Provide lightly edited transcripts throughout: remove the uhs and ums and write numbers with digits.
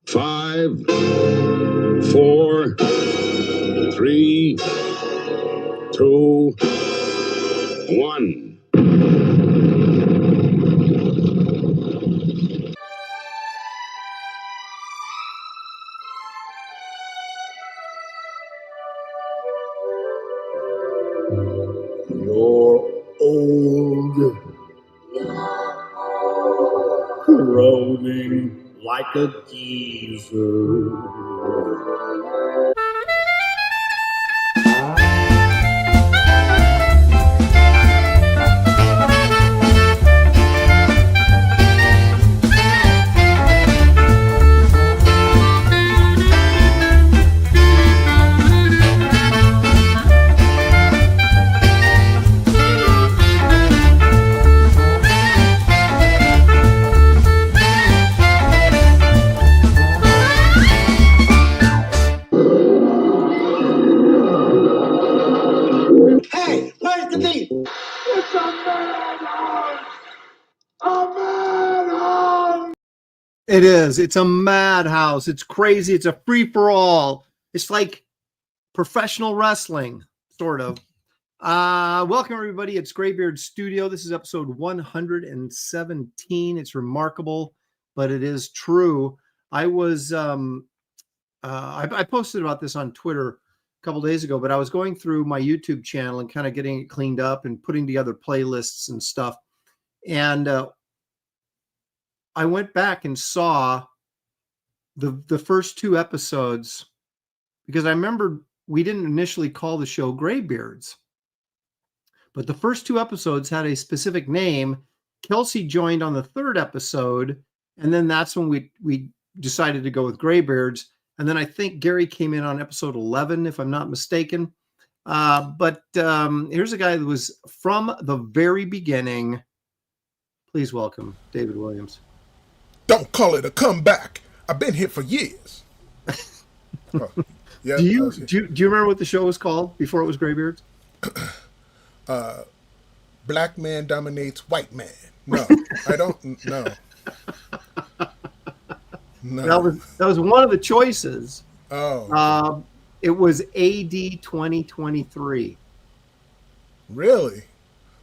5, 4, 3, 2, 1. You're old, corroding like a geezer. Hey, where's the beef? It's a madhouse! A madhouse! It is. It's a madhouse. It's crazy. It's a free-for-all. It's like professional wrestling, sort of. Welcome, everybody. It's Graybeard's Studio. This is episode 117. It's remarkable, but it is true. I was, I posted about this on Twitter a couple days ago, but I was going through my YouTube channel and kind of getting it cleaned up and putting together playlists and stuff. And I went back and saw the first two episodes because I remember we didn't initially call the show Graybeards, but the first two episodes had a specific name. Kelsey joined on the third episode, and then that's when we decided to go with Graybeards. And then I think Gary came in on episode 11, if I'm not mistaken. But here's a guy that was from the very beginning. Please welcome David Williams. Don't call it a comeback. I've been here for years. Oh, yeah, Do you remember what the show was called before it was Graybeards? Black man dominates white man. No, I don't. No. No. That was one of the choices. Oh. It was AD 2023. Really?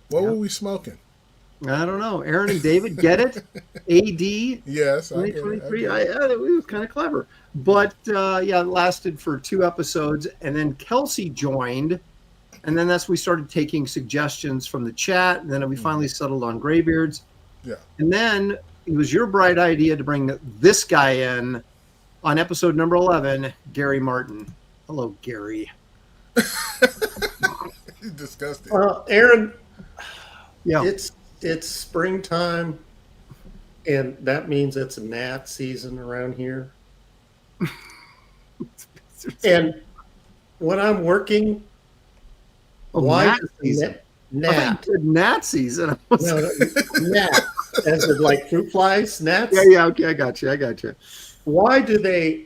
What Yeah. were we smoking? I don't know. Aaron and David, get it? AD Yes, I get it. 2023. It was kind of clever. But yeah, it lasted for 2 episodes. And then Kelsey joined. And then we started taking suggestions from the chat. And then we finally settled on Graybeards. Yeah. And then it was your bright idea to bring this guy in on episode number 11, Gary Martin. Hello, Gary. He's disgusting. Aaron, Yeah. it's springtime, and that means it's gnat season around here. And when I'm working, why Gnat does season. gnat? Gnat season. No, gnat, as in like fruit flies, gnats. Yeah. Okay, I got you. Why do they,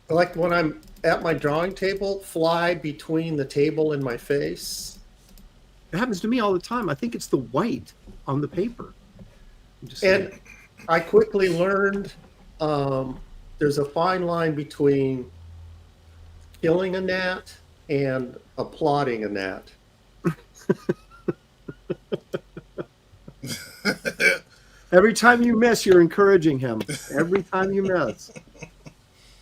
like when I'm at my drawing table, fly between the table and my face? It happens to me all the time. I think it's the white on the paper. And I quickly learned there's a fine line between killing a gnat and applauding a gnat. Every time you miss, you're encouraging him. Every time you miss.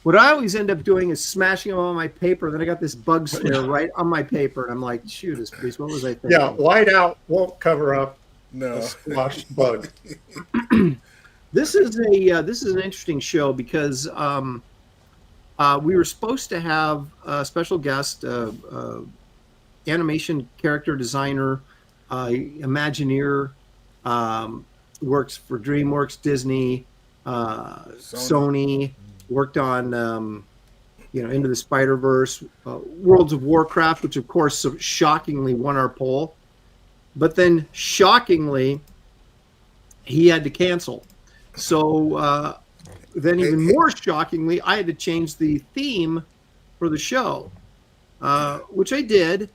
What I always end up doing is smashing them on my paper. Then I got this bug snare right on my paper, and I'm like, shoot, please, what was I thinking? Yeah, whiteout won't cover up No. a squashed bug. This is an interesting show because we were supposed to have a special guest, animation character designer, Imagineer, works for DreamWorks, Disney, Sony, worked on Into the Spider-Verse, Worlds of Warcraft, which of course shockingly won our poll, but then shockingly he had to cancel. So then even more shockingly, I had to change the theme for the show, which I did.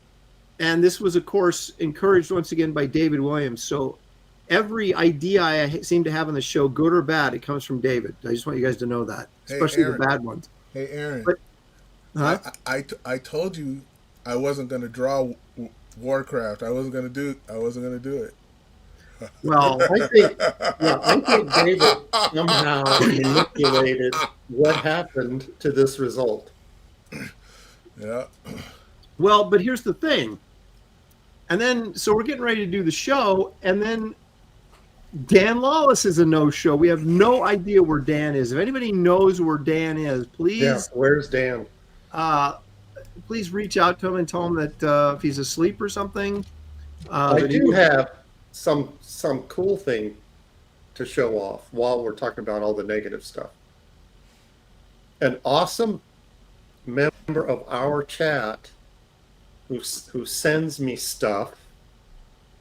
And this was, of course, encouraged once again by David Williams. So every idea I seem to have on the show, good or bad, it comes from David. I just want you guys to know that, Hey, especially the Aaron. bad ones. Hey, Aaron. But, huh? I told you I wasn't going to draw Warcraft. I wasn't going to do it. Well, I think David somehow manipulated what happened to this result. Yeah. well, but here's the thing. And then, so we're getting ready to do the show, and then Dan Lawless is a no-show. We have no idea where Dan is. If anybody knows where Dan is, please, Yeah, where's Dan? please reach out to him and tell him that if he's asleep or something. I do have some cool thing to show off while we're talking about all the negative stuff. An awesome member of our chat who sends me stuff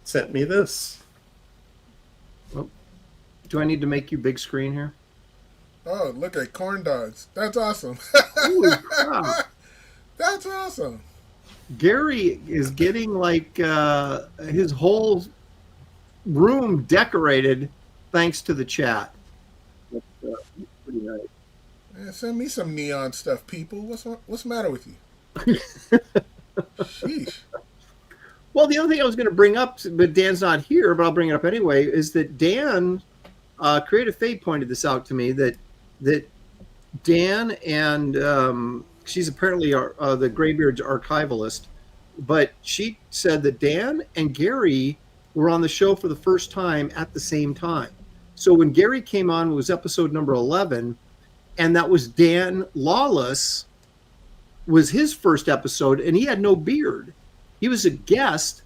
sent me this. Do I need to make you big screen here? Oh, look at corn dogs. That's awesome. Holy crap. That's awesome. Gary is getting like his whole room decorated thanks to the chat. That's pretty nice. Man, send me some neon stuff, people. What's the matter with you? Sheesh. Well, the other thing I was going to bring up, but Dan's not here, but I'll bring it up anyway, is that Dan, Creative Fade pointed this out to me, that Dan and she's apparently the Graybeard's archivalist, but she said that Dan and Gary were on the show for the first time at the same time. So when Gary came on, it was episode number 11, and that was Dan Lawless, was his first episode, and he had no beard. He was a guest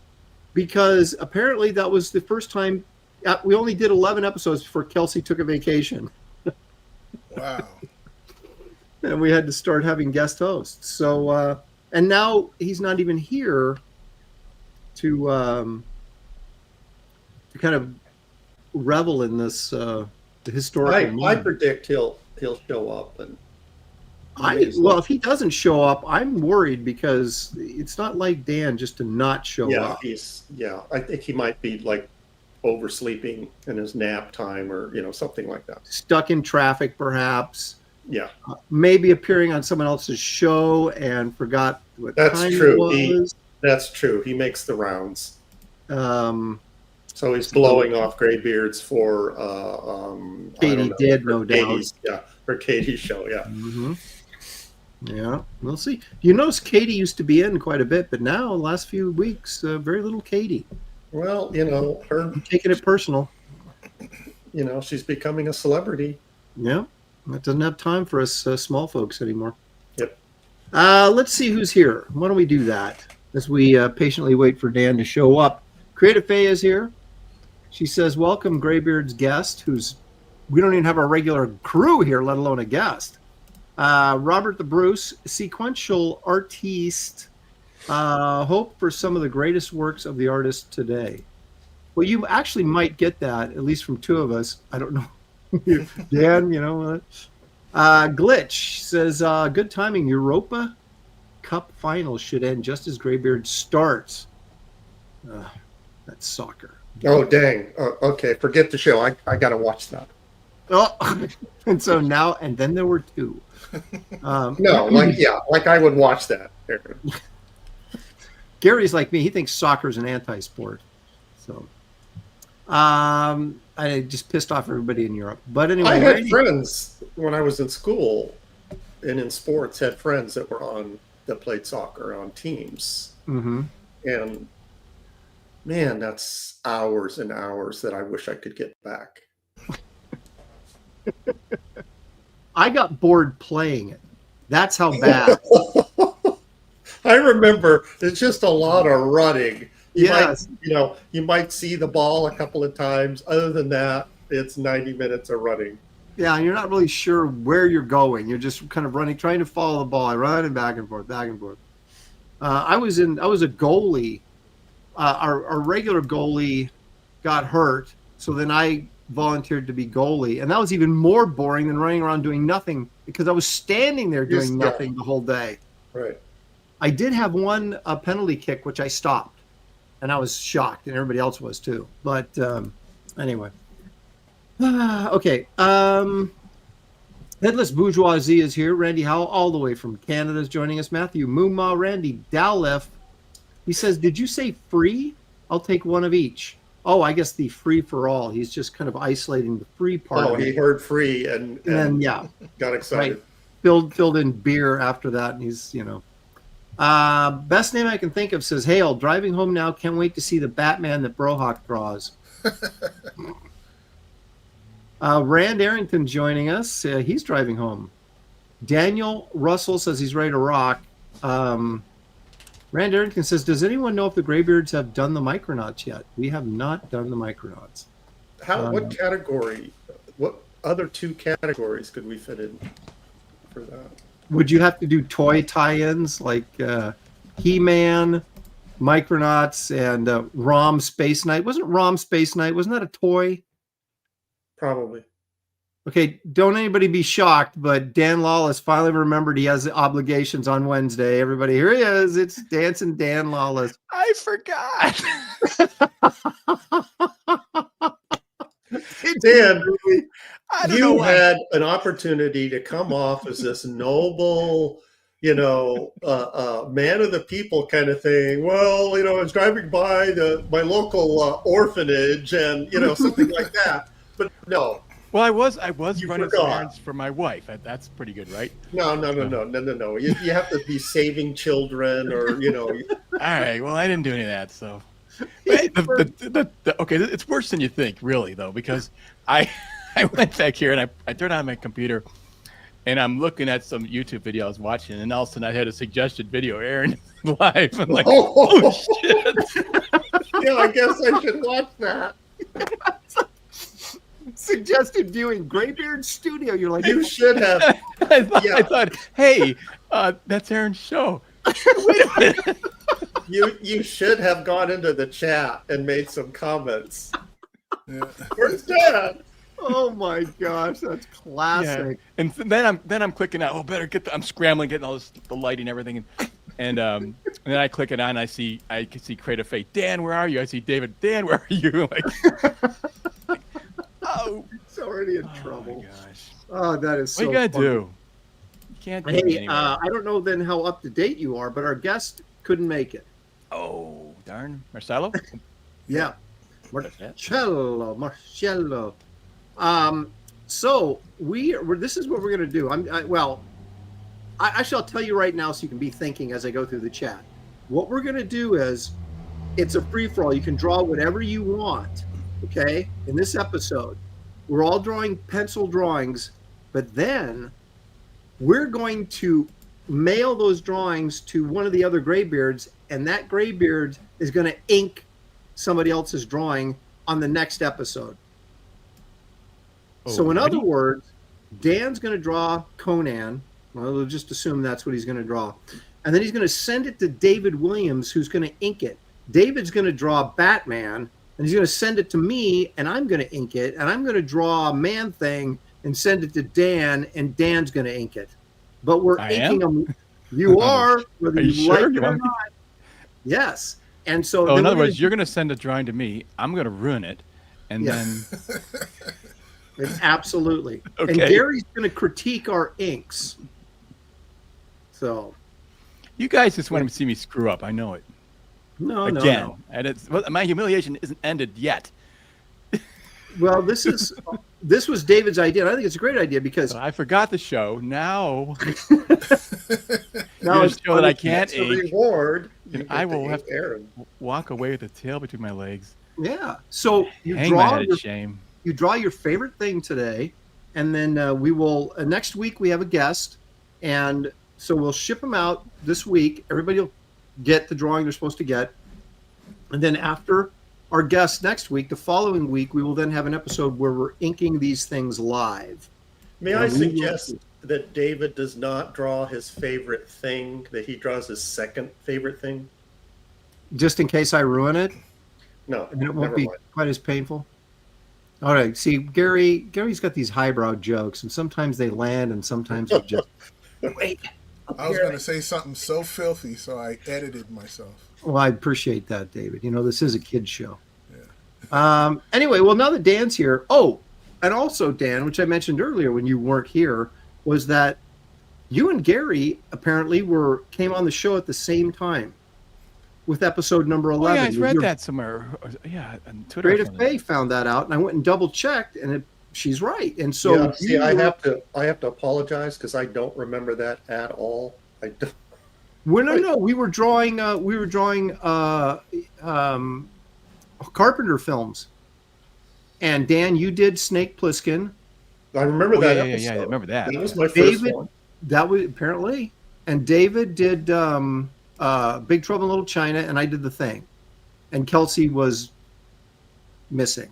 because apparently that was the first time. We only did 11 episodes before Kelsey took a vacation. Wow. And we had to start having guest hosts. So, and now he's not even here to kind of revel in this the historical. I predict he'll show up, and well, if he doesn't show up, I'm worried because it's not like Dan just to not show up. I think he might be like oversleeping in his nap time, or something like that. Stuck in traffic, perhaps. Yeah, maybe appearing on someone else's show and forgot what that's time true. it was. That's true. He makes the rounds. So he's blowing off Graybeards for Katie did, no doubt. For Katie's show. Yeah. Mm-hmm. Yeah, we'll see. You notice Katie used to be in quite a bit, but now the last few weeks, very little Katie. Well, her taking it personal. She's becoming a celebrity. Yeah, that doesn't have time for us small folks anymore. Yep. Let's see who's here. Why don't we do that as we patiently wait for Dan to show up? Creative Faye is here. She says, "Welcome, Graybeard's guest." We don't even have our regular crew here, let alone a guest. Robert the Bruce, sequential artiste. Hope for some of the greatest works of the artist today. Well, you actually might get that, at least from two of us. I don't know. Dan, Glitch says, good timing. Europa Cup final should end just as Graybeard starts. That's soccer. Oh, dang. Okay, forget the show. I got to watch that. Oh, and so now, and then there were two. No, like I would watch that. Gary's like me. He thinks soccer is an anti-sport. So, I just pissed off everybody in Europe. But anyway, I had friends when I was in school and in sports, had friends that played soccer on teams. Mm-hmm. And man, that's hours and hours that I wish I could get back. I got bored playing it. That's how bad. I remember it's just a lot of running. Yes. You might see the ball a couple of times. Other than that, it's 90 minutes of running. Yeah, and you're not really sure where you're going. You're just kind of running, trying to follow the ball, running back and forth, back and forth. I was a goalie. Our regular goalie got hurt, so then I volunteered to be goalie, and that was even more boring than running around doing nothing because I was standing there doing nothing the whole day. Right. I did have one penalty kick which I stopped, and I was shocked, and everybody else was too. But Anyway. Okay. Headless Bourgeoisie is here. Randy Howell, all the way from Canada, is joining us. Matthew Muma, Randy Dowlef. He says, did you say free? I'll take one of each. Oh, I guess the free for all. He's just kind of isolating the free part. Oh, he heard free and yeah, got excited. Right. Filled in beer after that, and he's, best name I can think of says, Hail, driving home now. Can't wait to see the Batman that Brohawk draws. Rand Arrington joining us. He's driving home. Daniel Russell says he's ready to rock. Rand Arrington says, does anyone know if the Graybeards have done the Micronauts yet? We have not done the Micronauts. What category? What other two categories could we fit in for that? Would you have to do toy tie-ins like He-Man, Micronauts, and ROM Space Knight? Wasn't ROM Space Knight? Wasn't that a toy? Probably. Okay, don't anybody be shocked, but Dan Lawless finally remembered he has obligations on Wednesday. Everybody, here he is. It's Dancing Dan Lawless. I forgot. Dan, you had an opportunity to come off as this noble, man of the people kind of thing. Well, I was driving by my local orphanage and, something like that. But no. Well, I was running some errands for my wife. That's pretty good, right? No. You have to be saving children or, All right. Well, I didn't do any of that, so. Okay, it's worse than you think, really, though, because I went back here and I turned on my computer and I'm looking at some YouTube video I was watching, and all of a sudden I had a suggested video airing live. I'm like, oh shit. Yeah, I guess I should watch that. Suggested viewing Graybeard's Studio. You're like, you should have. I thought, hey, that's Aaron's show. Wait a minute. You should have gone into the chat and made some comments. Yeah. Where's Dad? Oh my gosh, that's classic. Yeah. And then I'm clicking out. Oh, better get. I'm scrambling, getting all the lighting and everything, and then I click it on. I can see Creative Fate. Dan, where are you? I see David. Dan, where are you? Like, oh, it's already in trouble. Oh my gosh. Oh, that is so. What you gotta funny. do? You can't. Hey, I don't know then how up to date you are, but our guest couldn't make it. Oh, darn, Marcelo. Yeah, Marcello. So this is what we're gonna do. I'll tell you right now so you can be thinking as I go through the chat. What we're gonna do is, it's a free for all. You can draw whatever you want. Okay, in this episode, we're all drawing pencil drawings, but then we're going to mail those drawings to one of the other Graybeards, and that Graybeard is going to ink somebody else's drawing on the next episode. So in other words, Dan's going to draw Conan. Well, we'll just assume that's what he's going to draw. And then he's going to send it to David Williams, who's going to ink it. David's going to draw Batman, and he's going to send it to me, and I'm going to ink it. And I'm going to draw a Man-Thing and send it to Dan, and Dan's going to ink it. But we're inking them. You are, whether you like it or not. Yes. And so, in other words, you're going to send a drawing to me. I'm going to ruin it, and then. Absolutely. Okay. And Gary's going to critique our inks. So. You guys just want to see me screw up. I know it. No. And my humiliation isn't ended yet. Well, this was David's idea, and I think it's a great idea because I forgot the show. Now it's show that I can't ink. Reward. I will have to walk away with a tail between my legs. Yeah. So you draw your favorite thing today, and then we will next week we have a guest, and so we'll ship them out this week. Everybody will get the drawing they're supposed to get, and then after our guest next week, the following week, we will then have an episode where we're inking these things live. May I suggest that David does not draw his favorite thing, that he draws his second favorite thing? Just in case I ruin it? No. And it won't be quite as painful? All right. See, Gary's got these highbrow jokes, and sometimes they land, and sometimes they just... Wait. I was going to say something so filthy, so I edited myself. Well, I appreciate that, David. This is a kid's show. Anyway, well, now that Dan's here, oh, and also Dan, which I mentioned earlier when you weren't here, was that you and Gary apparently came on the show at the same time with episode number 11. Oh, yeah, I read that somewhere. Yeah, on Twitter. Great if Faye found that out, and I went and double checked, and she's right. And so, yeah, see, I have to apologize because I don't remember that at all. I don't. Well, no, we were drawing Carpenter films, and Dan, you did Snake Plissken. I remember that. Yeah, I remember that. That was my David, first one. That was apparently, and David did Big Trouble in Little China, and I did The Thing, and Kelsey was missing.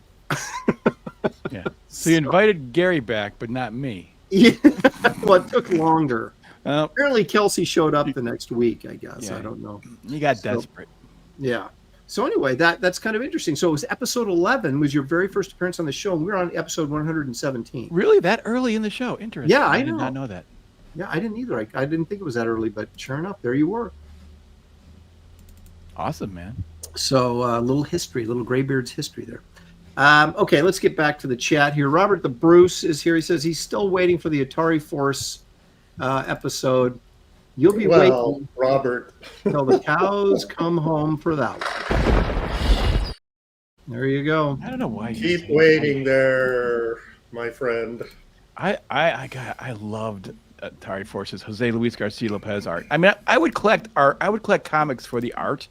Yeah. So you invited Gary back, but not me. Yeah. Well, it took longer. Well, Apparently, Kelsey showed up the next week. I guess I don't know. You got desperate. Yeah. So anyway, that's kind of interesting. So it was episode 11 was your very first appearance on the show, and we were on episode 117. Really, that early in the show? Interesting. Yeah, I did not know that. Yeah, I didn't either. I didn't think it was that early, but sure enough, there you were. Awesome, man. So a little history, little Graybeard's history there. Okay, let's get back to the chat here. Robert the Bruce is here. He says he's still waiting for the Atari Force episode. You'll be waiting, Robert, till the cows come home for that one. There you go. I don't know why. Keep waiting there, my friend. I loved Atari Force's Jose Luis Garcia Lopez art. I mean, I would collect art. I would collect comics for the art.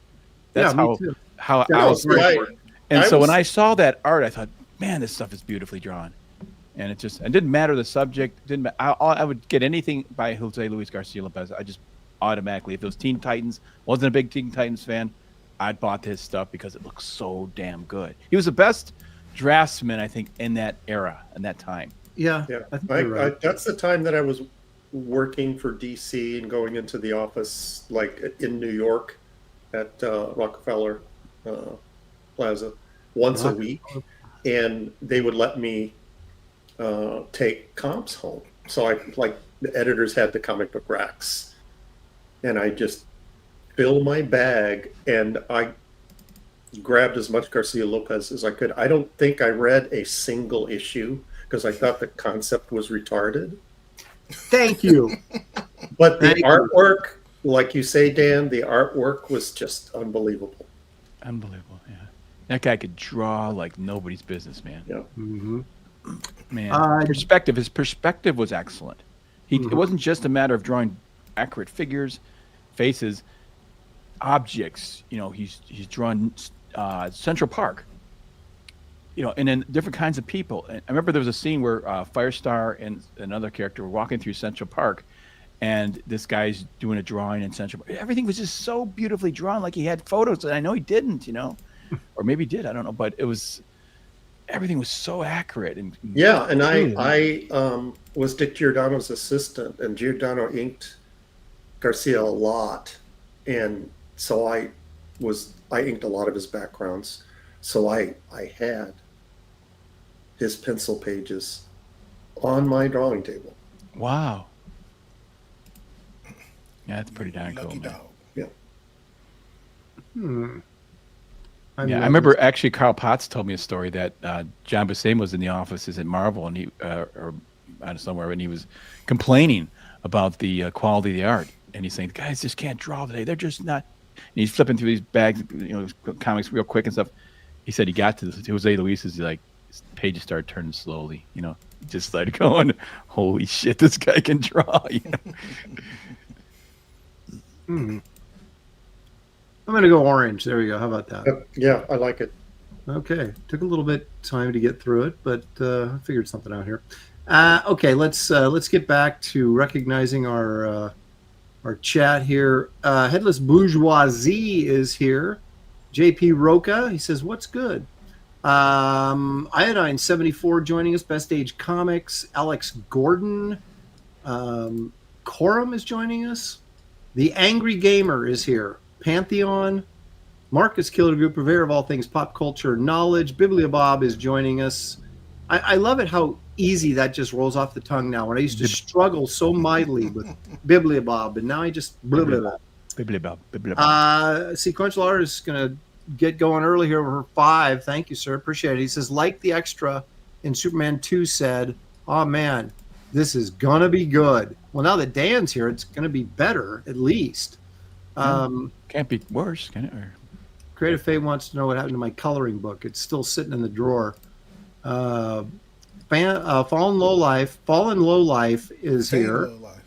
That's me too. how Yeah, I was. Right. And so when I saw that art, I thought, man, this stuff is beautifully drawn. And it didn't matter the subject. I would get anything by Jose Luis Garcia Lopez. I just automatically, if it was Teen Titans, wasn't a big Teen Titans fan, I'd bought his stuff because it looked so damn good. He was the best draftsman, I think, in that era, in that time. Yeah. I think you're right. That's the time that I was working for DC and going into the office, like in New York, at Rockefeller Plaza, once a week, and they would let me take comps home. So the editors had the comic book racks, and I just fill my bag, and I grabbed as much Garcia Lopez as I could. I don't think I read a single issue because I thought the concept was retarded. Thank you. But the artwork, like you say, Dan, the artwork was just unbelievable. Unbelievable, yeah. That guy could draw like nobody's business, man. Yeah. Mm-hmm. Man, his perspective was excellent. It wasn't just a matter of drawing accurate figures, faces, objects. You know, he's drawn Central Park. You know, and then different kinds of people. And I remember there was a scene where Firestar and another character were walking through Central Park, and this guy's doing a drawing in Central Park. Everything was just so beautifully drawn, like he had photos. And I know he didn't, you know, or maybe he did. I don't know, but everything was so accurate. And I was Dick Giordano's assistant, and Giordano inked Garcia a lot, and so I inked a lot of his backgrounds. So I had his pencil pages on my drawing table. Wow. Yeah, that's pretty darn cool, man. Yeah. I remember actually Carl Potts told me a story that John Buscema was in the offices at Marvel, and he or out of somewhere, and he was complaining about the quality of the art, and he's saying, guys just can't draw today. They're just not. And he's flipping through these bags, you know, comics real quick and stuff. He said he got to Jose Luis's, like, his pages started turning slowly, you know, just started going, holy shit, this guy can draw, you know. I'm going to go orange. There we go. How about that? Yeah, I like it. Okay. Took a little bit time to get through it, but I figured something out here. Okay, let's get back to recognizing our chat here. Headless Bourgeoisie is here. JP Roca, he says, what's good? Iodine 74 joining us. Best Age Comics. Alex Gordon. Corum is joining us. The Angry Gamer is here. Pantheon. Marcus Killer Group, purveyor of all things pop culture knowledge. Bibliobob is joining us. I love it how easy that just rolls off the tongue now. When I used to struggle so mightily with Bibliobob, and now I just blah, blah, blah. Bibliobob. Sequential art is going to get going early here for 5. Thank you, sir. Appreciate it. He says, like the extra in Superman 2 said, oh man, this is gonna be good. Well, now that Dan's here, it's gonna be better at least. Can't be worse, can it? Or... Creative Faye wants to know what happened to my coloring book. It's still sitting in the drawer. Fallen Low Life is here. Low life.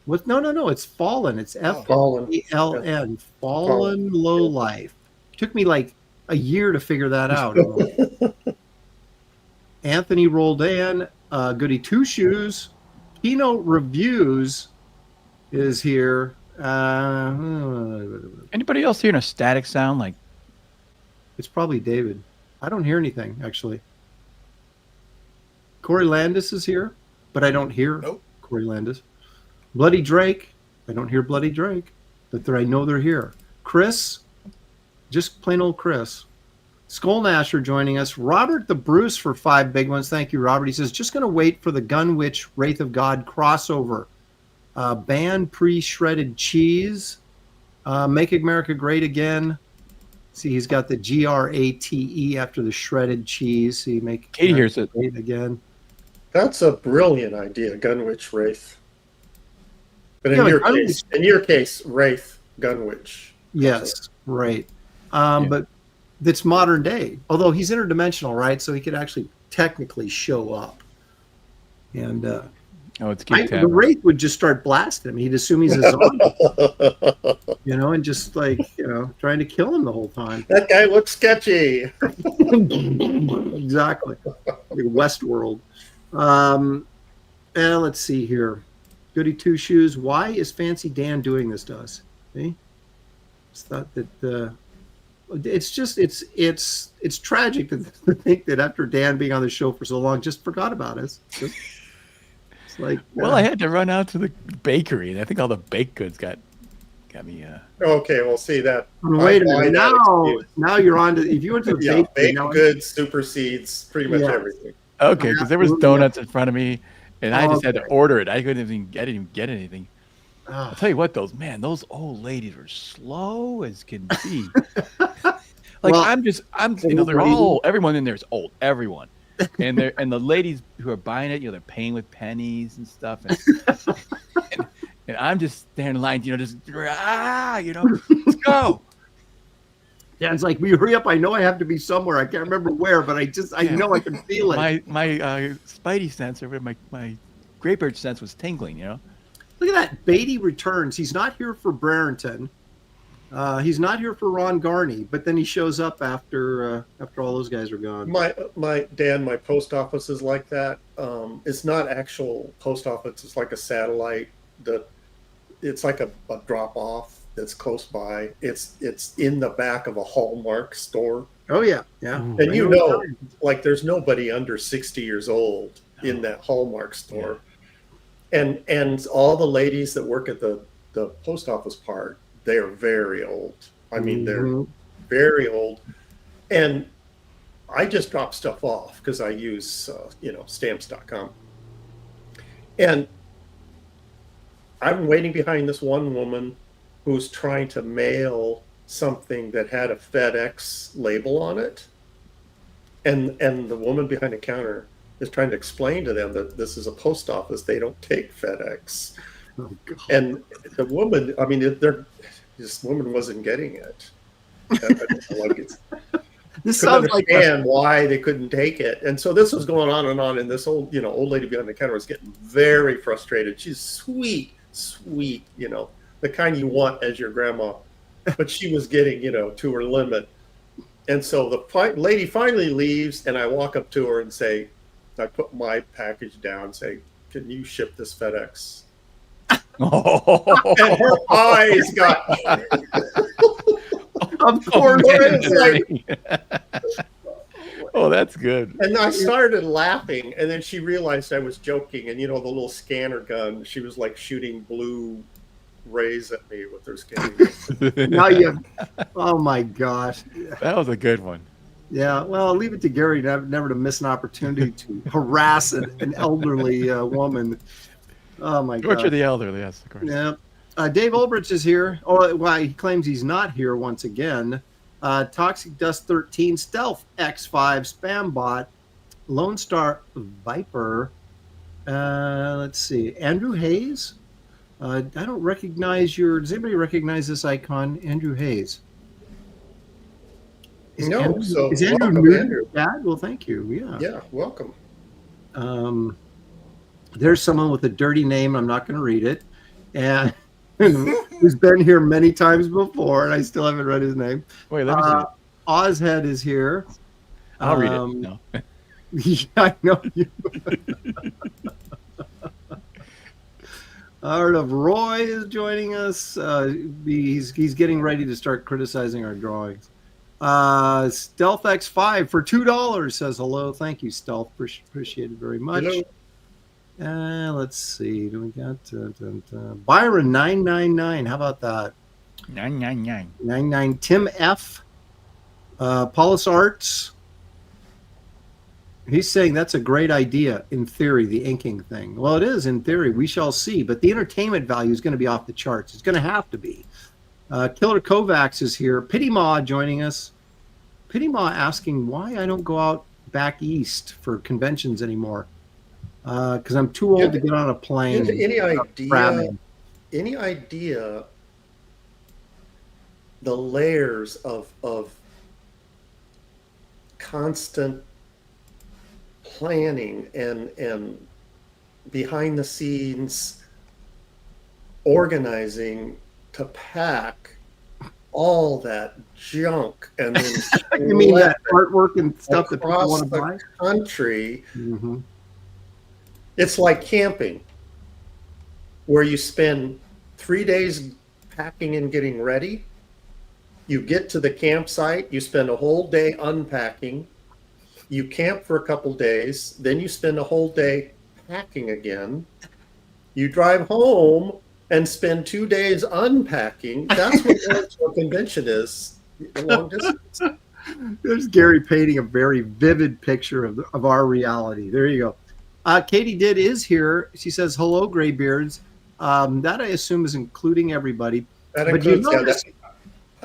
What? No. It's Fallen. It's Fallen. FALN. Fallen Low Life. Took me like a year to figure that out. Anthony Roldan, Goody Two Shoes, Keynote Reviews is here. Anybody else hearing a static sound? Like, it's probably David. I don't hear anything actually. Corey Landis is here, but I don't hear Corey Landis. Bloody Drake, I don't hear Bloody Drake, but I know they're here. Chris, just plain old Chris. Skull Nasher joining us. Robert the Bruce for 5 big ones. Thank you, Robert. He says, just going to wait for the Gun Witch Wraith of God crossover. Ban pre-shredded cheese. Make America Great Again. See, he's got the GRATE after the shredded cheese. See, make Katie hears it great again. That's a brilliant idea, Gunwitch Wraith. But in your case, Wraith Gunwitch. Yes, right. But it's modern day. Although he's interdimensional, right? So he could actually technically show up. And the Wraith would just start blasting him. He'd assume he's a zombie, and just trying to kill him the whole time. That guy looks sketchy. Exactly. Westworld. And let's see here. Goody Two Shoes. Why is Fancy Dan doing this to us? See? It's thought that it's tragic to think that after Dan being on the show for so long, just forgot about us. It's like, I had to run out to the bakery, and I think all the baked goods got me. Okay, we'll see that. Wait a minute. Now you're on to, if you went to the bakery, baked goods supersedes pretty much everything. Okay, because there was donuts in front of me, and I just had to order it. I couldn't even get anything. I'll tell you what, those old ladies were slow as can be. They're all, everyone in there is old, everyone. And the ladies who are buying it, they're paying with pennies and stuff. And I'm just standing in line, let's go. Yeah, it's like, will you hurry up? I know I have to be somewhere. I can't remember where, but I know I can feel it. My spidey sense, or my Graybeard sense was tingling, Look at that. Beatty returns. He's not here for Brereton. He's not here for Ron Garney, but then he shows up after all those guys are gone. My post office is like that. It's not actual post office. It's like a satellite. It's like a drop off that's close by. It's in the back of a Hallmark store. Oh yeah. And there's nobody under 60 years old in that Hallmark store. And all the ladies that work at the post office part, they are very old. I mean, they're very old. And I just drop stuff off because I use, stamps.com. And I'm waiting behind this one woman who's trying to mail something that had a FedEx label on it. And the woman behind the counter is trying to explain to them that this is a post office. They don't take FedEx. Oh, God. And the woman, this woman wasn't getting it. This sounds understand why they couldn't take it. And so this was going on, and this old lady behind the counter was getting very frustrated. She's sweet, the kind you want as your grandma. But she was getting, to her limit. And so the lady finally leaves, and I walk up to her and say, I put my package down and say, can you ship this FedEx? And her eyes got... Of course. Oh, that's good. And I started laughing, and then she realized I was joking. And the little scanner gun, she was like shooting blue rays at me with her scanner. Oh my gosh, that was a good one. Yeah, well, I'll leave it to Gary never to miss an opportunity to harass an elderly woman. Oh my god, torture the elderly. Yes, of course. Yeah. Dave Olbrich is here. Oh, well, he claims he's not here once again. Toxic Dust 13, Stealth X5, Spam Bot, Lone Star Viper. Let's see, Andrew Hayes. I don't recognize your. Does anybody recognize this icon, Andrew Hayes? No, Andrew, so is Andrew welcome, new? Andrew. Dad? Well, thank you. Yeah. Yeah, welcome. There's someone with a dirty name. I'm not going to read it, and who's been here many times before, and I still haven't read his name. Wait, let me see. Ozhead is here. I'll read it. No. Yeah, I know you. Art of Roy is joining us. He's getting ready to start criticizing our drawings. Stealth X5 for $2 says hello. Thank you, Stealth. Appreciate it very much. Let's see. Do we got Byron 999? How about that? 999. 99. Tim F. Paulus Arts. He's saying that's a great idea in theory, the inking thing. Well, it is in theory. We shall see. But the entertainment value is going to be off the charts. It's going to have to be. Killer Kovacs is here. Pity Maw joining us. Pity Maw asking why I don't go out back east for conventions anymore. Because I'm too old to get on a plane. Any idea? Crabbing. Any idea? The layers of constant planning and behind the scenes organizing to pack all that junk and then You mean that artwork and stuff that people want to the buy? country. Mm-hmm. It's like camping, where you spend 3 days packing and getting ready. You get to the campsite, you spend a whole day unpacking. You camp for a couple days, then you spend a whole day packing again. You drive home and spend 2 days unpacking. That's what going to a convention is. Long distance. There's Gary painting a very vivid picture of our reality. There you go. Katie is here. She says, hello, Graybeards. That I assume is including everybody. That But includes, you notice,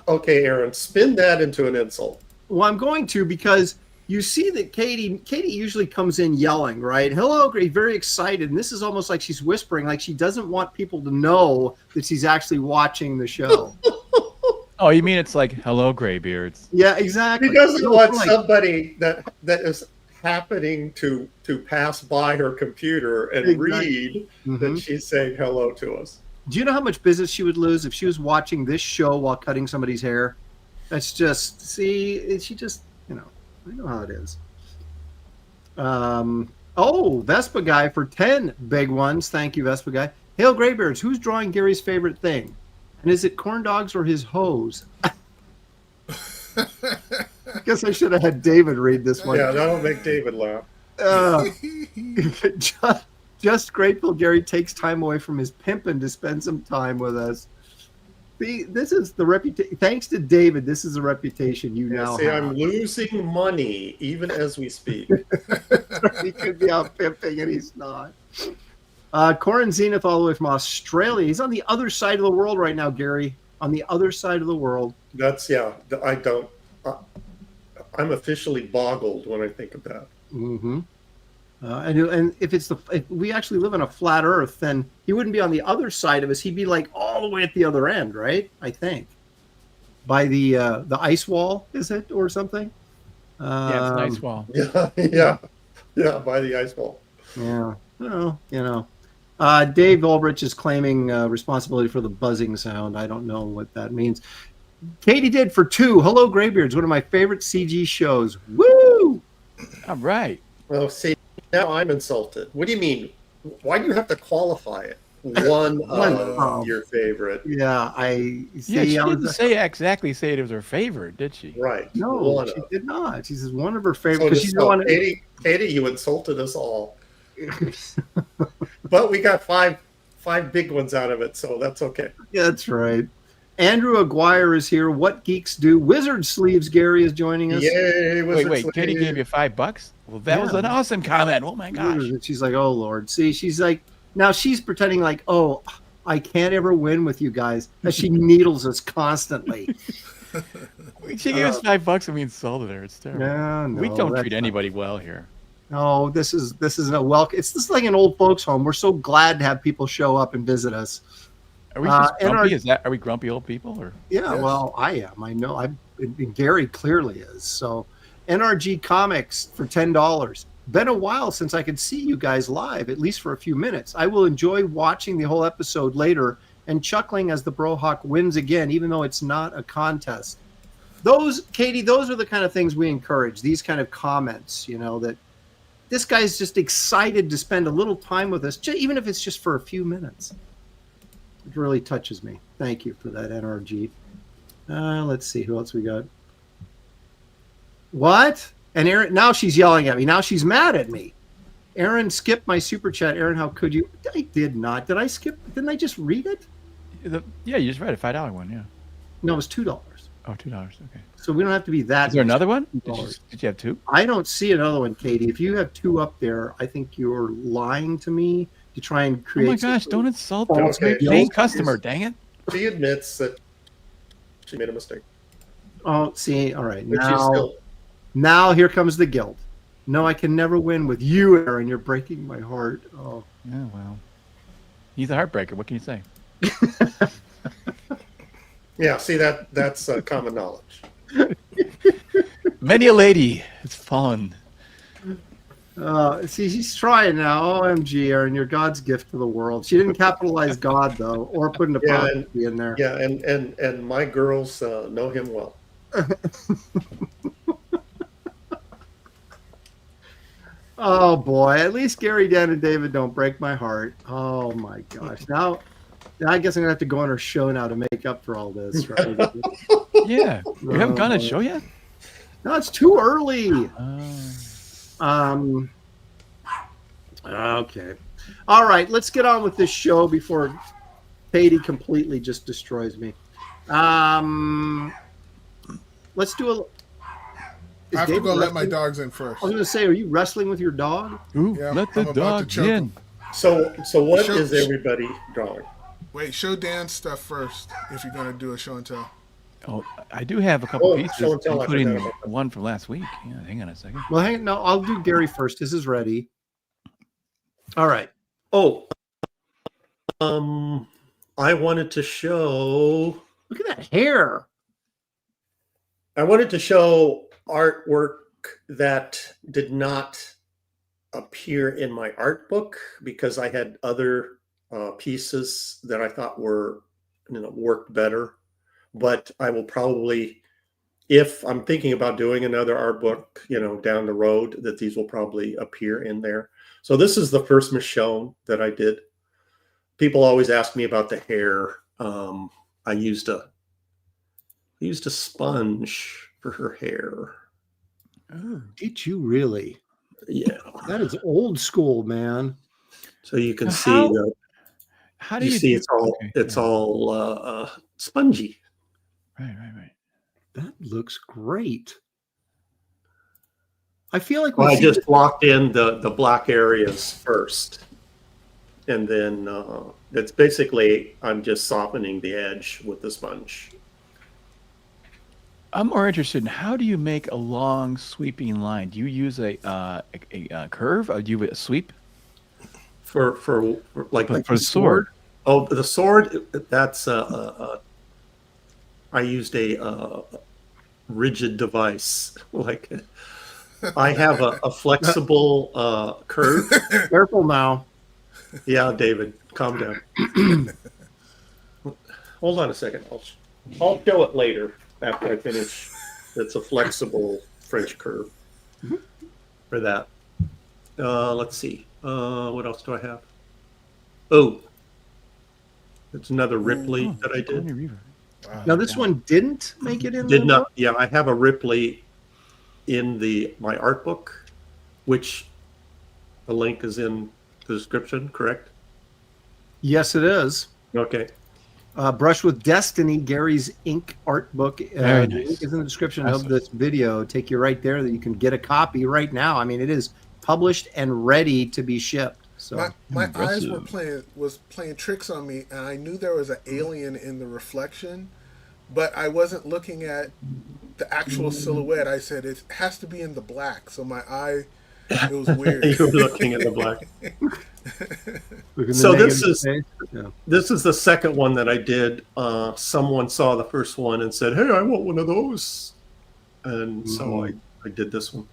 okay, Aaron, spin that into an insult. well, I'm going to, because you see that Katie usually comes in yelling, right? Hello, Gray, very excited. And this is almost like she's whispering, like she doesn't want people to know that she's actually watching the show. Oh, you mean it's like, hello, Graybeards. Yeah, exactly. She doesn't want Like, somebody that is happening to pass by her computer and Exactly. read that she's saying hello to us. do you know how much business she would lose if she was watching this show while cutting somebody's hair? That's just, she just, I know how it is. Vespa Guy for 10 big ones. Thank you, Vespa Guy. Hail Graybeards, who's drawing Gary's favorite thing? And is it corn dogs or his hose? I guess I should have had David read this one. Yeah, that'll make David laugh. Just grateful Gary takes time away from his pimping to spend some time with us. This is the reputation. Thanks to David, this is a reputation you now See, have. I'm losing money even as we speak. He could be out pimping and he's not. Corin Zenith all the way from Australia. He's on the other side of the world right now, Gary. On the other side of the world. I'm officially boggled when I think of that. Mm-hmm. And if we actually live on a flat Earth, then he wouldn't be on the other side of us. He'd be like all the way at the other end, right? I think by the ice wall, is it, or something? Yeah, it's an ice wall. Yeah, by the ice wall. Yeah. Well, Dave Ulrich is claiming responsibility for the buzzing sound. I don't know what that means. Katie did for 2. Hello, Graybeards, one of my favorite CG shows. Woo! All right. Well, see, now I'm insulted. What do you mean? Why do you have to qualify it? One of your favorite. Yeah, I see. Yeah, she didn't say it was her favorite, did she? Right. No, she did not. She says one of her favorite. So Because she's the one. Katie, you insulted us all. But we got five big ones out of it, so that's okay. Yeah, that's right. Andrew Aguirre is here. What Geeks Do? Wizard Sleeves Gary is joining us. Yay, Wait, Katie gave you $5? Well, that was an awesome comment. Oh my gosh. She's like, oh Lord. See, she's like, now she's pretending like, oh, I can't ever win with you guys. As she needles us constantly. She gave us $5 and we insulted her. It's terrible. No, we don't that's treat anybody well here. No, this is a welcome. It's just like an old folks home. We're so glad to have people show up and visit us. Are we just grumpy? Are we grumpy old people? Or Yeah, Yes. well, I am. I know. Gary clearly is. So, NRG Comics for $10. Been a while since I could see you guys live, at least for a few minutes. I will enjoy watching the whole episode later and chuckling as the Brohawk wins again, even though it's not a contest. Katie, those are the kind of things we encourage. These kind of comments, that this guy's just excited to spend a little time with us, even if it's just for a few minutes. It really touches me. Thank you for that, NRG. Let's see who else we got. What? And Aaron, now she's yelling at me. Now she's mad at me. Aaron skipped my super chat. Aaron, how could you? I did not. Did I skip? Didn't I just read it? Yeah, you just read a $5 one. Yeah. No, it was $2. Oh, $2. Okay. So we don't have to be that. Is there another one? $2. Did you have two? I don't see another one, Katie. If you have two up there, I think you're lying to me to try and create. Oh my gosh! Don't insult Oh, her. okay. Paying customer. Dang it! She admits that she made a mistake. Oh, see, all right. But she's still, Now here comes the guilt. No, I can never win with you, Aaron. You're breaking my heart. Oh. Yeah, well, he's a heartbreaker. What can you say? yeah, see, that's common knowledge. Many a lady has fallen. See, she's trying now. OMG, Aaron, you're God's gift to the world. She didn't capitalize God, though, or put an apostrophe in there. Yeah, and my girls know him well. Oh, boy. At least Gary, Dan, and David don't break my heart. Oh, my gosh. Now I guess I'm going to have to go on her show now to make up for all this, right? Yeah. You haven't gone on a show yet? No, it's too early. Okay. All right, let's get on with this show before Katie completely just destroys me. Let's do a. I have to go let my dogs in first. I was going to say, are you wrestling with your dog? Ooh, Yeah, let the I'm about to dog choke in. him. So what is everybody drawing? Wait, show Dan's stuff first if you're going to do a show and tell. Oh, I do have a couple pieces, show and tell, I including forgot about that. one from last week. Yeah, hang on a second. Well, no, I'll do Gary first. This is ready. All right. Oh, I wanted to show. Look at that hair. I wanted to show artwork that did not appear in my art book because I had other pieces that I thought were, worked better. But I will probably, if I'm thinking about doing another art book, down the road, that these will probably appear in there. So this is the first Michonne that I did. People always ask me about the hair. I used a sponge for her hair. Oh, did you really? Yeah. That is old school, man. So you can see How- that. How do You you see, do- it's yeah. all spongy. Right. That looks great. I feel like Well, I see just blocked in the black areas first, and then it's basically I'm just softening the edge with the sponge. I'm more interested in how do you make a long sweeping line? Do you use a curve or do you a sweep? For like For the sword. Oh, the sword. That's I used a rigid device. Like I have a flexible curve. Careful now. Yeah, David, calm down. Hold on a second. I'll show it later after I finish. It's a flexible French curve for that. Let's see. What else do I have? Oh, it's another Ripley that I did. Wow. Now this one didn't make it in. Did the not. book? Yeah, I have a Ripley in my art book, which the link is in the description. Correct? Yes, it is. Okay. Brush with Destiny, Gary's ink art book. Very The nice. link is in the description Awesome. of this video. Take you right there that you can get a copy right now. I mean, it is published and ready to be shipped. So My eyes Impressive. were playing tricks on me, and I knew there was an alien in the reflection, but I wasn't looking at the actual silhouette. I said it has to be in the black, so my eye, it was weird. You were looking at the black. Look at the So this negative is space. Yeah. this is the second one that I did. Someone saw the first one and said, "Hey, I want one of those," and so I did this one.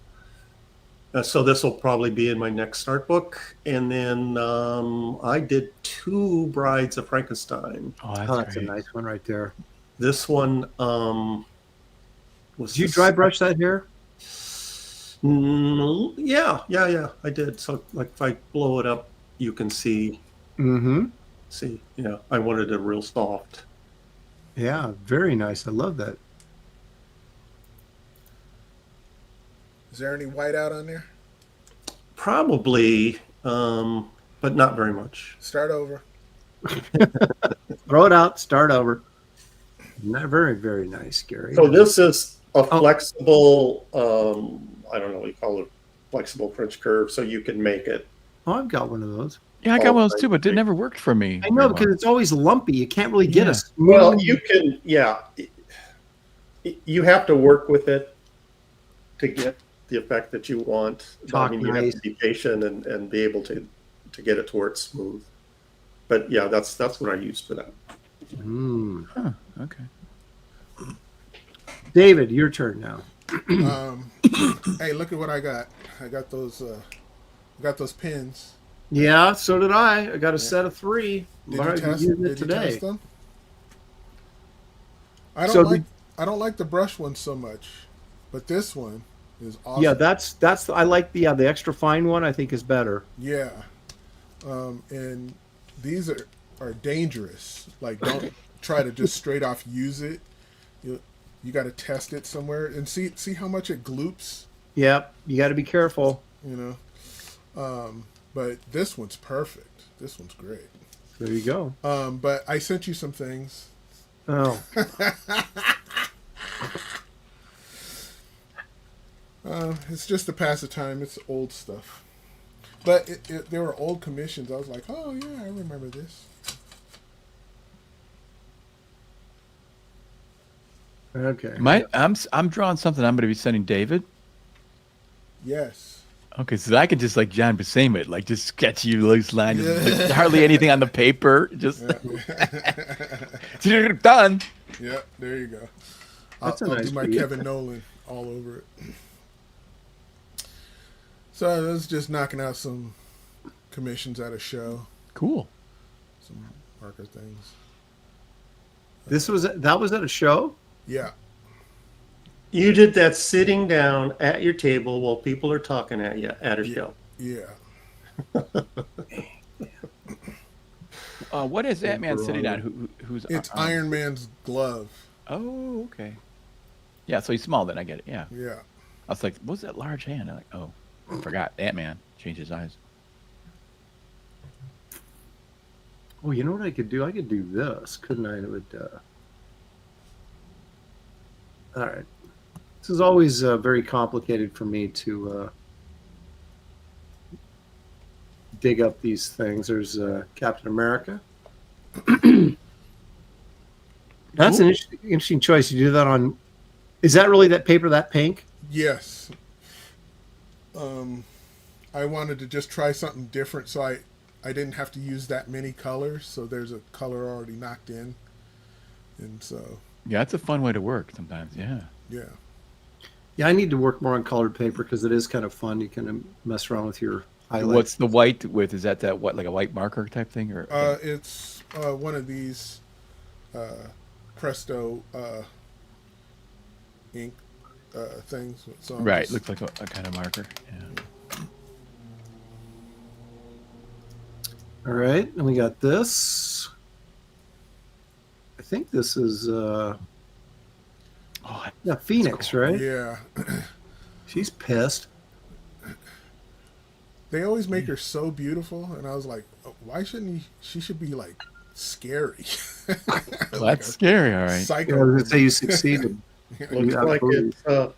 So this will probably be in my next art book. And then I did 2 Brides of Frankenstein. Oh, Oh, that's a great. nice one right there. This one was. Did you dry brush that hair? Yeah, I did. So like if I blow it up, you can see. Mm-hmm. See, yeah, I wanted it real soft. Yeah, very nice. I love that. Is there any whiteout on there? Probably, but not very much. Start over. Throw it out. Start over. Not very, very nice, Gary. So this is a flexible, I don't know what you call it, flexible French curve, so you can make it. Oh, I've got one of those. Yeah, I got one of those too, but it never worked for me. I know, very because well. it's always lumpy. You can't really get Yeah. a smooth. Well, you can, you have to work with it to get the effect that you want. Talk you have nice. to be patient and be able to get it to where it's smooth. But yeah, that's what I use for that. Mm. Okay. David, your turn now. Hey, look at what I got. I got those pins. Yeah, so did I. I got a set of 3. Did you test? Using it Did you today. test them? I So don't like the brush one so much, but this one is awesome. Yeah, that's I like the extra fine one. I think is better. Yeah, and these are dangerous. Like, don't try to just straight off use it. You got to test it somewhere and see how much it gloops. Yep, you got to be careful. You know, but this one's perfect. This one's great. There you go. But I sent you some things. Oh, It's just to pass the time. It's old stuff. But there were old commissions. I was like, oh, yeah, I remember this. okay. I'm drawing something I'm going to be sending David. Yes. Okay, so I could just like John Buscema, like just sketch you loose line, just hardly anything on the paper, just done. Yeah, there you go. That's a I'll nice do my piece. Kevin Nolan all over it. So I was just knocking out some commissions at a show, Cool. some marker things. That was at a show. Yeah. You did that sitting down at your table while people are talking at you at a show. Yeah. What is that man sitting on? Who's It's Iron Man's glove. Oh, okay. Yeah, so he's small then. I get it. Yeah. Yeah. I was like, what's that large hand? I'm like, oh, I forgot. Ant-Man changed his eyes. Oh, you know what I could do? I could do this, couldn't I? It would. All right. This is always very complicated for me to dig up these things. There's Captain America. That's an interesting choice. You do that on. Is that really that paper that pink? Yes. I wanted to just try something different, so I didn't have to use that many colors. So there's a color already knocked in, and so Yeah, it's a fun way to work sometimes. Yeah. yeah. Yeah, I need to work more on colored paper because it is kind of fun. You can mess around with your highlights. What's the white with? Is that what, like a white marker type thing, or? It's one of these Presto ink things. So I'm Right, just- looks like a kind of marker. Yeah. All right, and we got this. I think this is Oh, Phoenix, cool. right? Yeah. She's pissed. They always make her so beautiful, and I was like, why shouldn't she should be like scary? well, that's scary. All right. I Psycho. was going to say you succeeded. Looks Yeah, like absolutely. it's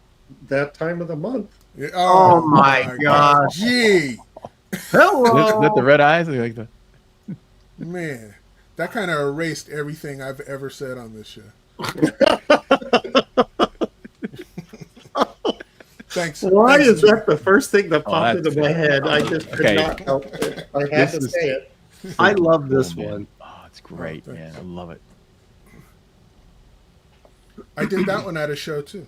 that time of the month. Yeah. Oh my gosh. Gee, Hello. Is that the red eyes? Like the. man, that kind of erased everything I've ever said on this show. Thanks. Why Thanks, is Jim. that the first thing that popped that's into my head? I just could okay. not help it. I had This to is- say it. I love this man. one. Oh, it's great, thanks. man. I love it. I did that one at a show too.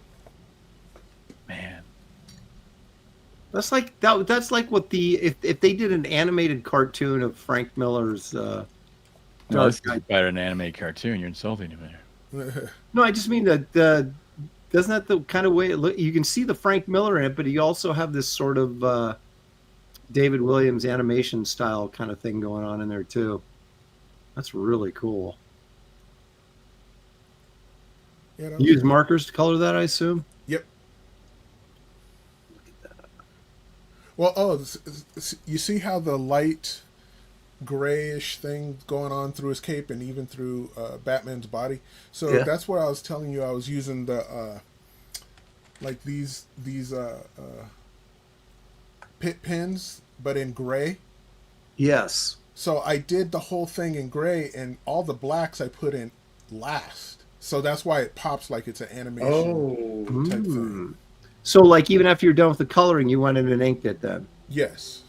Man. That's like that. That's like what the if they did an animated cartoon of Frank Miller's. No, Dark this is better than an animated cartoon. You're insulting him there. No, I just mean that doesn't that the kind of way it look? You can see the Frank Miller in it, but you also have this sort of David Williams animation style kind of thing going on in there too. That's really cool. Yeah, that You was use good. markers to color that, I assume. Yep. Well, you see how the light grayish thing going on through his cape and even through Batman's body. So Yeah. that's what I was telling you. I was using the like these pit pins, but in gray. Yes. So I did the whole thing in gray, and all the blacks I put in last. So that's why it pops like it's an animation Oh, type thing. So, like, even after you're done with the coloring, you went in and inked it then. Yes.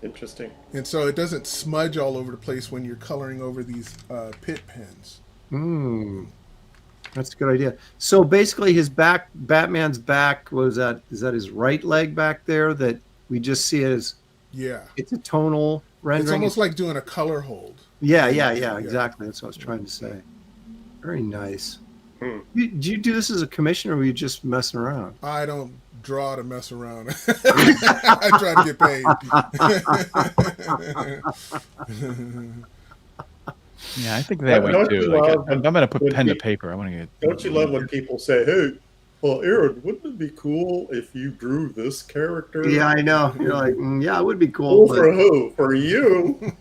interesting. And so it doesn't smudge all over the place when you're coloring over these pit pens. That's a good idea. So basically, his back, Batman's back, was that? Is that his right leg back there? That we just see it as Yeah. it's a tonal rendering. It's almost like doing a color hold. Yeah, exactly. That's what I was trying to say. Very nice. Did you do this as a commission, or were you just messing around? I don't draw to mess around. I try to get paid. Yeah, I think that way Don't too. you Like, love I'm going to put when pen to people- paper. I want to get. Don't you love when people say, "Hey, well, Aaron, wouldn't it be cool if you drew this character?" Yeah, I know. You're like, yeah, it would be cool. Cool for who? For you?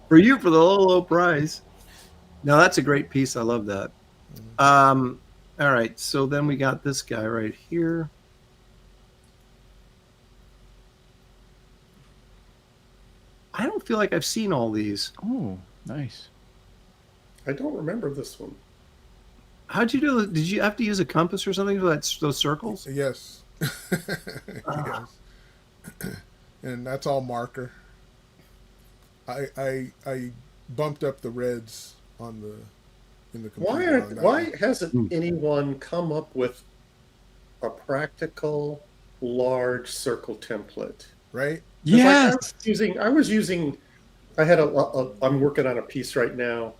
For you, for the low price. No, that's a great piece. I love that. All right, so then we got this guy right here. I don't feel like I've seen all these. Oh, nice. I don't remember this one. How'd you do it? Did you have to use a compass or something for those circles? Yes. Yes. And that's all marker. I bumped up the reds on the in the computer. on that Why one. hasn't anyone come up with a practical large circle template? Right? 'Cause, like, Yes. I'm working on a piece right now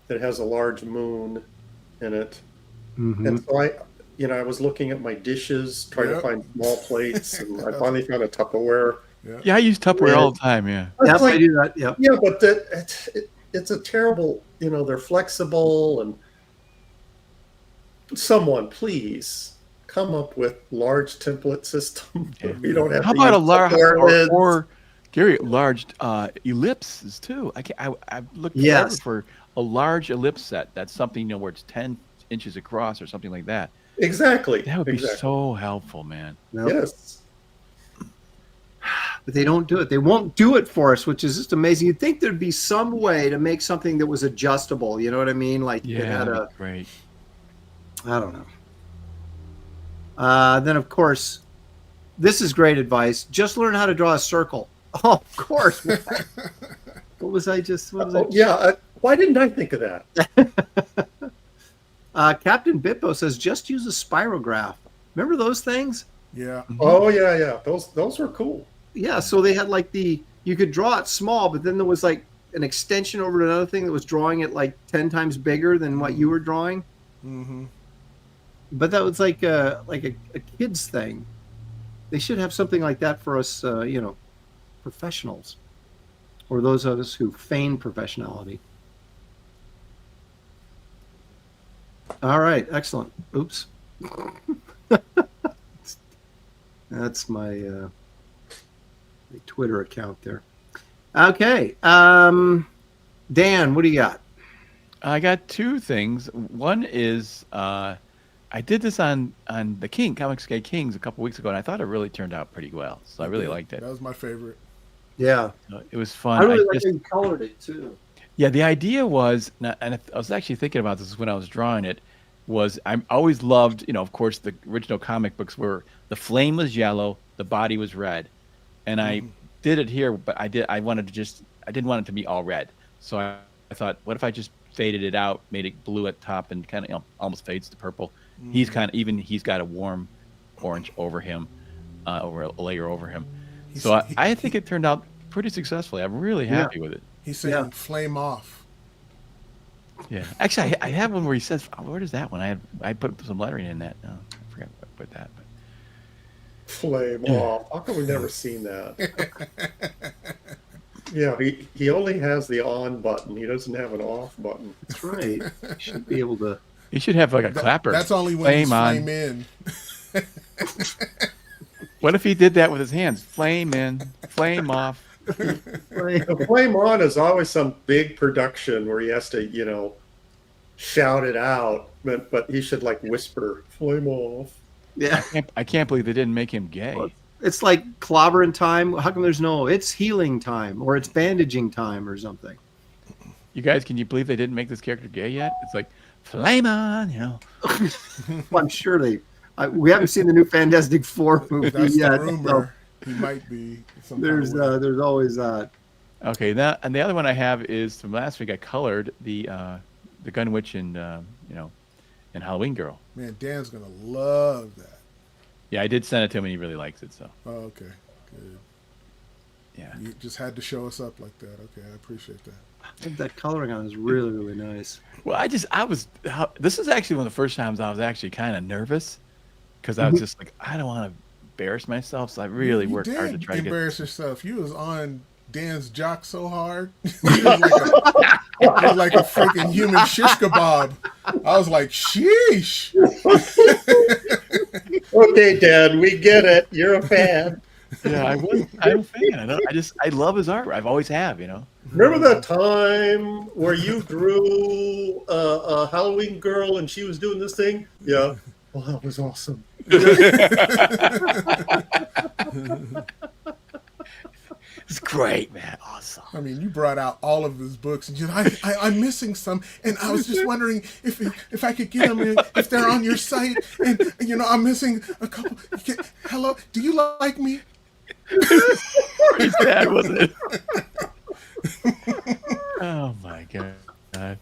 that has a large moon in it. Mm-hmm. And so I was looking at my dishes, trying to Yep. find small plates, and I finally found a Tupperware. Yeah, I use Tupperware all the time. Yeah. Yep, It's like- I do that. Yep. Yeah, but it's a terrible, they're flexible, and someone please come up with large template system. We don't have How to about a use large Tupperware lids. or Gary, large ellipses too? I've looked Yes. for a large ellipse set. That's something where it's 10 inches across or something like that. Exactly. That would be exactly. so helpful, man. Yep. Yes. But they don't do it. They won't do it for us, which is just amazing. You'd think there'd be some way to make something that was adjustable. You know what I mean? Like it had that'd a, be great. I don't know. Then of course, this is great advice. Just learn how to draw a circle. Oh, of course. What was I just? What was I? Oh, yeah. Why didn't I think of that? Captain Bippo says just use a spirograph. Remember those things? Yeah. Oh yeah. Those were cool. Yeah. So they had like you could draw it small, but then there was like an extension over to another thing that was drawing it like 10 times bigger than what you were drawing. Mm-hmm. But that was like a kid's thing. They should have something like that for us, professionals, or those of us who feign professionality. All right, excellent. Oops. That's my Twitter account there. Okay. Dan, what do you got? I got two things. One is I did this on the Comics Gay Kings a couple weeks ago, and I thought it really turned out pretty well. So I really liked it. That was my favorite. Yeah. It was fun. I really like how you colored it too. Yeah, the idea was, and I was actually thinking about this when I was drawing it. was I always loved, of course, the original comic books were the flame was yellow, the body was red, and I did it here, but I didn't want it to be all red, so I thought, what if I just faded it out, made it blue at top, and kind of almost fades to purple. He's got a warm orange over him, over a layer over him. So I think it turned out pretty successfully. I'm really happy with it. He's saying flame off. Yeah, actually, I have one where he says, "Where is that one?" I put some lettering in that. No, I forgot to put that. But. Flame off. How come we've never seen that? Yeah, he only has the on button. He doesn't have an off button. That's right. You should be able to. He should have like a clapper. That's only when he's flame in. What if he did that with his hands? Flame in, flame off. The flame on is always some big production where he has to, shout it out, but he should like whisper, flame off. Yeah. I can't believe they didn't make him gay. Well, it's like clobbering time. How come there's it's healing time or it's bandaging time or something? You guys, can you believe they didn't make this character gay yet? It's like, flame on, Well, I'm sure we haven't seen the new Fantastic Four movie That's yet. the rumor. He might be. There's always that. Okay, now and the other one I have is from last week. I colored the Gun Witch and and Halloween Girl. Man, Dan's gonna love that. Yeah, I did send it to him and he really likes it. So. Oh, okay, good. Yeah. You just had to show us up like that. Okay, I appreciate that. I think that coloring on is really, really nice. Well, this is actually one of the first times I was actually kind of nervous because I was just like, I don't want to embarrass myself, so I really worked hard to try to embarrass yourself. You was on Dan's jock so hard. It was like a freaking human shish kebab. I was like, sheesh. Okay, Dan, we get it. You're a fan. Yeah, I'm a fan. I love his art. I've always have, Remember that time where you drew a Halloween Girl and she was doing this thing? Yeah. Well, that was awesome. It's great, man. Awesome. I mean, you brought out all of his books, and I'm missing some, and I was just wondering if I could get them, if they're on your site, and I'm missing a couple. Hello, do you like me? His dad, wasn't it? Oh my god.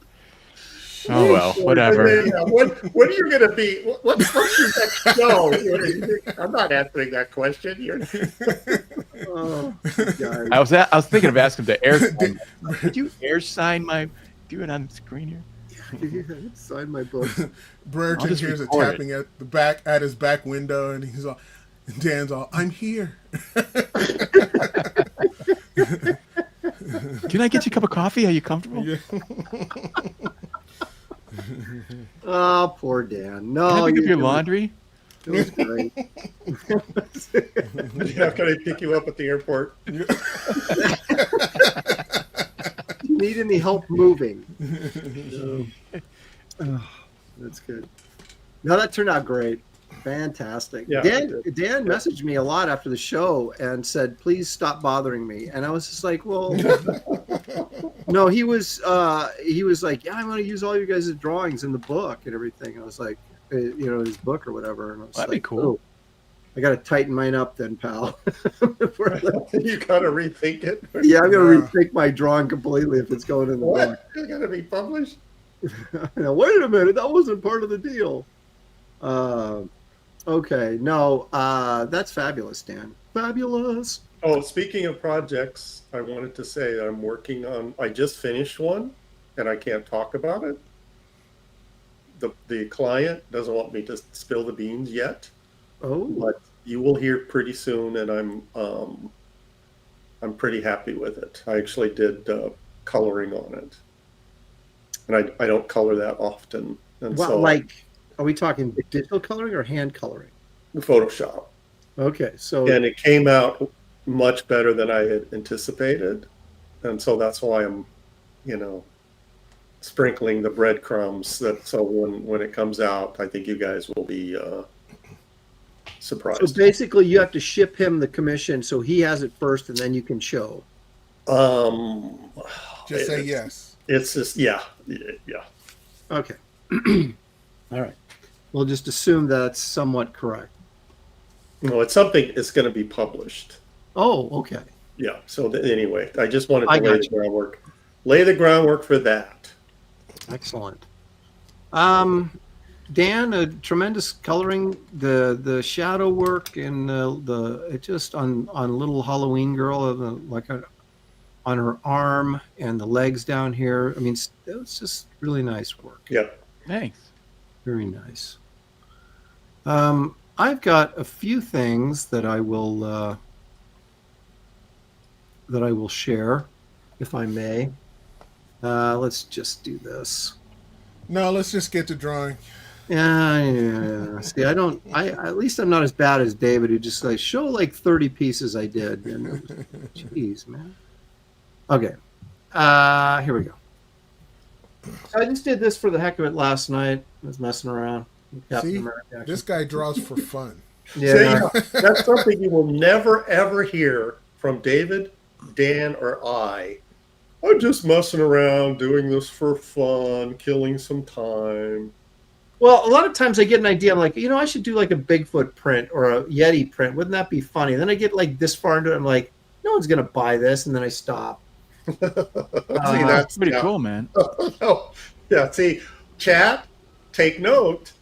Oh well, whatever. What are you going to be? What's your next show? I'm not answering that question. I was thinking of asking him to air. Did you air sign do it on the screen here? Yeah, sign my book. Brereton hears a tapping at his back window, and Dan's all, I'm here. Can I get you a cup of coffee? Are you comfortable? Yeah. Oh, poor Dan. No, Can I pick up your laundry? It was great. Yeah, can I pick you up at the airport? Do you need any help moving? That's good. No, that turned out great. Fantastic. Yeah, Dan messaged me a lot after the show and said, please stop bothering me. And I was just like, well, no, he was like, yeah, I want to use all you guys' drawings in the book and everything. I was like, his book or whatever. And I was That'd like, be cool. Oh, I got to tighten mine up then, pal. You got to rethink it. Yeah, I'm going to rethink my drawing completely if it's going in the book. What? It's got to be published? Now, wait a minute. That wasn't part of the deal. Okay. No, that's fabulous, Dan. Fabulous. Oh, speaking of projects, I wanted to say that I'm working on, I just finished one and I can't talk about it. The client doesn't want me to spill the beans yet. Oh, but you will hear pretty soon, and I'm pretty happy with it. I actually did coloring on it, and I don't color that often. And well, so like, are we talking digital coloring or hand coloring? Photoshop. Okay, so And it came out much better than I had anticipated, and so that's why I'm, sprinkling the breadcrumbs. So when it comes out, I think you guys will be surprised. So basically, you have to ship him the commission, so he has it first, and then you can show. Just say yes. It's just yeah. Okay. All right. We'll just assume that's somewhat correct. No, it's something that's going to be published. Oh, okay. Yeah. So anyway, I just wanted to I lay got the groundwork. Lay the groundwork for that. Excellent. Dan, a tremendous coloring, the shadow work and it just on little Halloween girl, on her arm and the legs down here. I mean, it was just really nice work. Yep. Thanks. Very nice. I've got a few things that I will share, if I may. Let's just do this. No, let's just get to drawing. Yeah. See, at least I'm not as bad as David, who just like show like 30 pieces I did. Jeez, man. Okay. Here we go. I just did this for the heck of it last night. I was messing around. See, this guy draws for fun. Yeah. That's something you will never, ever hear from David, Dan, or I. I'm just messing around, doing this for fun, killing some time. Well, a lot of times I get an idea. I'm like, I should do like a Bigfoot print or a Yeti print. Wouldn't that be funny? And then I get like this far into it. I'm like, no one's going to buy this. And then I stop. See, That's pretty cool, man. Oh, yeah, see, chat, take note.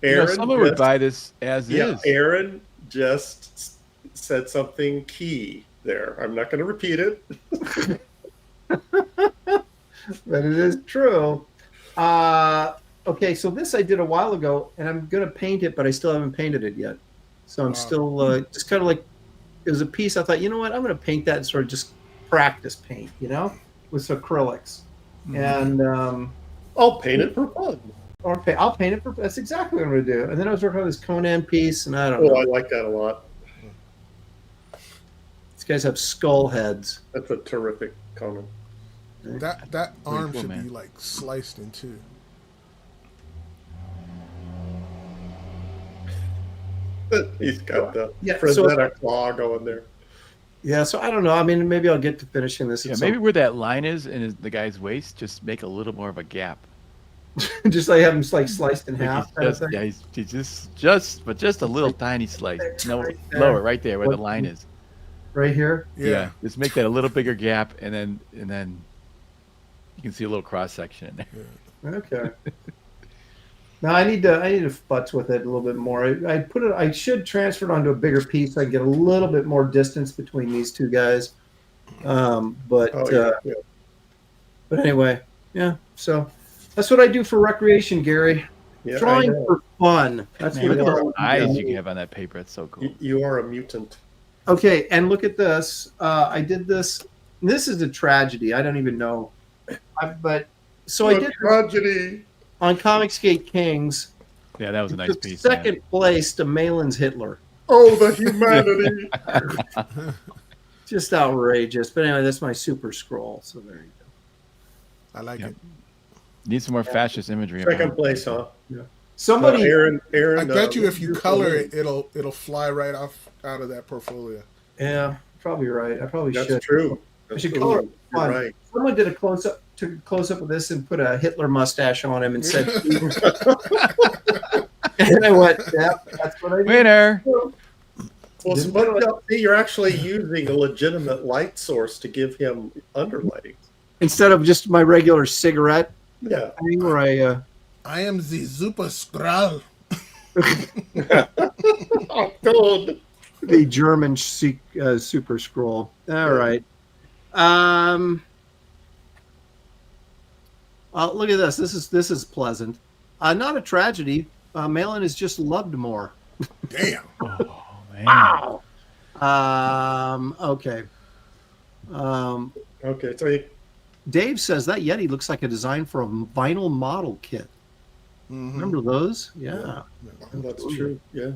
Aaron, someone would buy this as is. Aaron just said something key there. I'm not going to repeat it. But it is true. Okay, so this I did a while ago, and I'm going to paint it, but I still haven't painted it yet. So I'm still just kind of like, it was a piece I thought, you know what, I'm going to paint that and sort of just practice paint, with acrylics. Mm-hmm. And I'll paint it for fun. I'll paint it for, that's exactly what I'm going to do. And then I was working on this Conan piece, and I don't know. I like that a lot. These guys have skull heads. That's a terrific Conan. That arm cool, should man. be like sliced in two. He's got the Fresneta claw going there. Yeah, so I don't know. I mean, maybe I'll get to finishing this. Yeah, maybe where that line is in the guy's waist, just make a little more of a gap. Just like have him like sliced in half. He's just a little tiny slice. No, lower, right there where the line is. Right here. Yeah, just make that a little bigger gap, and then you can see a little cross section in there. Okay. Now I need to futz with it a little bit more. I should transfer it onto a bigger piece so I can get a little bit more distance between these two guys. But anyway, yeah. So that's what I do for recreation, Gary. Yeah, drawing for fun. That's Man, what look at the eyes you can have on that paper. It's so cool. You are a mutant. Okay, and look at this. I did this. This is a tragedy. I don't even know. I did tragedy on Comicsgate Kings. Yeah, that was a nice piece. Second place to Malin's Hitler. Oh, the humanity! Just outrageous. But anyway, that's my super scroll. So there you go. I like it. Need some more fascist imagery. Second place, huh? Yeah. Somebody, Aaron. I bet you if you color it, it'll fly right off out of that portfolio. Yeah, probably right. I probably should. That's true. I should color it. You're right. Someone did took a close up of this and put a Hitler mustache on him and said, and I went, yeah, that's what I did. Winner. Well, you're actually using a legitimate light source to give him underlighting. Instead of just my regular cigarette. Yeah. Thing where I am the super scroll. Oh, God. The German super scroll. All right. Look at this. This is pleasant. Not a tragedy. Malin is just loved more. Damn. Oh, man. Wow. Okay. Okay. So Dave says that Yeti looks like a design for a vinyl model kit. Mm-hmm. Remember those? Yeah. that's true. Yeah.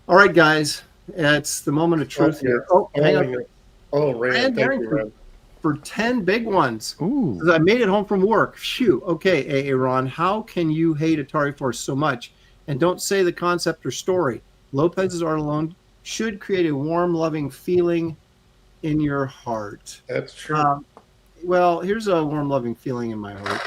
All right, guys. It's the moment of truth here. Oh, hang on. Oh, Rand. Thank you, Rand. For 10 big ones. Ooh. I made it home from work. Phew. Okay, Aaron, how can you hate Atari Force so much? And don't say the concept or story. Lopez's art alone should create a warm, loving feeling in your heart. That's true. Well, here's a warm, loving feeling in my heart.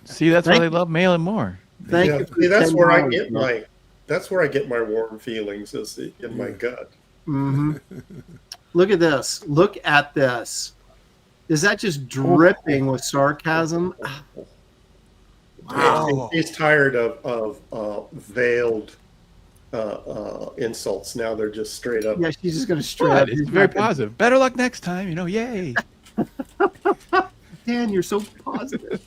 See, that's why Thank they you. love mailing more. Thank Yeah, you. For see, that's where I $10, get man. that's where I get my warm feelings is in my gut. Mm-hmm. Look at this. Look at this. Is that just dripping with sarcasm? Wow. He's tired of veiled insults. Now they're just straight up. Yeah, she's just going to straight What? up. It's very positive. Better luck next time. Yay. Dan, you're so positive.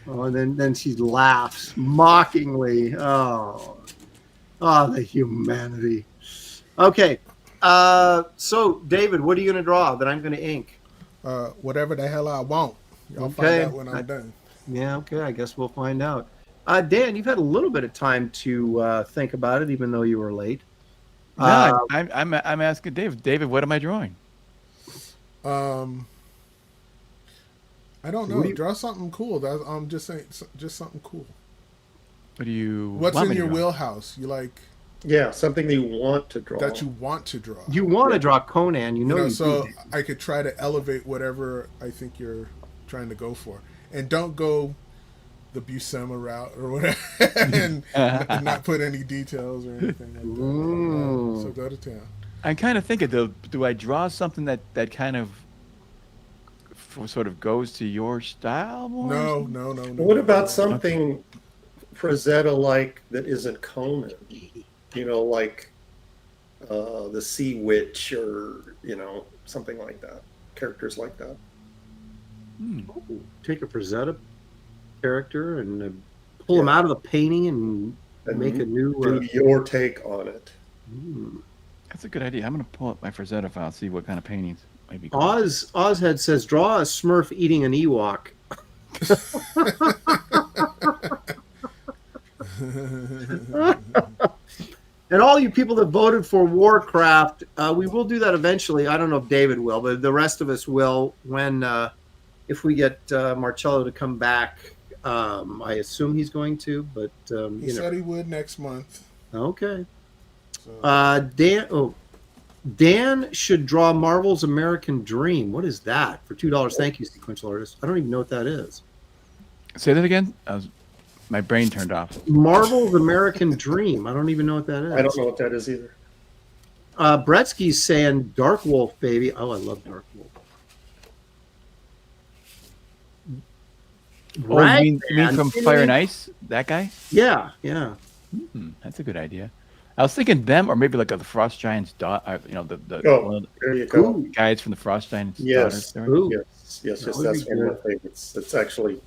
And then she laughs mockingly. The humanity. Okay. So, David, what are you going to draw that I'm going to ink? Whatever the hell I want. Y'all Okay. find out when I'm done. Yeah, okay. I guess we'll find out. Dan, you've had a little bit of time to think about it, even though you were late. No, I'm asking David. David, what am I drawing? I don't know. Draw something cool. I'm just saying, just something cool. What do you? What's want in me to your draw? wheelhouse? You like Yeah, something that you want to draw. that you want to draw. You want to draw Conan, you know. So do. I could try to elevate whatever I think you're trying to go for, and don't go the Buscema route or whatever, and not put any details or anything like that. So go to town. I'm kind of thinking, though, do I draw something that kind of sort of goes to your style more? No. What about something Frazetta-like that isn't Conan? Like the Sea Witch or, something like that. Characters like that. Take a Frazetta character and pull him out of the painting and make a new... do your take on it. That's a good idea. I'm going to pull up my Frazetta file, see what kind of paintings might be cool. Ozhead says, draw a Smurf eating an Ewok. And all you people that voted for Warcraft, we will do that eventually. I don't know if David will, but the rest of us will when if we get Marcello to come back. I assume he's going to, but he said he would next month. Okay. So. Dan should draw Marvel's American Dream. What is that? For $2. Thank you, sequential artist. I don't even know what that is. Say that again. My brain turned off. Marvel's American Dream. I don't even know what that is. I don't know what that is either. Bretsky's saying Dark Wolf, baby. Oh, I love Dark Wolf. Oh, you mean from Fire and Ice? That guy? Yeah. That's a good idea. I was thinking them, or maybe like the Frost Giant's daughter. There you go. Guys from the Frost Giant's Yes. daughters. Yes. That's one of my favorites. It's actually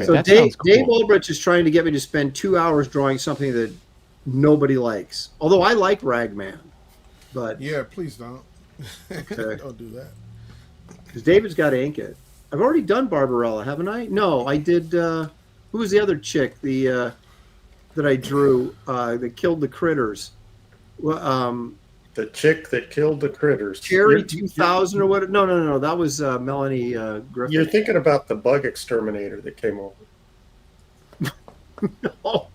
So Dave Olbrich is trying to get me to spend 2 hours drawing something that nobody likes. Although I like Ragman, but yeah, please don't. Okay. Don't do that. Because David's got to ink it. I've already done Barbarella, haven't I? No, I did. Who was the other chick? That I drew that killed the critters. Well, the chick that killed the critters. Cherry 2000 or what? No. That was Melanie Griffith. You're thinking about the bug exterminator that came over. No,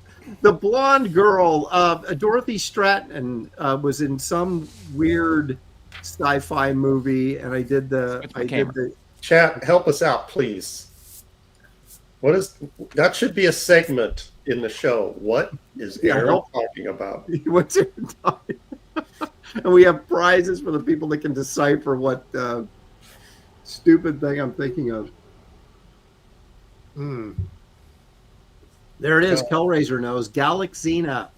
the blonde girl, Dorothy Stratton, was in some weird sci-fi movie, and I did the. Chat, help us out, please. That should be a segment in the show. What is Aaron talking about? What's Aaron talking about? And we have prizes for the people that can decipher what stupid thing I'm thinking of. There it is. Hellraiser knows. Galaxina.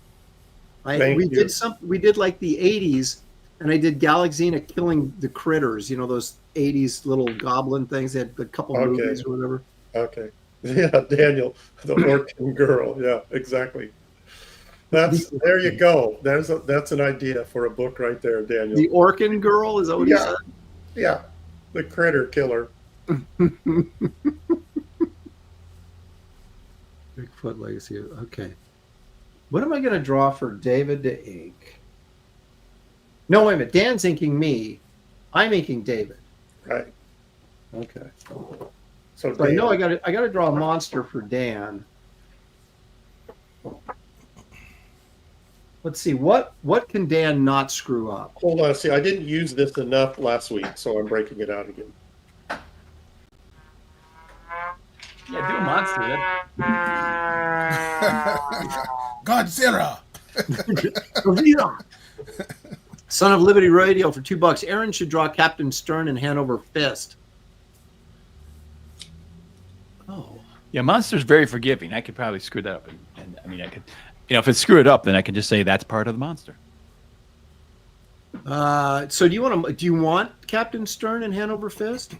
We did like the 80s, and I did Galaxina killing the critters. Those 80s little goblin things. They had a couple movies or whatever. Okay. Yeah, Daniel, the Orkin girl. Yeah, exactly. There you go. That's an idea for a book right there, Daniel. The Orkin girl, is that what you said? Yeah, the critter killer. Bigfoot Legacy. Okay. What am I going to draw for David to ink? No, wait a minute. Dan's inking me. I'm inking David. Right. Okay. So I know I got to draw a monster for Dan. Let's see what can Dan not screw up. Hold on. See, I didn't use this enough last week, so I'm breaking it out again. Yeah, do a monster. Godzilla. Son of Liberty Radio for $2. Aaron should draw Captain Stern and hand over fist. Oh. Yeah, monster's very forgiving. I could probably screw that up. And I mean, I could, if it's screwed up, then I can just say that's part of the monster. So do you want Captain Stern and Hanover Fist?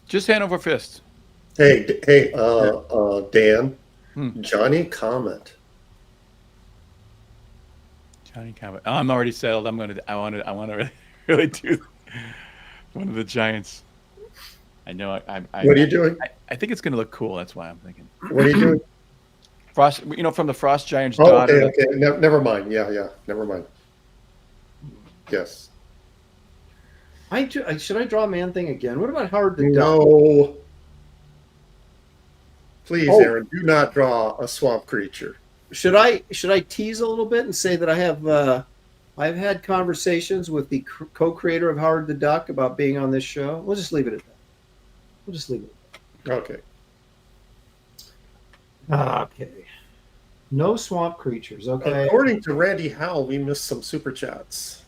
Just hand over fist. Hey, Dan, Johnny Comet. Johnny Comet. Oh, I'm already settled. I want to really do one of the giants. I know. What are you doing? I think it's going to look cool. That's why I'm thinking. What are you doing? Frost. From the Frost Giant's Oh, daughter. okay. Never mind. Yeah. Never mind. Yes. Should I draw Man-Thing again? What about Howard the Duck? No. Please, Aaron, do not draw a swamp creature. Should I tease a little bit and say that I've had conversations with the co-creator of Howard the Duck about being on this show? We'll just leave it at that. Okay. Okay. No swamp creatures. Okay. According to Randy Howell, we missed some super chats.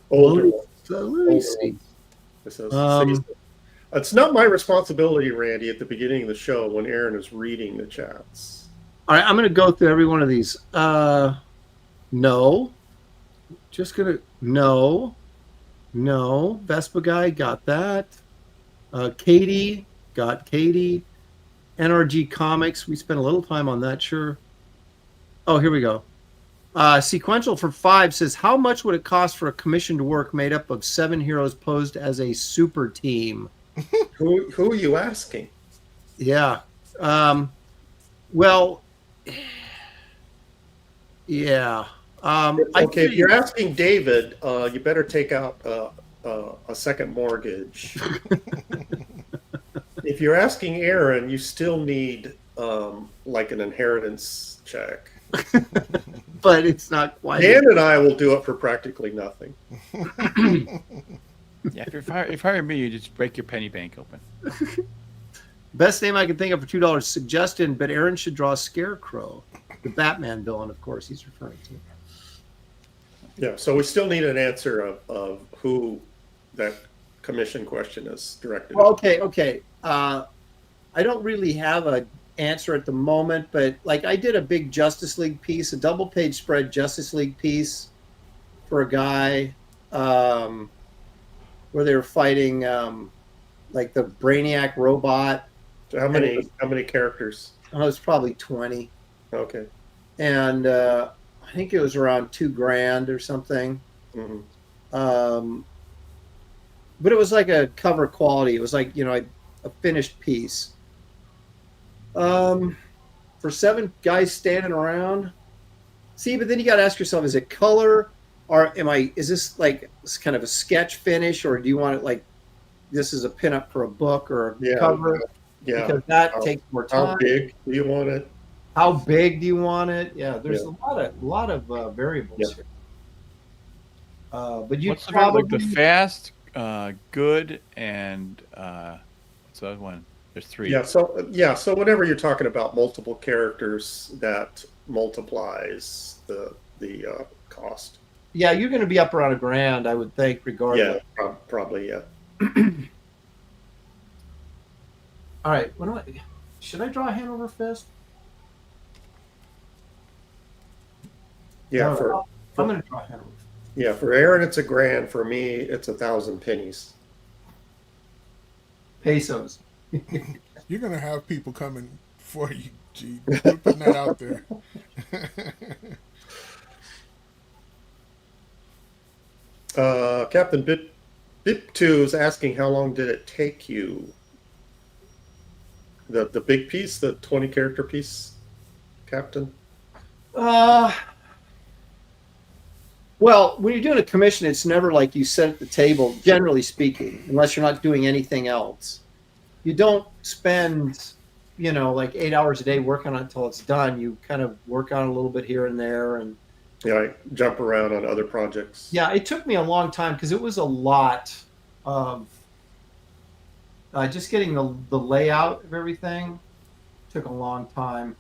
Older ones. Let me see. It says, it's not my responsibility, Randy, at the beginning of the show when Aaron is reading the chats. All right, I'm going to go through every one of these. No. Just going to... No. Vespa guy, got that. Katie, got Katie. NRG Comics, we spent a little time on that, sure. Oh, here we go. Sequential for 5 says, how much would it cost for a commissioned work made up of 7 heroes posed as a super team? Who are you asking? Yeah. Well, yeah. Okay, if you're asking David, you better take out a second mortgage. If you're asking Aaron, you still need like an inheritance check. But it's not quite. Dan and I will do it for practically nothing. Yeah, if you hire me, you just break your penny bank open. Best name I can think of for $2 suggested, but Aaron should draw Scarecrow, the Batman villain, of course, he's referring to. Yeah, so we still need an answer of who that commission question is directed Well, at. okay. I don't really have an answer at the moment, but like I did a big Justice League piece, a double page spread Justice League piece for a guy where they were fighting like the Brainiac robot. So how many characters? Oh, it was probably 20. Okay. And I think it was around $2,000 or something. Mm-hmm. But it was like a cover quality. It was like, a finished piece. For 7 guys standing around. See, but then you got to ask yourself, is it color or is this like kind of a sketch finish, or do you want it like this is a pinup for a book or a cover? Yeah. Because that takes more time. How big do you want it? How big do you want it? Yeah, there's a lot of variables here. But you What's probably the fast, good, and what's the other one? There's 3. So whenever you're talking about multiple characters, that multiplies the cost. Yeah, you're going to be up around $1,000, I would think, regardless. Yeah, probably, yeah. All right, should I draw a Hanover Fist? Yeah, I'm going to draw a Hanover Fist. Yeah, for Aaron it's $1,000. For me, it's 1,000 pennies. Pesos. You're gonna have people coming for you, G. We're putting that out there. Captain Bip2 is asking how long did it take you? The big piece, the 20 character piece, Captain? Well, when you're doing a commission, it's never like you sit at the table, generally speaking, unless you're not doing anything else. You don't spend, like 8 hours a day working on it until it's done. You kind of work on it a little bit here and there. And Yeah, I jump around on other projects. yeah, it took me a long time because it was a lot of just getting the layout of everything took a long time.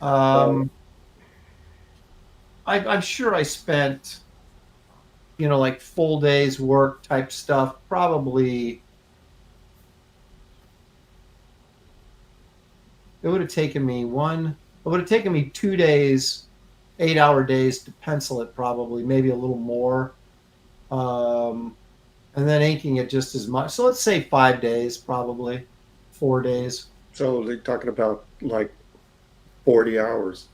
I'm sure I spent, like full days work type stuff, probably. It would have taken me 2 days, 8-hour days to pencil it, probably, maybe a little more. And then inking it just as much. So let's say 5 days, probably 4 days. So they're talking about like 40 hours.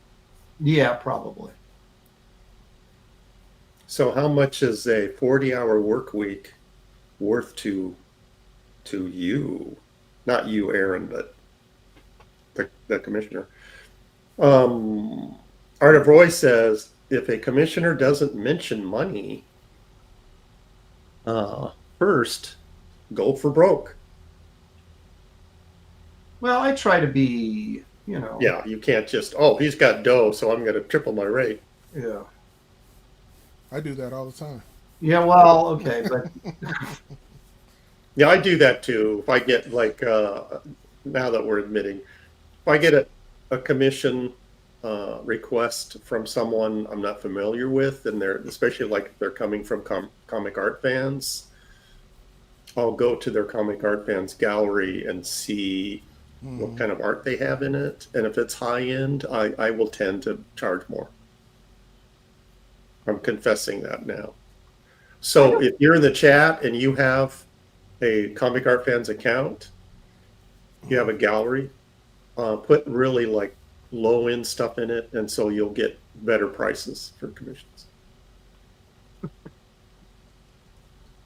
Yeah, probably. So how much is a 40-hour work week worth to you? Not you, Aaron, but the commissioner. Art of Roy says, if a commissioner doesn't mention money, first, go for broke. Well, I try to be, Yeah, you can't just, he's got dough, so I'm going to triple my rate. Yeah. I do that all the time. Yeah, well, okay, but Yeah, I do that too. If I get like, now that we're admitting, if I get a commission request from someone I'm not familiar with, and they're, especially like if they're coming from comic art fans, I'll go to their comic art fans gallery and see what kind of art they have in it. And if it's high end, I will tend to charge more. I'm confessing that now. So if you're in the chat and you have a comic art fans account, you have a gallery, put really like low end stuff in it, and so you'll get better prices for commissions.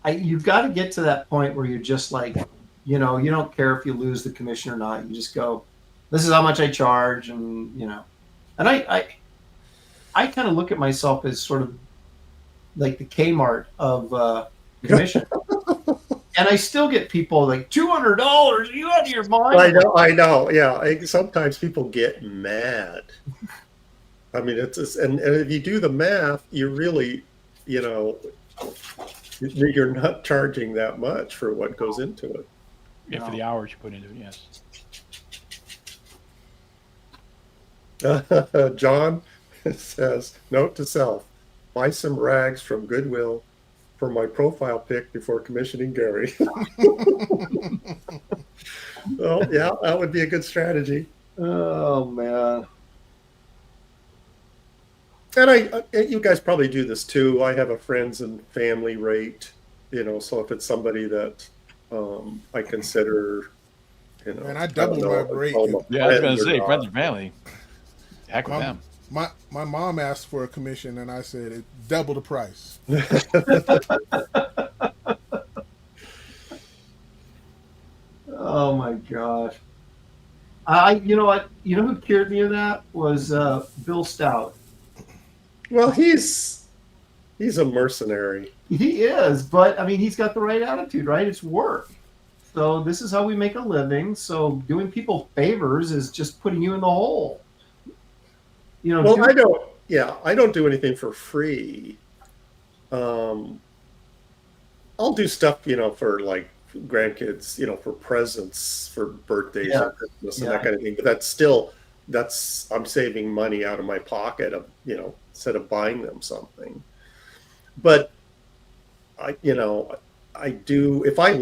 You've got to get to that point where you're just like, you don't care if you lose the commission or not. You just go, this is how much I charge, and and I kind of look at myself as sort of like the Kmart of commission. And I still get people like $200. Are you out of your mind? I know. Yeah, sometimes people get mad. I mean, it's just, and if you do the math, you really, you're not charging that much for what goes into it. Yeah, for the hours you put into it, yes. John says, note to self, buy some rags from Goodwill for my profile pic before commissioning Gary. Well, yeah, that would be a good strategy. Oh, man. And you guys probably do this too. I have a friends and family rate, so if it's somebody that I consider, And I double my rate. Yeah, I was going to say, friends and family. Heck with them. My mom asked for a commission, and I said it double the price. Oh my gosh! You know what? You know who cured me of that was Bill Stout. Well, he's a mercenary. He is, but I mean, he's got the right attitude, right? It's work. So this is how we make a living. So doing people favors is just putting you in the hole. Well, I don't. Yeah, I don't do anything for free. I'll do stuff, for like grandkids, for presents, for birthdays and Christmas and that kind of thing. But I'm saving money out of my pocket of, instead of buying them something. But I do, if I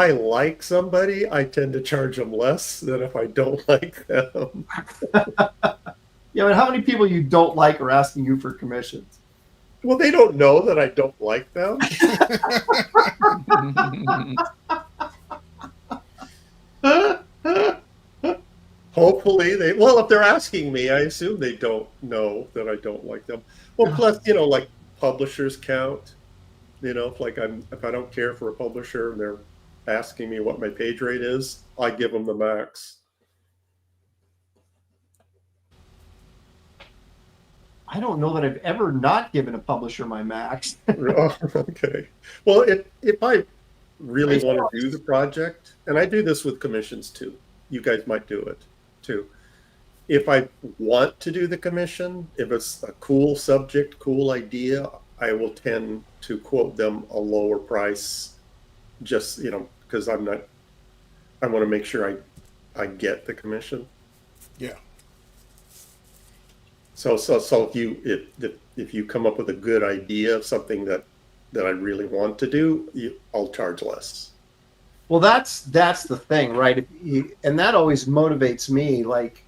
like somebody, I tend to charge them less than if I don't like them. Yeah, but how many people you don't like are asking you for commissions? Well, they don't know that I don't like them. Hopefully if they're asking me, I assume they don't know that I don't like them. Well, plus, like publishers count, if I don't care for a publisher and they're asking me what my page rate is, I give them the max. I don't know that I've ever not given a publisher my max. Okay. Well, if I really want to do the project, and I do this with commissions too, you guys might do it too. If I want to do the commission, if it's a cool subject, cool idea, I will tend to quote them a lower price, just, because I'm not I want to make sure I get the commission. Yeah. So if you come up with a good idea of something that I really want to do, I'll charge less. Well, that's the thing, right? And that always motivates me. Like,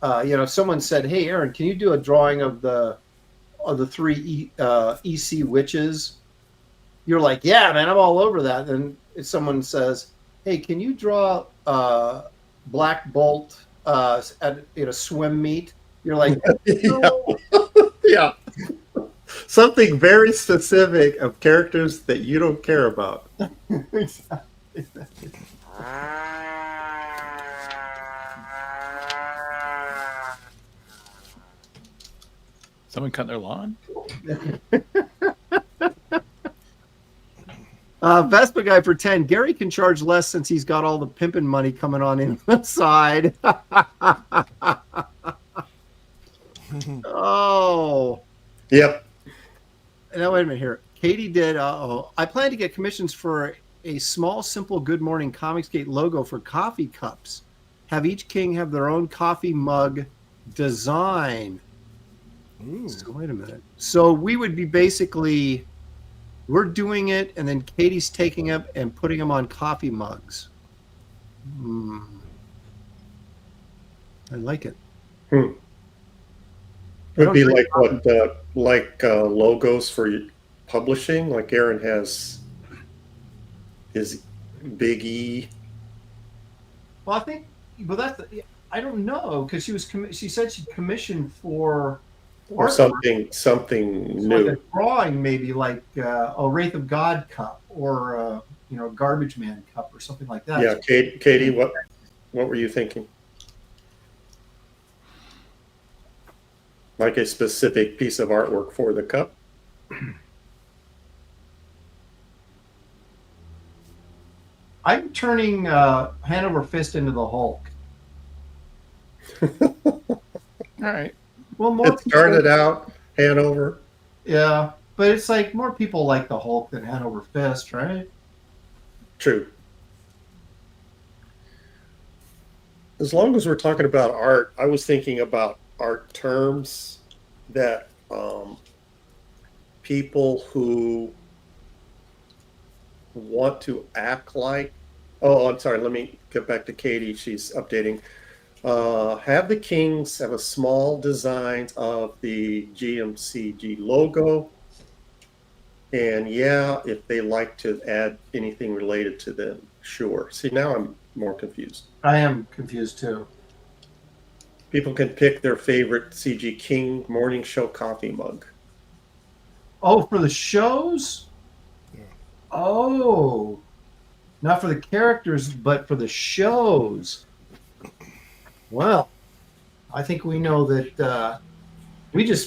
if someone said, "Hey, Aaron, can you do a drawing of the three EC witches?" You're like, "Yeah, man, I'm all over that." And if someone says, "Hey, can you draw Black Bolt at a swim meet?" You're like, "No." Yeah. Something very specific of characters that you don't care about. Exactly. Someone cutting their lawn? Vespa guy for 10. Gary can charge less since he's got all the pimping money coming on in the side. Oh. Yep. Now, wait a minute here. Katie did. I plan to get commissions for a small, simple Good Morning Comicsgate logo for coffee cups. Have each king have their own coffee mug design. Ooh. So wait a minute. So we would be basically, we're doing it, and then Katie's taking it and putting them on coffee mugs. I like it. Would be like what, logos for publishing, like Aaron has his Big E. Well, I think, I don't know, because she said she commissioned for Or something new. like a drawing, maybe like a Wraith of God cup or Garbage Man cup or something like that. Yeah, Katie, what were you thinking? Like a specific piece of artwork for the cup? I'm turning Hanover Fist into the Hulk. All right. Well, more It started out Hanover. Yeah, but it's like more people like the Hulk than Hanover Fist, right? True. As long as we're talking about art, I was thinking about art terms that people who want to act like. Oh, I'm sorry. Let me get back to Katie. She's updating. Have the kings have a small designs of the GMCG logo. And yeah, if they like to add anything related to them, sure. See, now I'm more confused. I am confused too. People can pick their favorite CG King morning show coffee mug. Oh, for the shows? Yeah. Oh, not for the characters, but for the shows. Well, I think we know that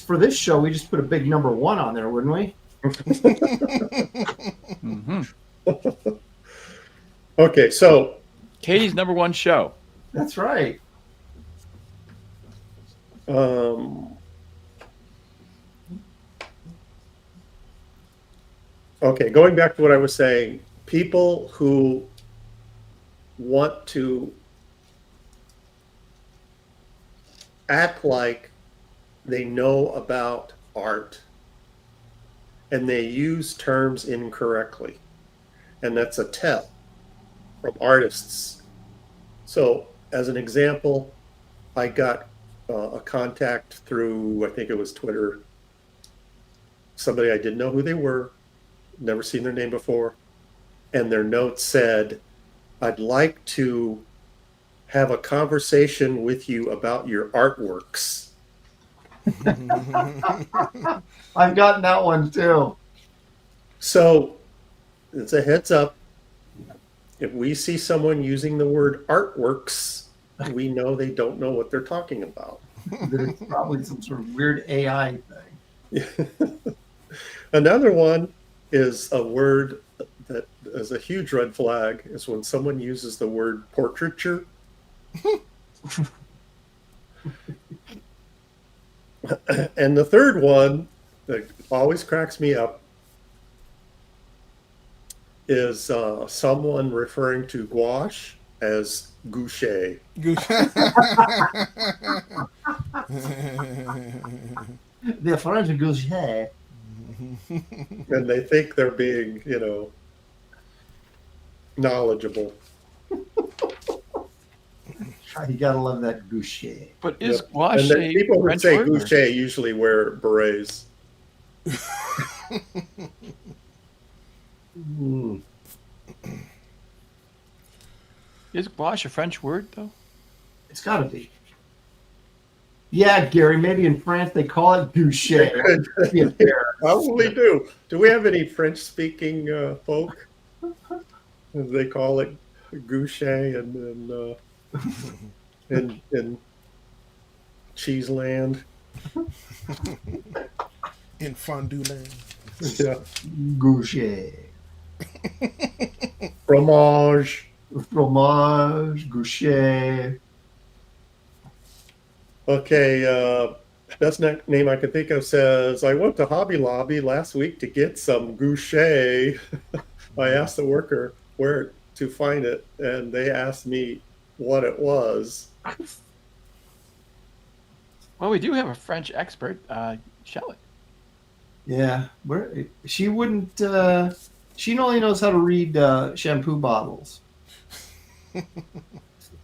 for this show, we just put a big number 1 on there, wouldn't we? Mm-hmm. Okay, so Katie's #1 show. That's right. Okay, going back to what I was saying, people who want to act like they know about art and they use terms incorrectly, and that's a tell from artists. So as an example, I got a contact through, I think it was Twitter, somebody I didn't know who they were, never seen their name before, and their note said, "I'd like to have a conversation with you about your artworks." I've gotten that one too. So it's a heads up. If we see someone using the word artworks, we know they don't know what they're talking about. It's probably some sort of weird AI thing. Another one is a word that is a huge red flag, is when someone uses the word portraiture. And the third one that always cracks me up is someone referring to gouache as goucher. The French goucher. And they think they're being, you know, knowledgeable. You gotta love that goucher. But is Yep. gouache And then people who French say word, or- goucher usually wear berets. Mm. Is gouache a French word though? It's gotta be. Yeah, Gary, maybe in France they call it goucher. Be fair. Probably do. Do we have any French-speaking folk? They call it goucher in Cheeseland. In fondue land. Yeah. Goucher. Fromage. Fromage, goucher. Okay, best name I can think of says, I went to Hobby Lobby last week to get some goucher. I asked the worker where to find it, and they asked me what it was. Well, we do have a French expert, Shelley. Yeah, where she wouldn't. She only knows how to read shampoo bottles.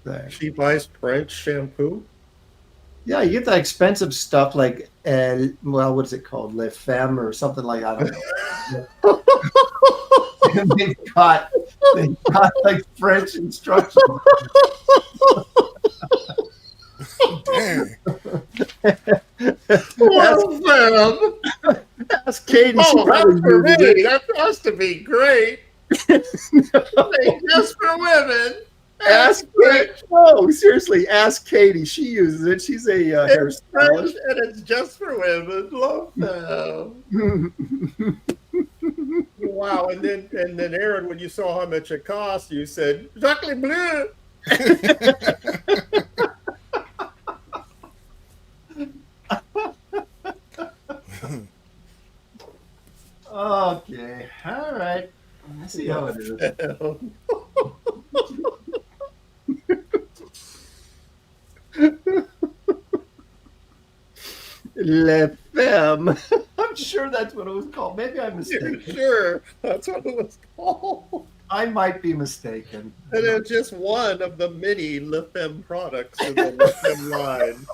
There. She buys French shampoo. Yeah, you get that expensive stuff like, well, what's it called, Le Femme or something like that. I don't know. And they've got like French instructions. Dang. Ask Katie. Oh, she that's probably for uses me. it. That has to be great. Just for women. Ask Katie. No, seriously, ask Katie. She uses it. She's a It's French hairstylist. and it's just for women. Lopez. Wow, and then Aaron, when you saw how much it cost, you said, Jacques Bleu. Okay, all right. Let's see how it is. Le Femme. I'm sure that's what it was called. Maybe I'm mistaken. Sure, that's what it was called. I might be mistaken. And it's just one of the many Le Femme products in the Le Femme line.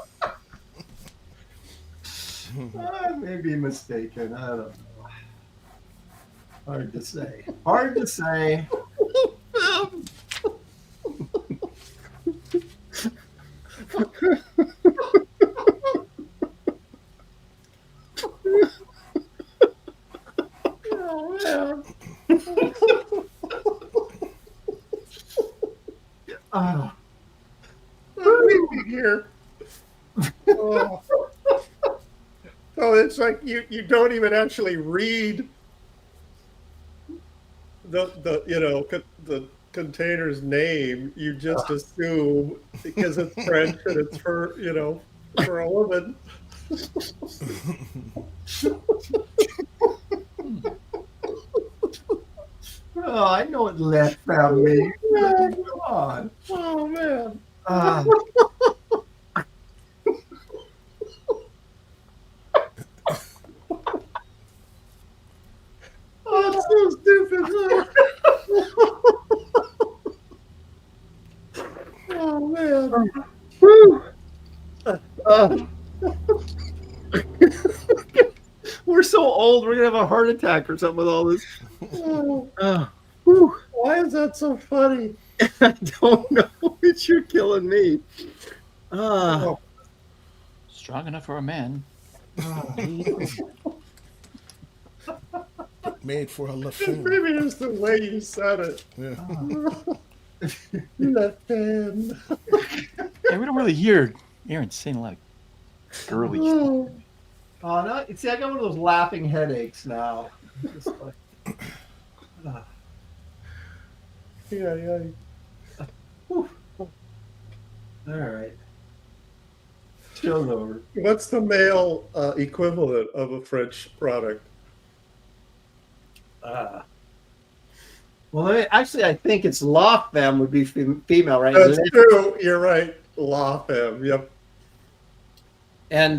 I may be mistaken. I don't know. Hard to say. Hard to say. Oh, man. Ah. I'm weeping here. Oh. So it's like you don't even actually read the container's name. You just assume because it's French and it's for for a woman. Oh, I know what Le Femme means. Come on. Oh man. Ah. Oh, it's so stupid. Oh man. Woo. We're so old. We're gonna have a heart attack or something with all this. Whew. Why is that so funny? I don't know. It's you're killing me. Oh, Strong enough for a man. Made for a LaFemme. maybe it's the way you said it. Yeah. Le Femme. Yeah, we don't really hear Aaron saying a lot of girly shit. Oh. Oh no! See, I got one of those laughing headaches now. Just like, Yeah. whew. All right. Show's over. What's the male equivalent of a French product? Well, actually, I think it's La Femme would be female, right? That's true. You're right. La Femme. Yep. And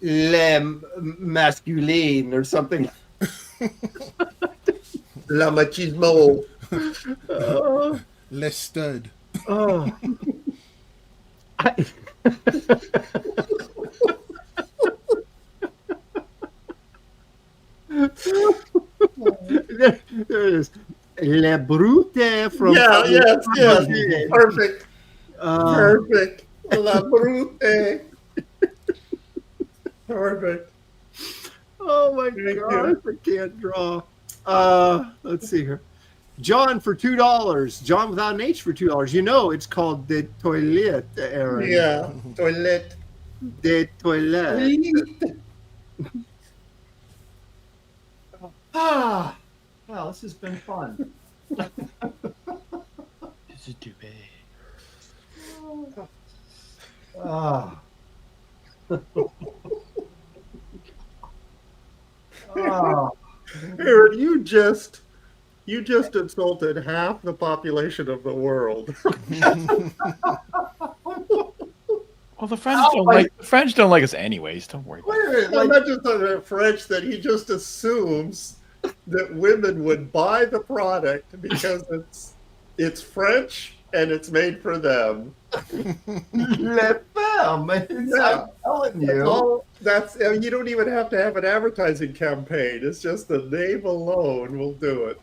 Le Masculine or something. La Machismo. Les stud. Oh. There it is. Le Brute from Yes. Perfect. Perfect. La Brute. Perfect. Oh my Thank gosh, I can't draw. Let's see here. John for $2. John without an H for $2. You know it's called the toilet, Aaron. Yeah. Toilet. The toilet. Well, this has been fun. This is too bad. Aaron, you just insulted half the population of the world. Well, the French don't like us anyways. Don't worry. Wait a minute, Not just the French, that he just assumes that women would buy the product because it's French and it's made for them. Le Femme. I'm telling you. You don't even have to have an advertising campaign. It's just the name alone will do it.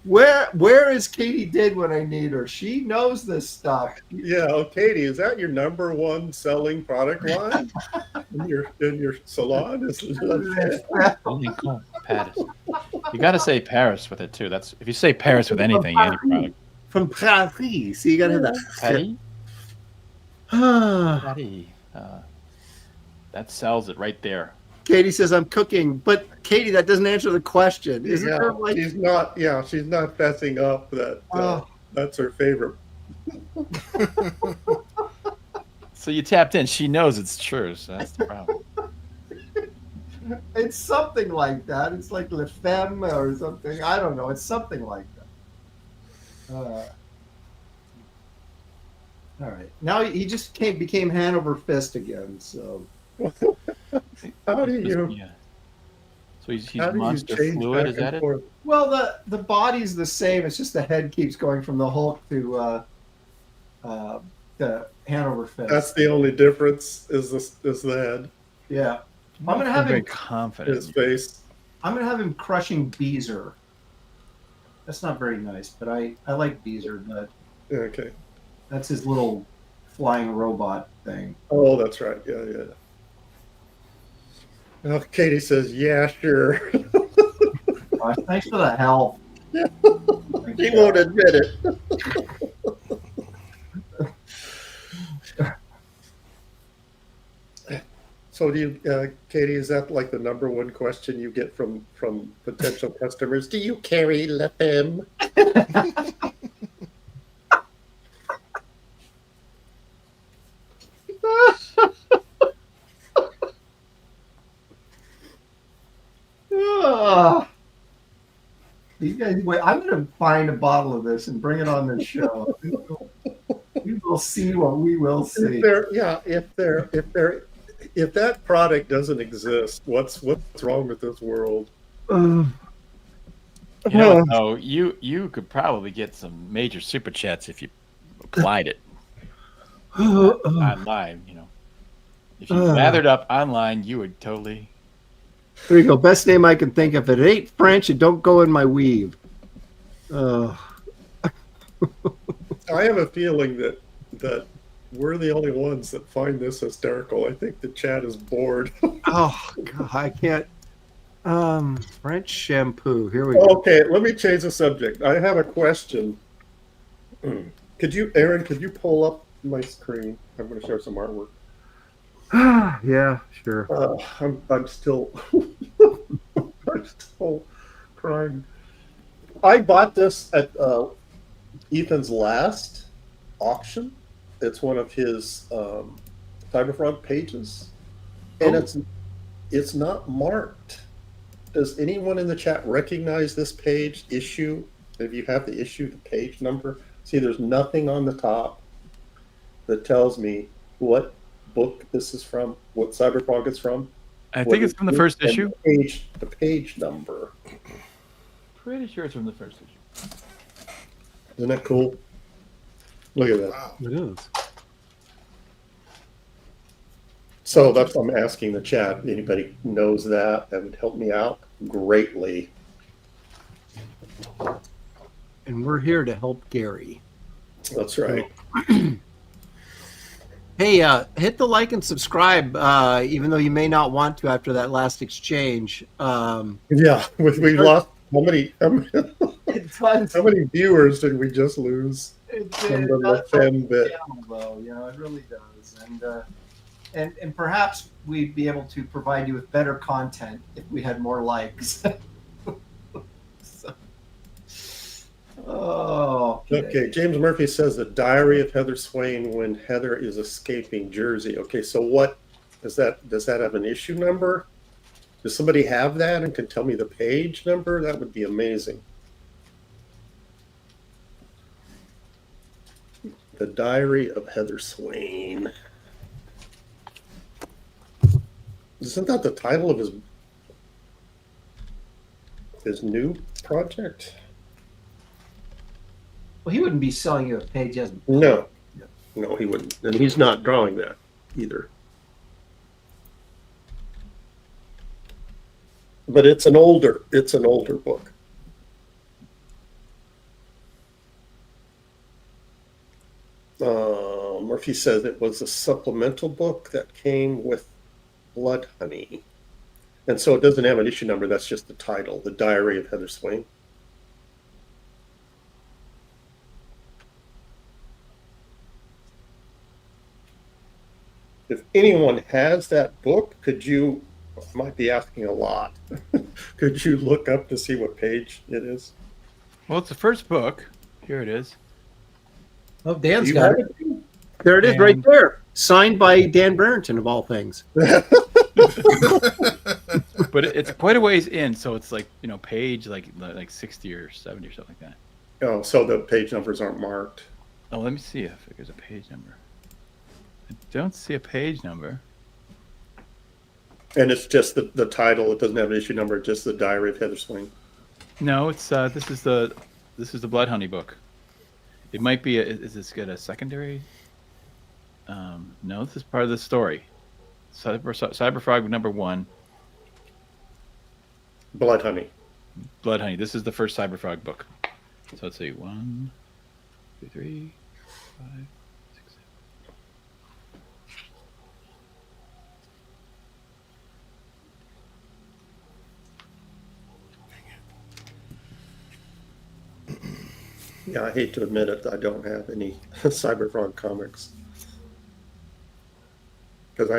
Where is Katie Did when I need her? She knows this stuff. Yeah, Katie, is that your number one selling product line in your salon? Only call Paris. You got to say Paris with it too. That's if you say Paris with anything, any product. From Paris. So you got to have that. Paris. That sells it right there. Katie says I'm cooking, but Katie, that doesn't answer the question. Isn't there like she's not fessing up that that's her favorite. So you tapped in. She knows it's true, so that's the problem. It's something like that. It's like Le Femme or something. I don't know. It's something like that. All right. Now he just became hand over fist again. So How do you? Yeah. So he's how do you monster change fluid. back Is that and it? forth? well, the body's the same. It's just the head keeps going from the Hulk to the hand over fist. That's the only difference. Is the head? Yeah. I'm gonna have very him- confident. His face. I'm gonna have him crushing Beezer. That's not very nice, but I like Beezer, but Okay. that's his little flying robot thing. Oh, that's right. Yeah. Well, Katie says, "Yeah, sure." Gosh, thanks for the help. He won't admit it. So, do you, Katie? Is that like the number one question you get from potential customers? Do you carry Le Femme? These guys, wait, I'm going to find a bottle of this and bring it on the show. We will see what we will see. If that product doesn't exist, what's wrong with this world? You know what, though? You could probably get some major super chats if you applied it online. You know, if you lathered up online, you would totally. There you go. Best name I can think of. If it ain't French, it don't go in my weave. I have a feeling that we're the only ones that find this hysterical. I think the chat is bored. Oh God, I can't. French shampoo. Here we go. Okay, let me change the subject. I have a question. Aaron, could you pull up my screen? I'm going to share some artwork. Yeah, sure. I'm still I'm still crying. I bought this at Ethan's last auction. It's one of his Cyberfront pages, and it's not marked. does anyone in the chat recognize this page issue? If you have the issue, the page number, see there's nothing on the top that tells me what book this is from, what Cyberfrog is from. I think it's from the first issue. The page number. Pretty sure it's from the first issue. Isn't that cool? Look at that. Wow. It is. So that's what I'm asking the chat. Anybody knows that would help me out greatly. And we're here to help Gary. That's right. Hey, hit the like and subscribe, even though you may not want to after that last exchange. Yeah, we lost how many viewers did we just lose? From the fan bit. Though, you know, it really does. And perhaps we'd be able to provide you with better content if we had more likes. So, Okay, James Murphy says the Diary of Heather Swain when Heather is escaping Jersey. Okay, so what does that have an issue number? Does somebody have that and can tell me the page number? That would be amazing. The Diary of Heather Swain. Isn't that the title of his new project? well, he wouldn't be selling you a page as No, he wouldn't, and he's not drawing that either. But it's an older book. Murphy says it was a supplemental book that came with Blood Honey. And so it doesn't have an issue number, that's just the title, The Diary of Heather Swain. If anyone has that book, might be asking a lot, could you look up to see what page it is? Well, it's the first book. Here it is. Oh, Dan's You got have it. There it is, right And- there. Signed by Dan Barrington, of all things. But it's quite a ways in, so it's like, you know, page like 60 or 70 or something like that. Oh, so the page numbers aren't marked. Oh, let me see if there's a page number. I don't see a page number. And it's just the title. It doesn't have an issue number. Just the Diary of Heather Swain. No, it's this is the Blood Honey book. It might be. Is this got a secondary? No, this is part of the story. Cyberfrog #1. Blood Honey. Blood Honey. This is the first Cyberfrog book. So let's see. 1, 2, 3, 5, 6, 7. Yeah, I hate to admit it. I don't have any Cyberfrog comics. Because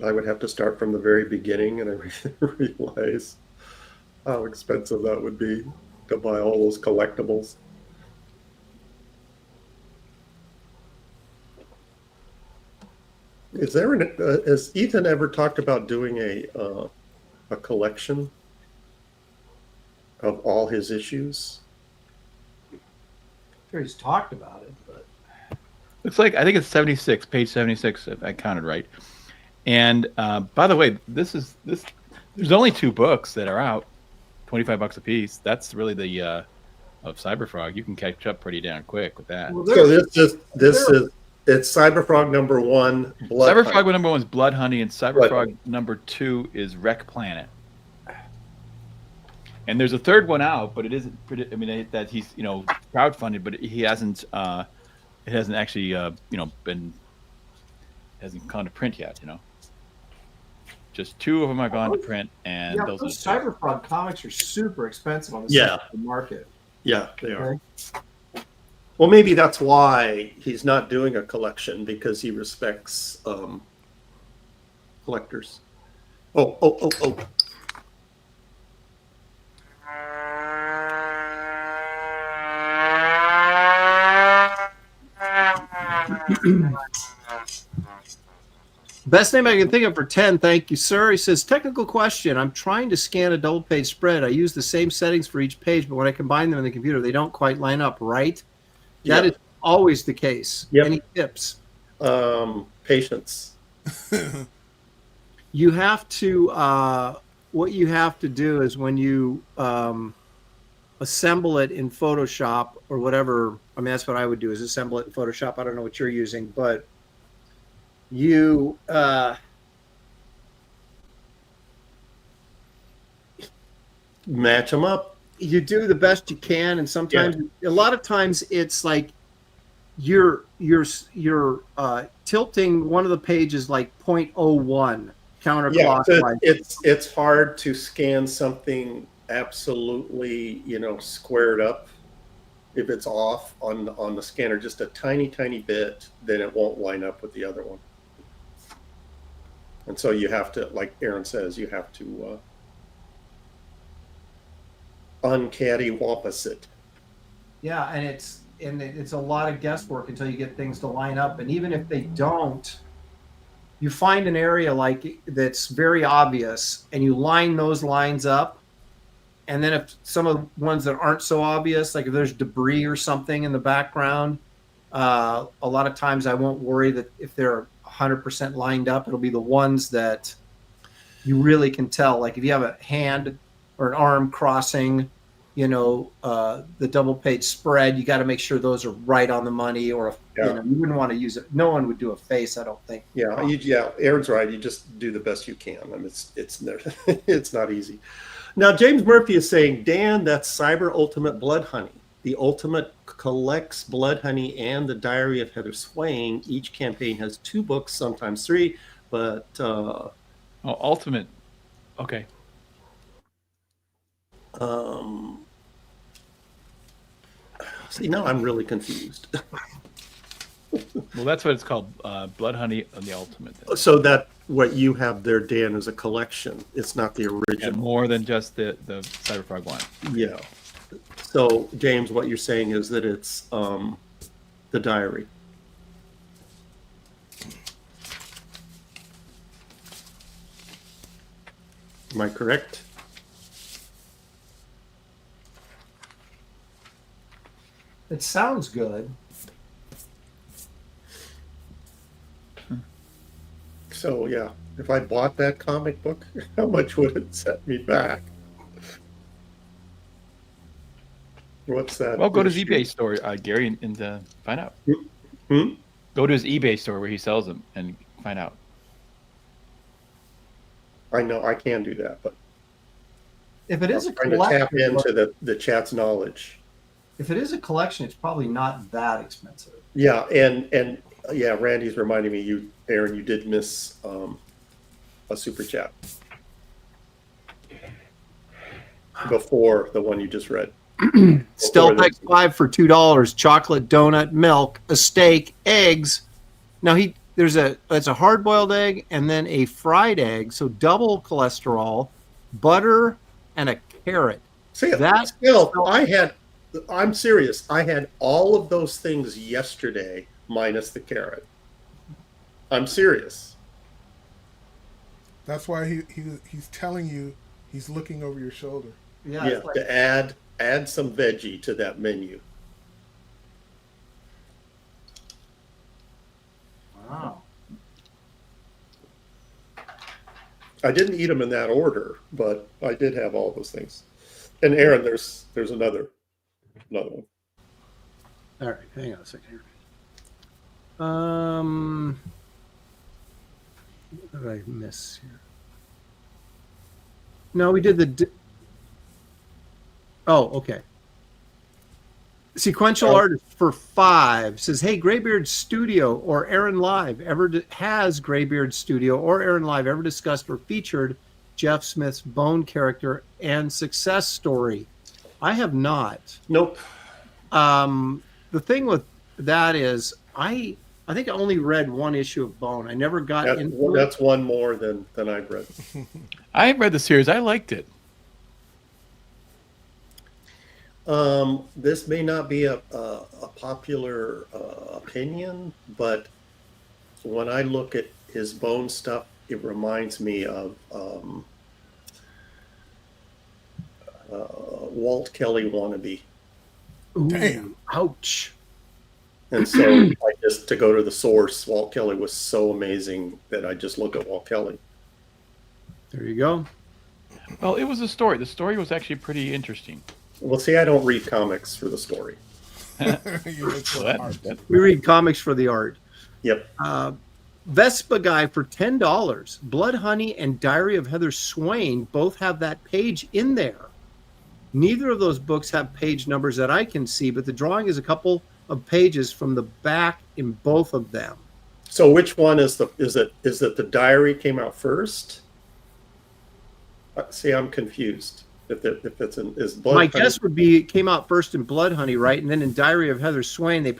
I would have to start from the very beginning, and I realize how expensive that would be to buy all those collectibles. Has Ethan ever talked about doing a collection of all his issues? Sure, he's talked about it, but Looks like I think it's 76, page 76, if I counted right. And by the way, this. There's only 2 books that are out, $25 a piece. That's really the of Cyberfrog. You can catch up pretty damn quick with that. well, So it's Cyberfrog #1, Blood Cyberfrog Honey. #1 is Blood Honey, and Cyberfrog #2 is Wreck Planet. And there's a third one out, but it isn't. I mean, that he's crowdfunded, but he hasn't. It hasn't actually hasn't gone to print yet. Just 2 of them are gone to print, and yeah, those those are the Cyberfrog comics are super expensive on the Yeah. secondary market. Yeah, they are. Okay. Well, maybe that's why he's not doing a collection, because he respects collectors. Oh. Best name I can think of for 10. Thank you, sir. He says, technical question. I'm trying to scan a double page spread. I use the same settings for each page, but when I combine them in the computer, they don't quite line up, right? That is always the case. Yep. Any tips? Patience. You have to, what you have to do is when you assemble it in Photoshop or whatever, I mean, that's what I would do is assemble it in Photoshop. I don't know what you're using, but you match them up. You do the best you can, and sometimes a lot of times it's like you're tilting one of the pages like 0.01 counterclockwise. It's hard to scan something absolutely, squared up. If it's off on the scanner just a tiny bit, then it won't line up with the other one. And so you have to, like Aaron says, you have to uncatty-wampus it. Yeah, and it's a lot of guesswork until you get things to line up. And even if they don't, you find an area like that's very obvious, and you line those lines up. And then if some of the ones that aren't so obvious, like if there's debris or something in the background, a lot of times I won't worry that if they're 100% lined up. It'll be the ones that you really can tell. Like if you have a hand or an arm crossing, the double page spread, you got to make sure those are right on the money, or you wouldn't want to use it. No one would do a face, I don't think. Aaron's right. You just do the best you can. I mean, it's not easy. Now, James Murphy is saying, Dan, that's Cyber Ultimate Blood Honey. The Ultimate collects Blood Honey and the Diary of Heather Swain. Each campaign has 2 books, sometimes 3, but... Ultimate. Okay. See, now I'm really confused. Well, that's what it's called, Blood Honey and the Ultimate. So that what you have there, Dan, is a collection. It's not the original. Yeah, more than just the Cyberfrog one. Yeah. So, James, what you're saying is that it's the diary. Am I correct? It sounds good. So, yeah, if I bought that comic book, how much would it set me back? What's that? Well, go to his eBay store, Gary, and find out. Go to his eBay store where he sells them and find out. I know I can do that, but if it is I'm trying to tap into the chat's knowledge. If it is a collection, it's probably not that expensive. Yeah, and yeah, Randy's reminding me, Aaron, you did miss a super chat before the one you just read. Stealth X5 for $2. Chocolate donut, milk, a steak, eggs. Now it's a hard-boiled egg and then a fried egg, so double cholesterol, butter, and a carrot. See, I'm serious. I had all of those things yesterday minus the carrot. I'm serious. That's why he's telling you he's looking over your shoulder. Yeah, like, to add some veggie to that menu. Wow. I didn't eat them in that order, but I did have all those things. And Aaron, there's another one. All right, hang on a second here. What did I miss here? No, we did the. Oh, okay. Sequential artist for 5 says, "Hey, Graybeard's Studio or Aaron Live has Graybeard's Studio or Aaron Live ever discussed or featured Jeff Smith's Bone character and success story?" I have not. Nope. The thing with that is, I think I only read 1 issue of Bone. I never got into it. That's one more than I've read. I read the series. I liked it. This may not be a popular opinion, but when I look at his bone stuff, it reminds me of Walt Kelly wannabe. Ooh, Damn. ouch. And so I just, to go to the source, Walt Kelly was so amazing that I just look at Walt Kelly. There you go. Well, it was a story. The story was actually pretty interesting. Well, see, I don't read comics for the story. You look for Well, art. We read comics for the art. Yep. Vespa Guy for $10. Blood Honey and Diary of Heather Swain both have that page in there. Neither of those books have page numbers that I can see, but the drawing is a couple of pages from the back in both of them. So which one is it the diary came out first? See, I'm confused. Is Blood My Honey- guess would be it came out first in Blood Honey, right? And then in Diary of Heather Swain, it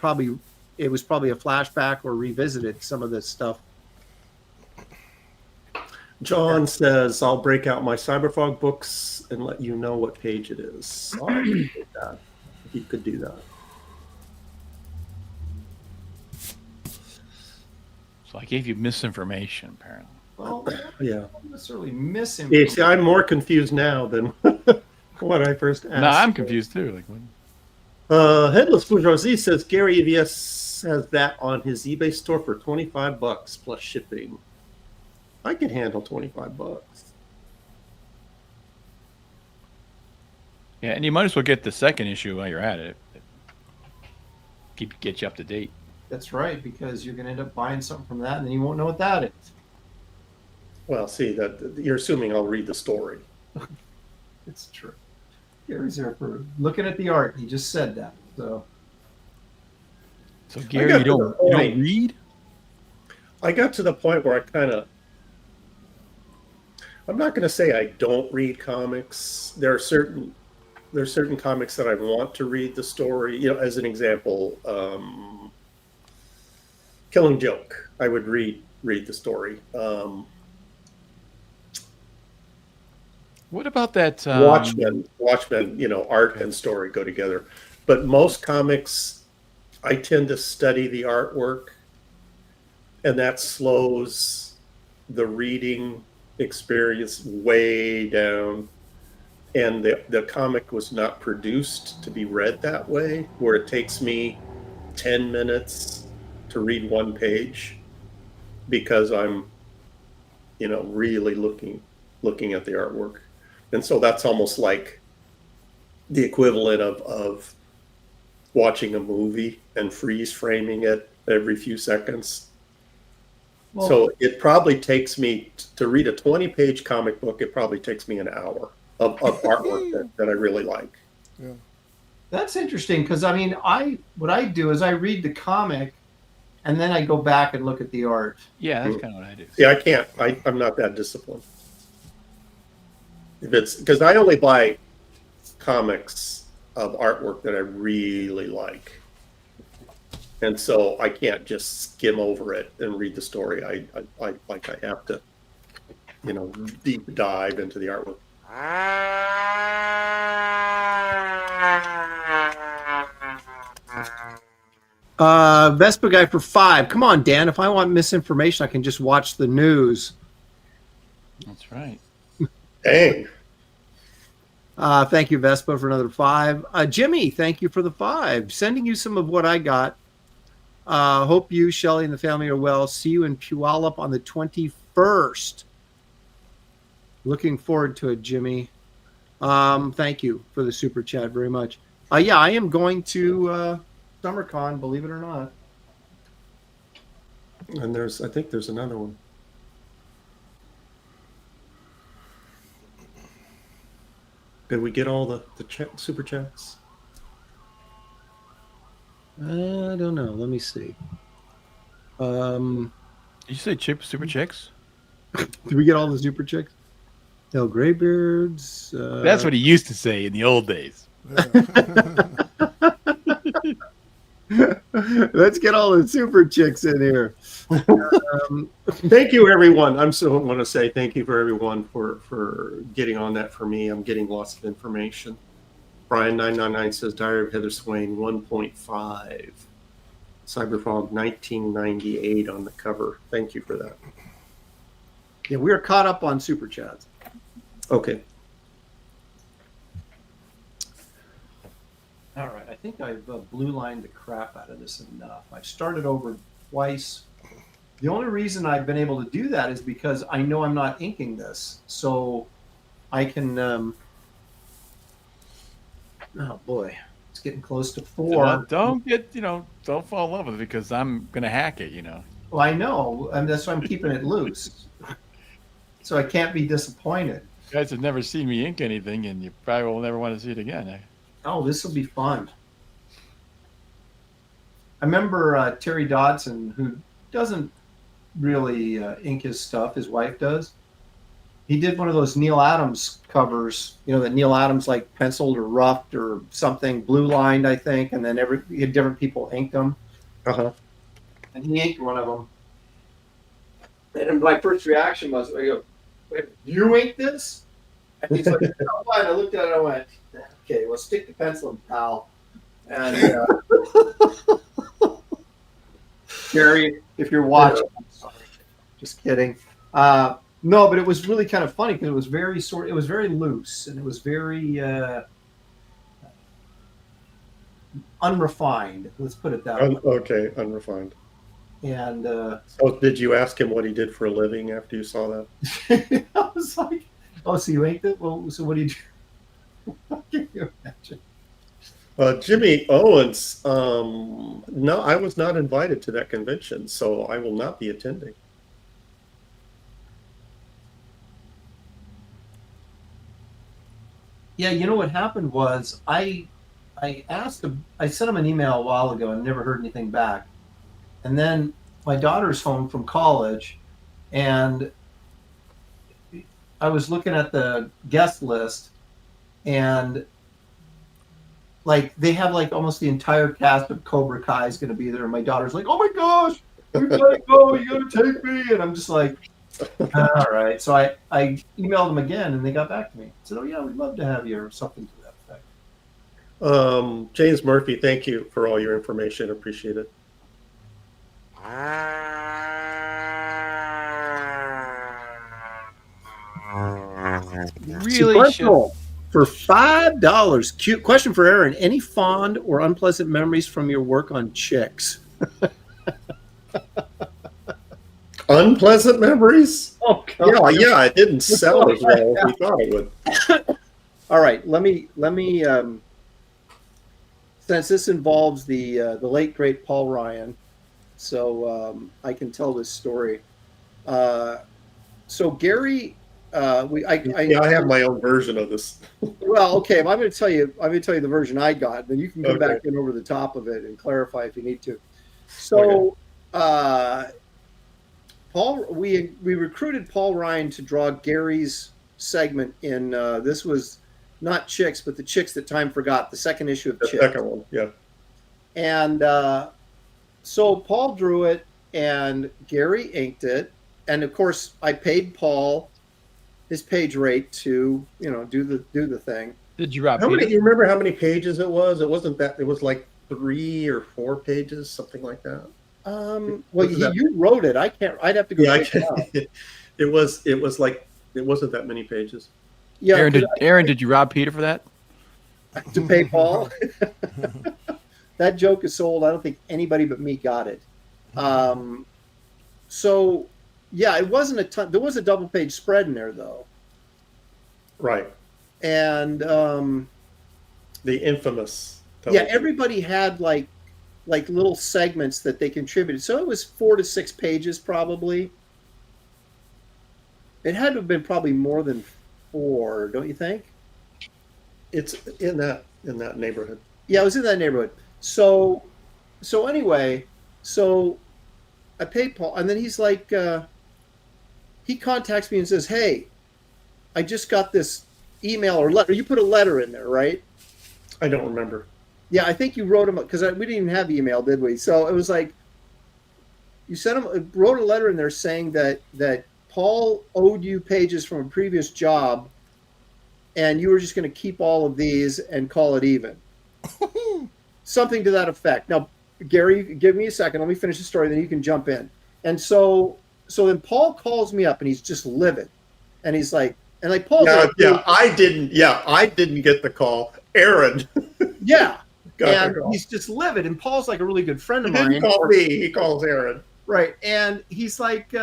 was probably a flashback or revisited some of this stuff. John says, I'll break out my Cyberfog books and let you know what page it is. I appreciate that. If you could do that. So I gave you misinformation, apparently. Well, Yeah. not necessarily missing. Yeah, see, I'm more confused now than what I first asked. No, I'm confused too. Like, what? Headless Bourgeoisie says Gary EVS has that on his eBay store for $25 plus shipping. I can handle $25. Yeah, and you might as well get the second issue while you're at it. Get you up to date. That's right, because you're going to end up buying something from that, and then you won't know what that is. Well, see, that you're assuming I'll read the story. It's true. Gary's there for looking at the art. He just said that. So So Gary, got you to the don't point. read? I got to the point where I'm not going to say I don't read comics. There are certain comics that I want to read the story. You know, as an example, Killing Joke. I would read the story. What about that? Watchmen. You know, art and story go together. But most comics, I tend to study the artwork, and that slows the reading experience way down. And the comic was not produced to be read that way, where it takes me 10 minutes to read one page because I'm, really looking at the artwork. And so that's almost like the equivalent of watching a movie and freeze framing it every few seconds. Well, So it probably takes me to read a 20-page comic book. It probably takes me an hour of artwork that I really like. Yeah. that's interesting because what I do is I read the comic, and then I go back and look at the art. Yeah, that's kind of what I do. Yeah, I can't. I'm not that disciplined. If it's because I only buy comics of artwork that I really like, and so I can't just skim over it and read the story. I have to, deep dive into the artwork. Vespa Guy for $5. Come on, Dan. If I want misinformation, I can just watch the news. That's right. Dang. Thank you, Vespa, for another $5. Jimmy, thank you for the $5. Sending you some of what I got. Hope you, Shelly, and the family are well. See you in Puyallup on the 21st. Looking forward to it, Jimmy. Thank you for the super chat very much. Yeah, I am going to SummerCon, believe it or not. And I think there's another one. Did we get all the super chats? I don't know. Let me see. Did you say super chicks? Did we get all the super chicks? No, Graybeards. That's what he used to say in the old days. Let's get all the super chicks in here. Thank you, everyone. I'm so want to say thank you for everyone for getting on that for me. I'm getting lots of information. Brian 999 says Diary of Heather Swain 1.5. Cyberfog 1998 on the cover. Thank you for that. Yeah, we are caught up on super chats. Okay. All right, I think I've blue lined the crap out of this enough. I've started over twice. The only reason I've been able to do that is because I know I'm not inking this, so I can. Oh boy, it's getting close to 4. Don't get, don't fall in love with it because I'm gonna hack it. Well, I know, and that's why I'm keeping it loose, so I can't be disappointed. You guys have never seen me ink anything, and you probably will never want to see it again. Oh, this will be fun. I remember Terry Dodson, who doesn't really ink his stuff. His wife does. He did one of those Neil Adams covers, that Neil Adams like penciled or roughed or something, blue lined, I think, and then different people inked them. Uh-huh. And he inked one of them. And my first reaction was, I go, "Wait, you inked this?" And he's like, "No, why?" And I looked at it and I went, "Okay, well, stick the pencil in, pal." And Jerry, if you're watching, I'm sorry. Just kidding. No, but it was really kind of funny because it was very loose and it was very unrefined. Let's put it that way. Okay, unrefined. And so did you ask him what he did for a living after you saw that? I was like, "Oh, so you inked it? Well, so what do you do?" Can you imagine? Jimmy Owens, no, I was not invited to that convention, so I will not be attending. Yeah, you know what happened was I sent him an email a while ago and never heard anything back. And then my daughter's home from college, and I was looking at the guest list, and like they have like almost the entire cast of Cobra Kai is going to be there. And my daughter's like, "Oh my gosh, we gotta go! You gotta take me!" And I'm just like, "All right." So I emailed them again, and they got back to me. I said, "Oh yeah, we'd love to have you," or something to that effect. James Murphy, thank you for all your information. Appreciate it. Really should. For $5. Cute question for Aaron. Any fond or unpleasant memories from your work on chicks? Unpleasant memories? Oh, God. Yeah, it didn't sell as well as we thought it would. All right, let me since this involves the late great Paul Ryan, so I can tell this story. So Gary, I have my own version of this. Well, okay, I'm going to tell you the version I got. Then you can come back in over the top of it and clarify if you need to. So, Paul, we recruited Paul Ryan to draw Gary's segment in. This was not Chicks, but the Chicks That Time Forgot, the second issue of Chicks. The second one, yeah. And so Paul drew it, and Gary inked it, and of course I paid Paul his page rate to do the thing. Did you rob? Do you remember how many pages it was? It wasn't that. It was like 3 or 4 pages, something like that. Well, you wrote it. I can't. I'd have to go. Yeah, it was like it wasn't that many pages. Yeah, Aaron, did you rob Peter for that? To pay Paul? That joke is sold. I don't think anybody but me got it. So, yeah, it wasn't a ton. There was a double page spread in there, though. Right. And the infamous. Yeah, everybody had like little segments that they contributed. So it was 4 to 6 pages, probably. It had to have been probably more than 4, don't you think? It's in that neighborhood. Yeah, it was in that neighborhood. So anyway, so I paid Paul, and then he's like, he contacts me and says, "Hey, I just got this email or letter. You put a letter in there, right?" I don't remember. Yeah, I think you wrote him, because we didn't even have email, did we? So it was like, you wrote a letter in there saying that Paul owed you pages from a previous job, and you were just going to keep all of these and call it even. Something to that effect. Now, Gary, give me a second. Let me finish the story, then you can jump in. And so then Paul calls me up, and he's just livid, and he's like, and like Paul's like, I didn't get the call. Aaron. yeah, got and the call. he's just livid. And Paul's like a really good friend of He mine. didn't call me. He calls Aaron. Right, and he's like,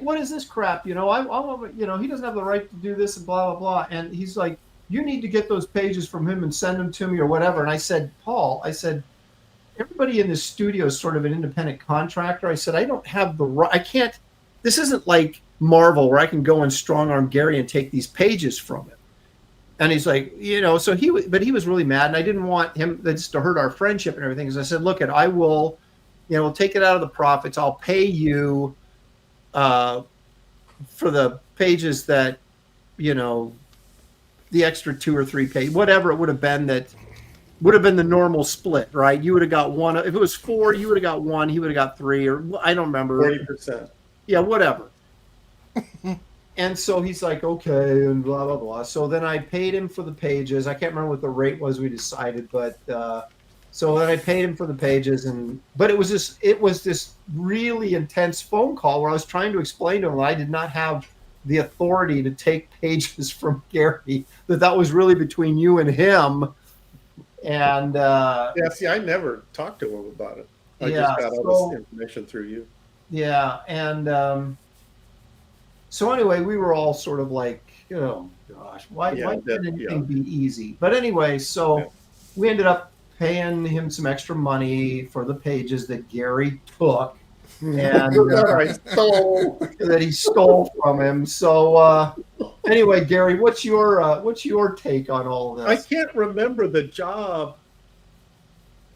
what is this crap? You know, I you know, he doesn't have the right to do this and blah blah blah. And he's like, you need to get those pages from him and send them to me or whatever. And I said, Paul, I said, everybody in this studio is sort of an independent contractor. I said, I don't have the right. I can't. This isn't like Marvel where I can go and strong arm Gary and take these pages from him. And he's like, you know, so he was really mad, and I didn't want him just to hurt our friendship and everything. Because I said, look, I will, you know, we'll take it out of the profits. I'll pay you for the pages that, you know, the extra 2 or 3 pages, whatever it would have been, that would have been the normal split, right? You would have got 1. If it was 4, you would have got 1. He would have got 3, or I don't remember. 40%. Yeah, whatever. And so he's like, okay, and blah, blah, blah. So then I paid him for the pages. I can't remember what the rate was we decided, but so then I paid him for the pages. But it was this really intense phone call where I was trying to explain to him that I did not have the authority to take pages from Gary, that was really between you and him. And see, I never talked to him about it. I yeah, just got all this information through you. Yeah, and so anyway, we were all sort of like, oh gosh, why can't anything be easy? But anyway, so we ended up paying him some extra money for the pages that Gary took, and that he stole from him. So anyway, Gary, what's your take on all of this? I can't remember the job.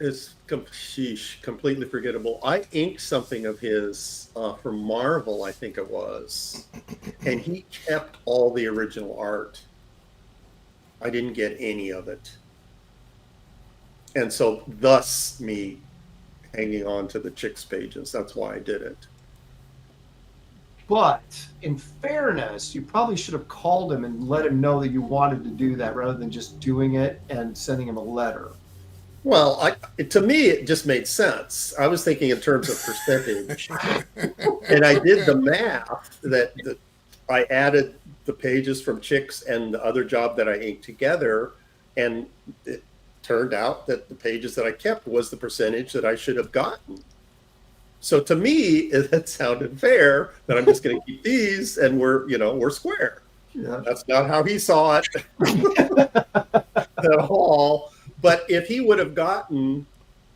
Is completely forgettable. I inked something of his for Marvel, I think it was, and he kept all the original art. I didn't get any of it, and so thus me hanging on to the Chicks pages. That's why I did it. But in fairness, you probably should have called him and let him know that you wanted to do that, rather than just doing it and sending him a letter. Well, to me, it just made sense. I was thinking in terms of percentage. And I did the math that I added the pages from Chicks and the other job that I inked together. And it turned out that the pages that I kept was the percentage that I should have gotten. So to me, it sounded fair that I'm just going to keep these and we're square. Yeah. That's not how he saw it at all. But if he would have gotten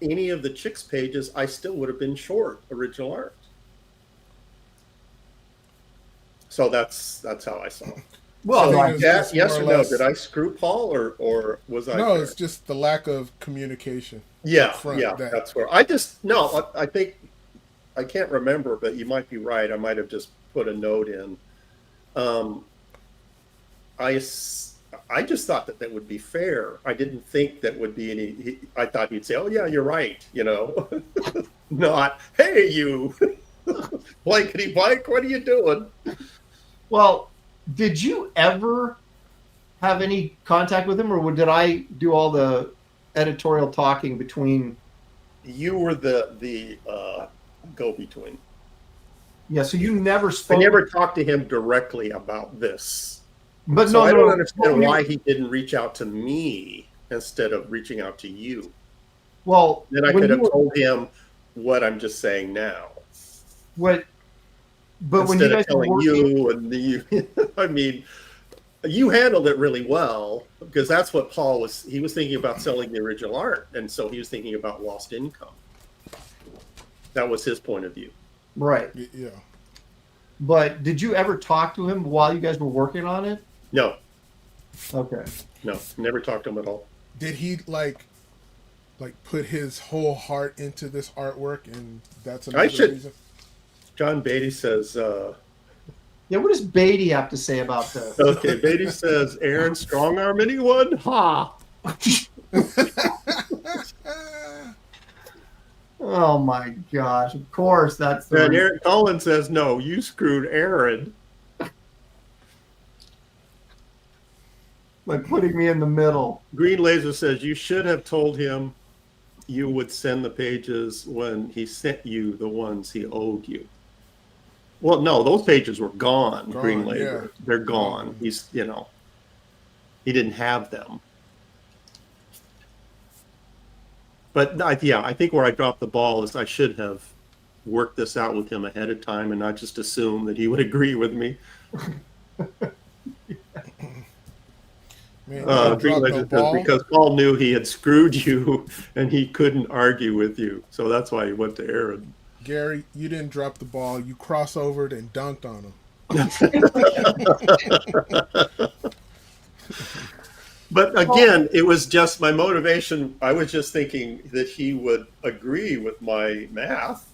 any of the Chicks pages, I still would have been short original art. So that's how I saw it. Well, yes or no? Did I screw Paul, or was I? No, fair? It's just the lack of communication. Yeah, that's where I think I can't remember, but you might be right. I might have just put a note in. I just thought that would be fair. I didn't think that would be any. I thought he'd say, "Oh yeah, you're right," not, "Hey you, blankety blank, what are you doing?" Well, did you ever have any contact with him, or did I do all the editorial talking between? You were the go-between. Yeah, so you never spoke. I never talked to him directly about this. But so I don't understand why he didn't reach out to me instead of reaching out to you. Well, then I could have told him what I'm just saying now. But instead when you guys of telling were you and I mean, you handled it really well, because that's what Paul was. He was thinking about selling the original art, and so he was thinking about lost income. That was his point of view. Right. Yeah. But did you ever talk to him while you guys were working on it? No. Okay. No, never talked to him at all. Did he like put his whole heart into this artwork, and that's another reason? John Beatty says. Yeah, what does Beatty have to say about this? Okay, Beatty says, "Aaron, strong arm anyone? Ha!" Oh my gosh! Of course, that's. And Aaron Collins says, "No, you screwed Aaron." By putting me in the middle. Green Laser says, "You should have told him you would send the pages when he sent you the ones he owed you. Well, no, those pages were gone. Green labor, yeah. they're gone. He's, he didn't have them. But I think where I dropped the ball is I should have worked this out with him ahead of time and not just assume that he would agree with me. Man, because Paul knew he had screwed you and he couldn't argue with you. So that's why he went to Aaron. Gary, you didn't drop the ball. You crossovered and dunked on him. But again, it was just my motivation. I was just thinking that he would agree with my math.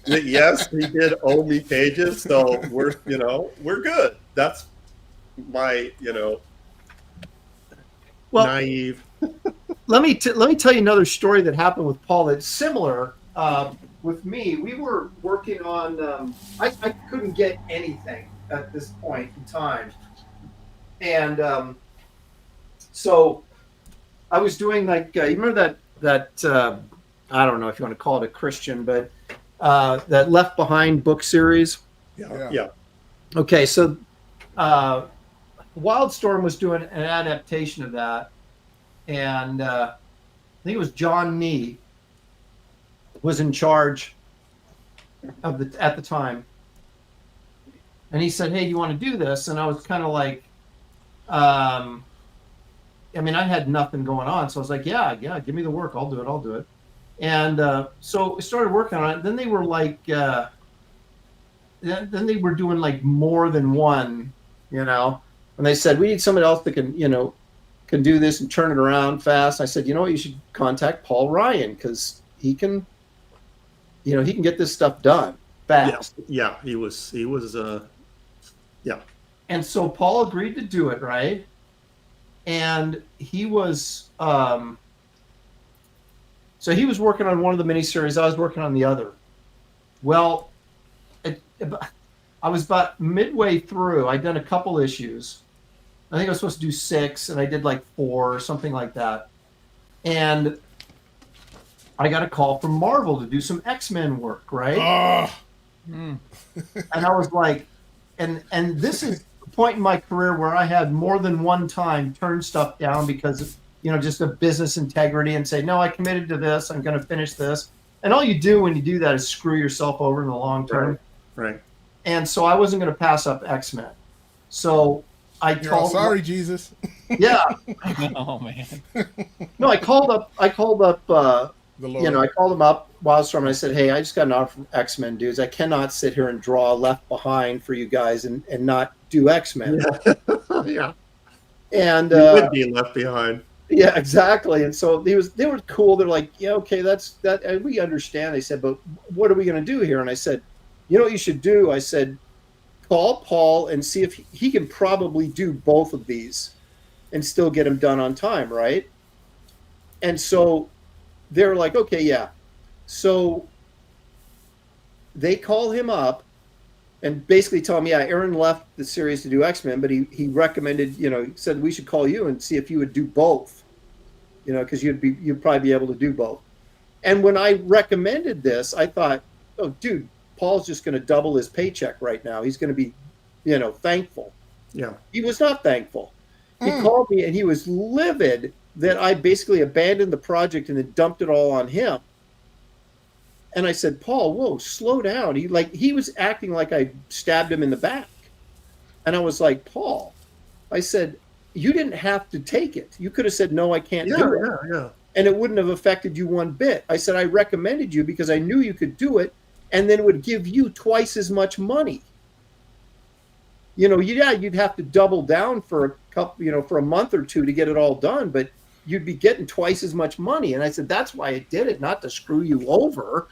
Yes, he did owe me pages, so we're good. That's my naive. Let me tell you another story that happened with Paul that's similar. With me, we were working on. I couldn't get anything at this point in time, and so I was doing like you remember that I don't know if you want to call it a Christian, but that Left Behind book series. Yeah. Okay, so Wildstorm was doing an adaptation of that, and I think it was John Nee was in charge of at the time, and he said, "Hey, you want to do this?" And I was kind of like, I mean, I had nothing going on, so I was like, "Yeah, give me the work. I'll do it." And so we started working on it. Then they were like, then they were doing like more than one, and they said, "We need somebody else that can do this and turn it around fast." I said, "You know what? You should contact Paul Ryan because he can get this stuff done fast." Yeah, he was yeah. And so Paul agreed to do it, right? And he was so he was working on one of the miniseries. I was working on the other. Well, I was about midway through. I'd done a couple issues. I think I was supposed to do 6, and I did like 4 or something like that. And I got a call from Marvel to do some X-Men work, right? And I was like, and this is a point in my career where I had more than one time turned stuff down because of, just a business integrity and say, no, I committed to this. I'm going to finish this. And all you do when you do that is screw yourself over in the long term. Right. And so I wasn't going to pass up X-Men. So I called. Sorry, Jesus. Yeah. Oh man. No, I called up. I called him up Wildstorm, and I said, "Hey, I just got an offer from X-Men dudes. I cannot sit here and draw Left Behind for you guys and not do X-Men." Yeah. And you would be left behind. Yeah, exactly. And so they were cool. They're like, "Yeah, okay, that's that. And we understand." They said, "But what are we going to do here?" And I said, "You know what you should do?" I said, "Call Paul and see if he can probably do both of these and still get them done on time, right?" And so they're like, "Okay, yeah." So they call him up and basically tell him, "Yeah, Aaron left the series to do X-Men, but he recommended, he said we should call you and see if you would do both, because you'd probably be able to do both." And when I recommended this, I thought, "Oh, dude, Paul's just going to double his paycheck right now. He's going to be, thankful." Yeah. He was not thankful. He called me and he was livid that I basically abandoned the project and then dumped it all on him. And I said, "Paul, whoa, slow down." He was acting like I stabbed him in the back. And I was like, "Paul," I said, "you didn't have to take it. You could have said, no, I can't do it. Yeah. And it wouldn't have affected you one bit." I said, "I recommended you because I knew you could do it, and then it would give you twice as much money. You'd have to double down for a couple, for a month or two to get it all done, but you'd be getting twice as much money." And I said, "That's why I did it, not to screw you over."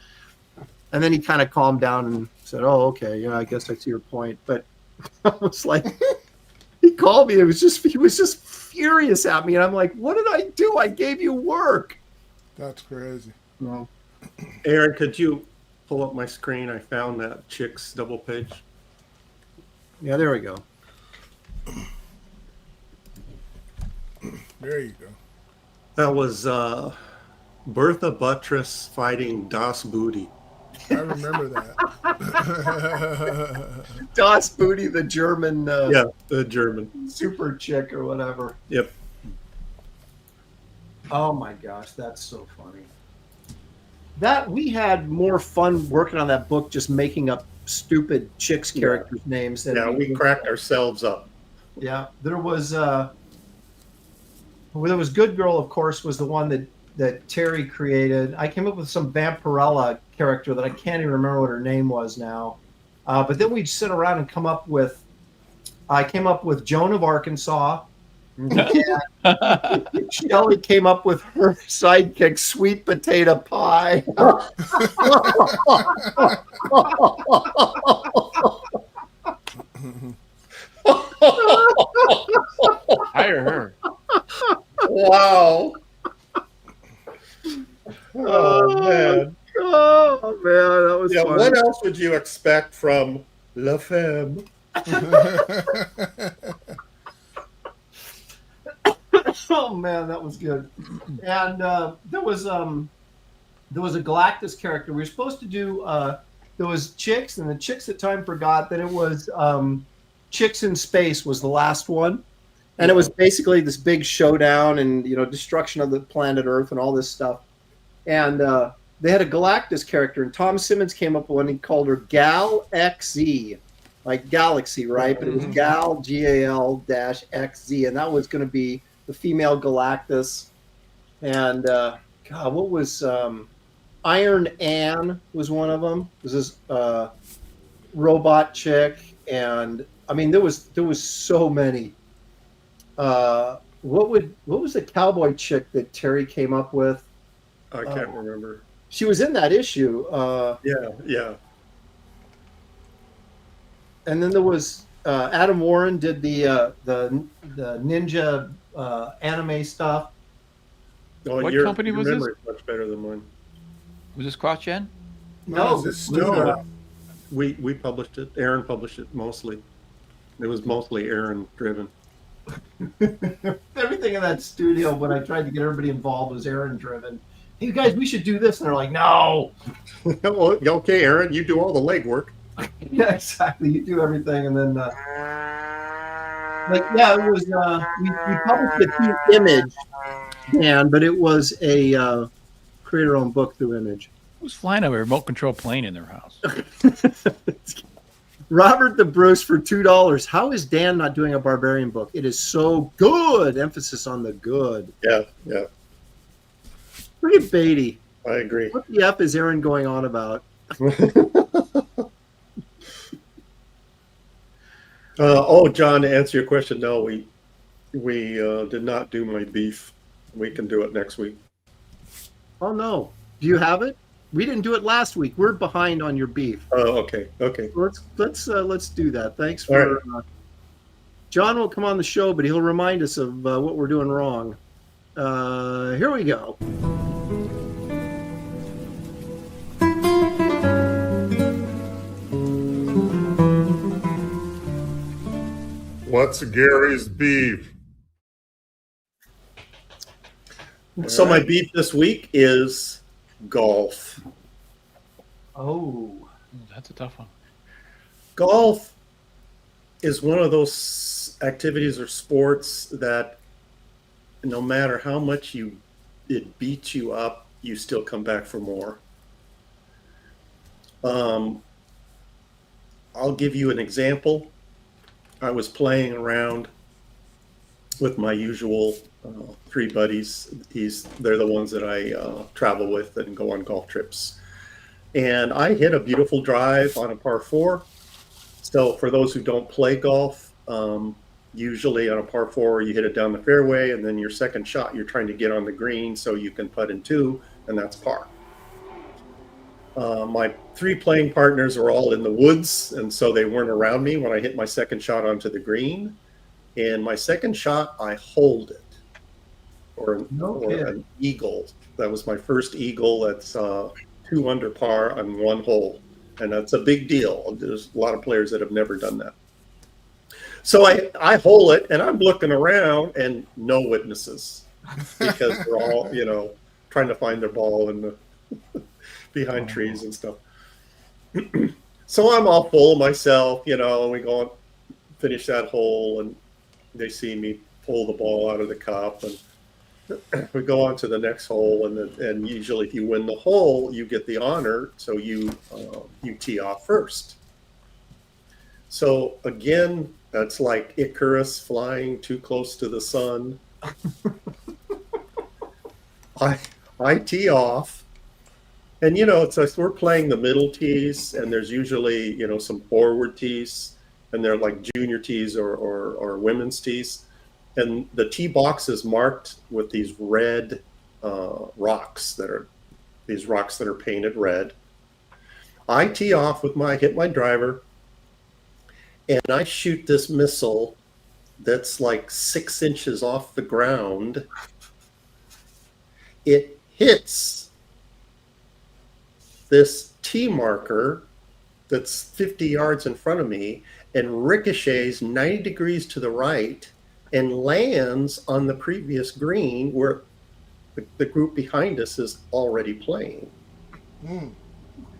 And then he kind of calmed down and said, "Oh, okay, yeah, I guess I see your point." But I was like, he called me. He was just furious at me, and I'm like, "What did I do? I gave you work." That's crazy. Well, Aaron, could you pull up my screen? I found that Chick's double page. yeah, there we go. There you go. That was Bertha Buttress fighting Das Booty. I remember that. Das Booty, the German Yeah, the German. super chick or whatever. Yep. Oh my gosh, that's so funny. That we had more fun working on that book, just making up stupid chicks' characters' names. Than Yeah, we cracked ourselves up. Yeah, there was Good Girl, of course, was the one that Terry created. I came up with some Vampirella character that I can't even remember what her name was now. But then we'd sit around and I came up with Joan of Arkansas. Shelley came up with her sidekick, Sweet Potato Pie. Hire her. Wow. Oh man. Oh man, that was Yeah, funny. what else would you expect from La Femme? Oh man, that was good. And there was a Galactus character. We were supposed to do there was Chicks, and the Chicks at time forgot that it was Chicks in Space was the last one. And it was basically this big showdown and destruction of the planet Earth and all this stuff. And they had a Galactus character, and Tom Simmons came up with one. He called her Gal XZ, like Galaxy, right? But it was Gal GAL-XZ, and that was going to be the female Galactus. And God, what was Iron Ann was one of them. It was this robot chick, and I mean there was so many. What was the cowboy chick that Terry came up with? I can't remember. She was in that issue. Yeah. And then there was Adam Warren did the ninja anime stuff. Oh, What your company was memory is much better than mine. Was this CrossGen? No, it's Studio. We published it. Aaron published it mostly. It was mostly Aaron driven. everything in that studio when I tried to get everybody involved was Aaron driven. Hey, you guys, we should do this. And they're like, no. Well, okay, Aaron, you do all the legwork. Yeah, exactly. You do everything. And then, it was, we published it through Image, but it was a creator-owned book through Image. Who's flying a remote control plane in their house? Robert the Bruce for $2. How is Dan not doing a Barbarian book? It is so good. Emphasis on the good. Yeah. Look at Beatty. I agree. What the F is Aaron going on about? John, to answer your question, no, we did not do my beef. We can do it next week. Oh no. Do you have it? We didn't do it last week. We're behind on your beef. Oh, okay. Let's do that. Thanks for right. John will come on the show, but he'll remind us of what we're doing wrong. Here we go. What's Gary's beef? So my beef this week is golf. Oh. That's a tough one. Golf is one of those activities or sports that no matter how much it beats you up, you still come back for more. I'll give you an example. I was playing around with my usual three buddies. They're the ones that I travel with and go on golf trips. And I hit a beautiful drive on a par 4. So for those who don't play golf, usually on a par 4, you hit it down the fairway, and then your second shot, you're trying to get on the green so you can putt in 2, and that's par. My 3 playing partners are all in the woods, and so they weren't around me when I hit my second shot onto the green. And my second shot, I holed it, or an eagle. That was my first eagle. That's 2 under par on 1 hole, and that's a big deal. There's a lot of players that have never done that. So I hole it, and I'm looking around, and no witnesses. because they're all, trying to find their ball in the behind trees and stuff. So I'm all full of myself, and we go and finish that hole, and they see me pull the ball out of the cup, and we go on to the next hole, and usually if you win the hole, you get the honor, so you tee off first. So again, that's like Icarus flying too close to the sun. I tee off, and it's like we're playing the middle tees, and there's usually some forward tees, and they're like junior tees or women's tees, and the tee box is marked with these red rocks that are painted red. I tee off with hit my driver, and I shoot this missile that's like 6 inches off the ground. It hits this tee marker that's 50 yards in front of me and ricochets 90 degrees to the right and lands on the previous green where the group behind us is already playing.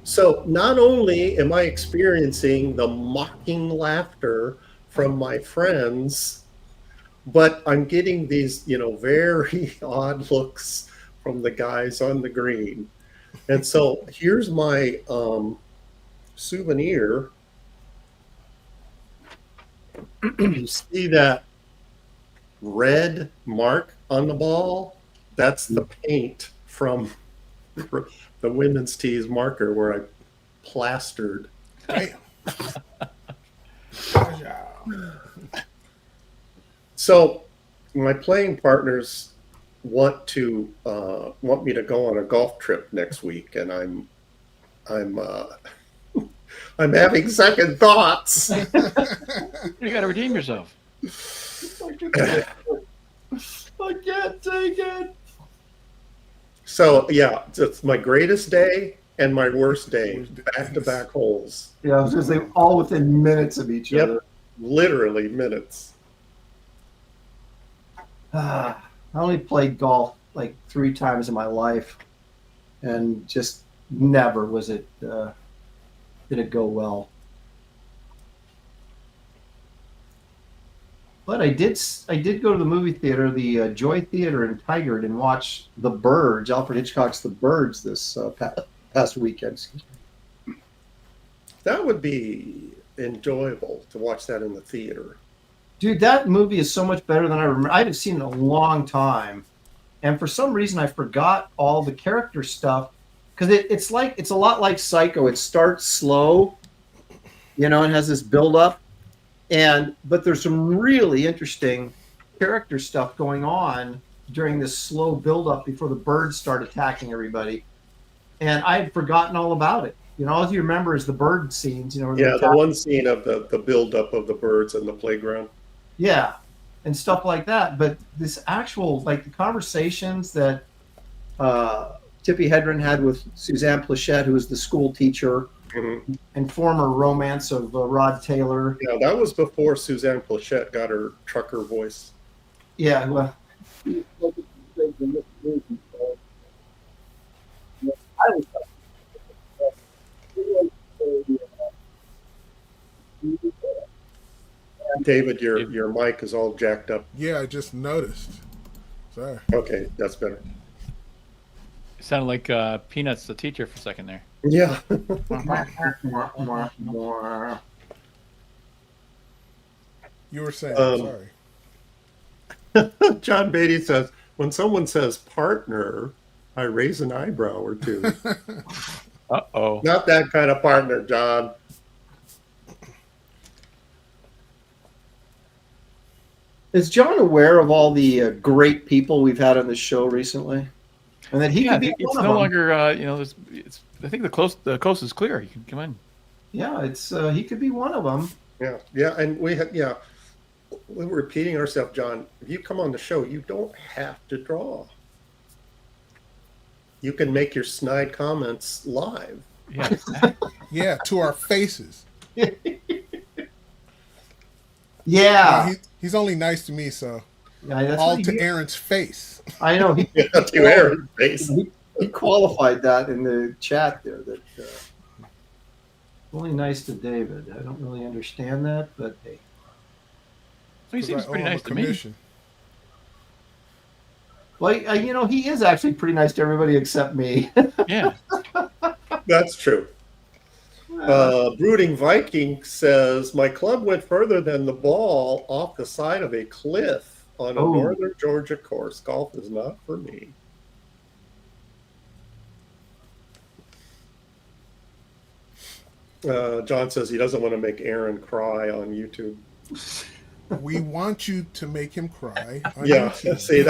So not only am I experiencing the mocking laughter from my friends, but I'm getting these, very odd looks from the guys on the green. And so here's my souvenir. You see that red mark on the ball? That's the paint from the women's tees marker where I plastered. Damn. So my playing partners want me to go on a golf trip next week, and I'm having second thoughts. You got to redeem yourself. I can't take it. So yeah, it's my greatest day and my worst day, back-to-back holes. Yeah, I was going to say all within minutes of each other. Literally minutes. I only played golf like 3 times in my life, and just never was it did it go well. But I did go to the movie theater, the Joy Theater in Tigard, and watch The Birds, Alfred Hitchcock's The Birds, this past weekend. That would be enjoyable to watch that in the theater. Dude, that movie is so much better than I remember. I haven't seen it in a long time, and for some reason I forgot all the character stuff, because it's a lot like Psycho. It starts slow, and has this build up, but there's some really interesting character stuff going on during this slow build up before the birds start attacking everybody, and I had forgotten all about it. All you remember is the bird scenes. Where the one scene of the build up of the birds in the playground. Yeah, and stuff like that. But this actual, like the conversations that Tippi Hedren had with Suzanne Plachette, who was the school teacher and former romance of Rod Taylor. Yeah, that was before Suzanne Plachette got her trucker voice. Yeah, well. David, your mic is all jacked up. Yeah, I just noticed. Sorry. Okay, that's better. It sounded like Peanuts, the teacher, for a second there. Yeah. You were saying, sorry. John Beatty says, when someone says partner, I raise an eyebrow or two. Uh-oh. Not that kind of partner, John. Is John aware of all the great people we've had on the show recently, and that he could be it's one no of them? longer I think the coast is clear. You can come in. Yeah, it's he could be one of them. Yeah, and we were repeating ourselves, John. If you come on the show, you don't have to draw. You can make your snide comments live. Yeah. Yeah, to our faces. Yeah. He's only nice to me, so Yeah, that's all what to he- Aaron's face. I know he, Yeah, to Aaron's face. he qualified that in the chat there. That only nice to David. I don't really understand that, but hey. He 'Cause seems I pretty owe him nice a to me. commission. Well, you know, he is actually pretty nice to everybody except me. Yeah. That's true. Brooding Viking says, my club went further than the ball off the side of a cliff on a Oh. northern Georgia course. Golf is not for me. John says he doesn't want to make Aaron cry on YouTube. We want you to make him cry. On Yeah, YouTube. see,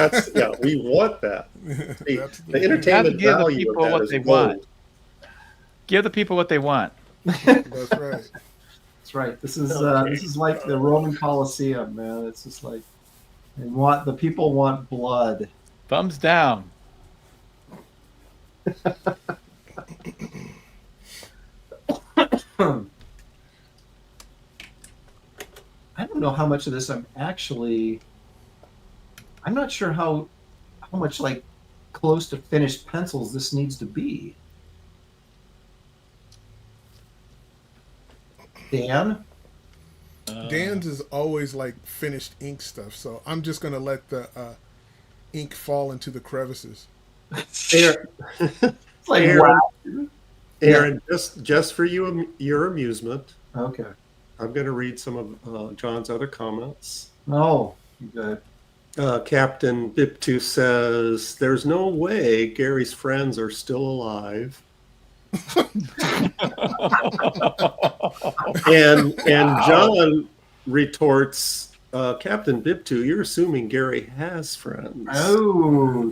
we want that. See, That's the the- entertainment give the value people of that what is they gold. want. Give the people what they want. That's right. That's right. This is like the Roman Colosseum, man. It's just like the people want blood. Thumbs down. I don't know how much of this I'm not sure how much like close to finished pencils this needs to be. Dan? Dan's is always like finished ink stuff, so I'm just gonna let the ink fall into the crevices. Aaron, It's like, Aaron, wow. Aaron, just for your amusement, Okay. I'm going to read some of John's other comments. Oh, good. Captain Bip2 says, there's no way Gary's friends are still alive. And John retorts, Captain Bip2, you're assuming Gary has friends. Oh,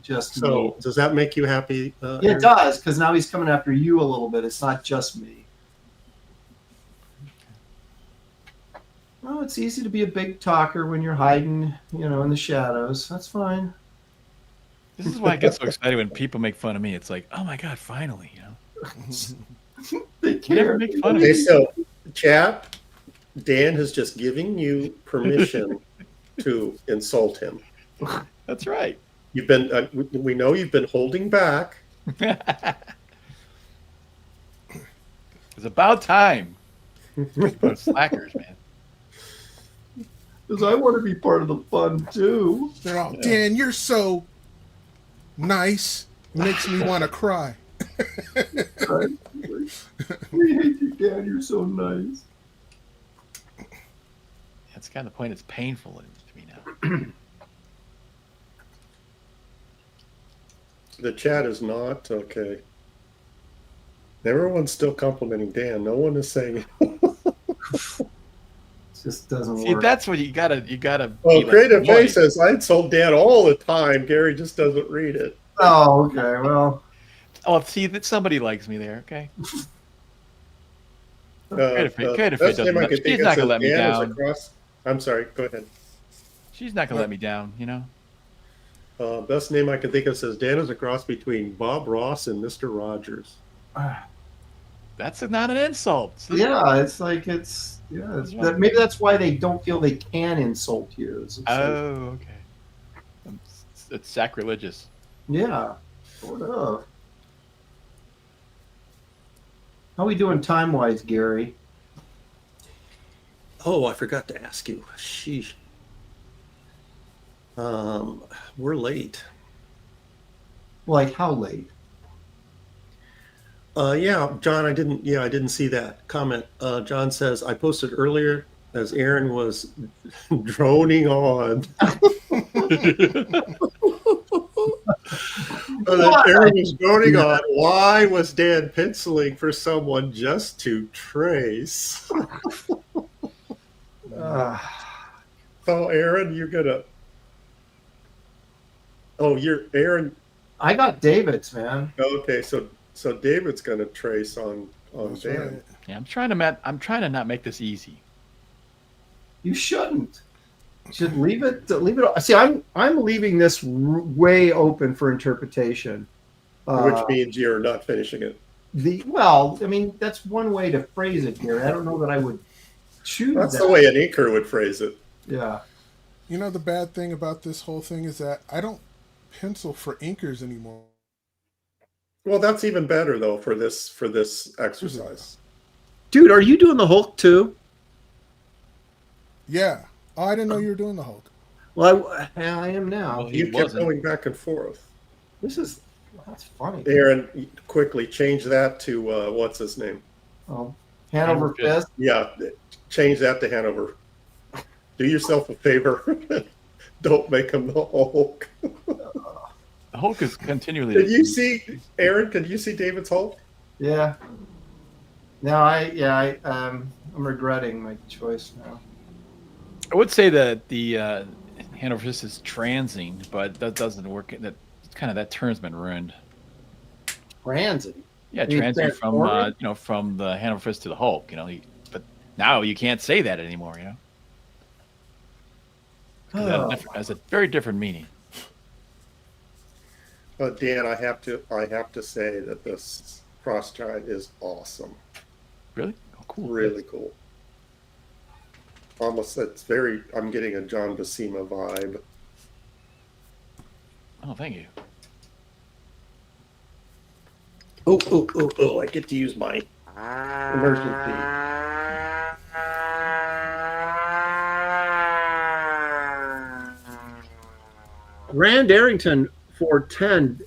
just So me. does that make you happy? Yeah, it Aaron? does, because now he's coming after you a little bit. It's not just me. Well, it's easy to be a big talker when you're hiding, in the shadows. That's fine. This is why I get so excited when people make fun of me. It's like, oh my God, finally, They You never care. make fun of Okay, me. so chat, Dan has just given you permission to insult him. That's right. You've been, we know you've been holding back. It's about time. Those slackers, man. Because I want to be part of the fun, too. They're all, Dan, you're so nice. Makes me want to cry. Right? We hate you, Dad. You're so nice. That's kind of the point. It's painful to me now. The chat is not okay. Everyone's still complimenting Dan. No one is saying. It just doesn't See, work. that's what you gotta. Oh, be like Creative Lloyd. Face says I insult Dan all the time. Gary just doesn't read it. Oh, okay. Well, Oh, see, that somebody likes me there. Okay. Creative Face best doesn't name I let- could she's think not of gonna says let me Dan is down. across. I'm sorry. Go ahead. She's not gonna let me down. Best name I can think of says Dan is a cross between Bob Ross and Mr. Rogers. That's not an insult. See? yeah, it's like maybe that's why they don't feel they can insult you. It's like, Oh, okay. It's sacrilegious. yeah, sort of. How we doing time wise, Gary? Oh, I forgot to ask you. Sheesh. We're late. Like how late? Yeah, John, I didn't see that comment. John says I posted earlier as Aaron was droning on. Aaron was droning on. Why was Dan penciling for someone just to trace? So, Aaron, you're gonna. Oh, you're Aaron. I got David's, man. Okay, so David's gonna trace on That's Dan. right. Yeah, I'm trying to not make this easy. You shouldn't. You should leave it. See, I'm leaving this way open for interpretation. Which means you're not finishing it. Well, I mean, that's one way to phrase it, Gary. I don't know that I would choose That's that. the way an inker would phrase it. Yeah. You know, the bad thing about this whole thing is that I don't pencil for inkers anymore. Well, that's even better though for this exercise. Dude, are you doing the Hulk too? Yeah. Oh, I didn't know you were doing the Hulk. Well, I am now. Well, he You kept wasn't. going back and forth. That's funny. Aaron, quickly change that to what's his name? Oh, Hanover Hanover Fist. Yeah, change that to Hanover. Do yourself a favor. Don't make him the Hulk. The Hulk is continually. Did you see, Aaron? Can you see David's Hulk? Yeah. No, I'm regretting my choice now. I would say that the Hanover Fist is transing, but that doesn't work. That term's been ruined. Transing. Yeah, You mean transing from transforming? from the Hanover Fist to the Hulk. But now you can't say that anymore. 'Cause that has a very different meaning. Dan, I have to say that this cross giant is awesome. Really? Oh, cool. Really cool. Almost, I'm getting a John Buscema vibe. Oh, thank you. Oh, I get to use my emergency. Rand Arrington for 10.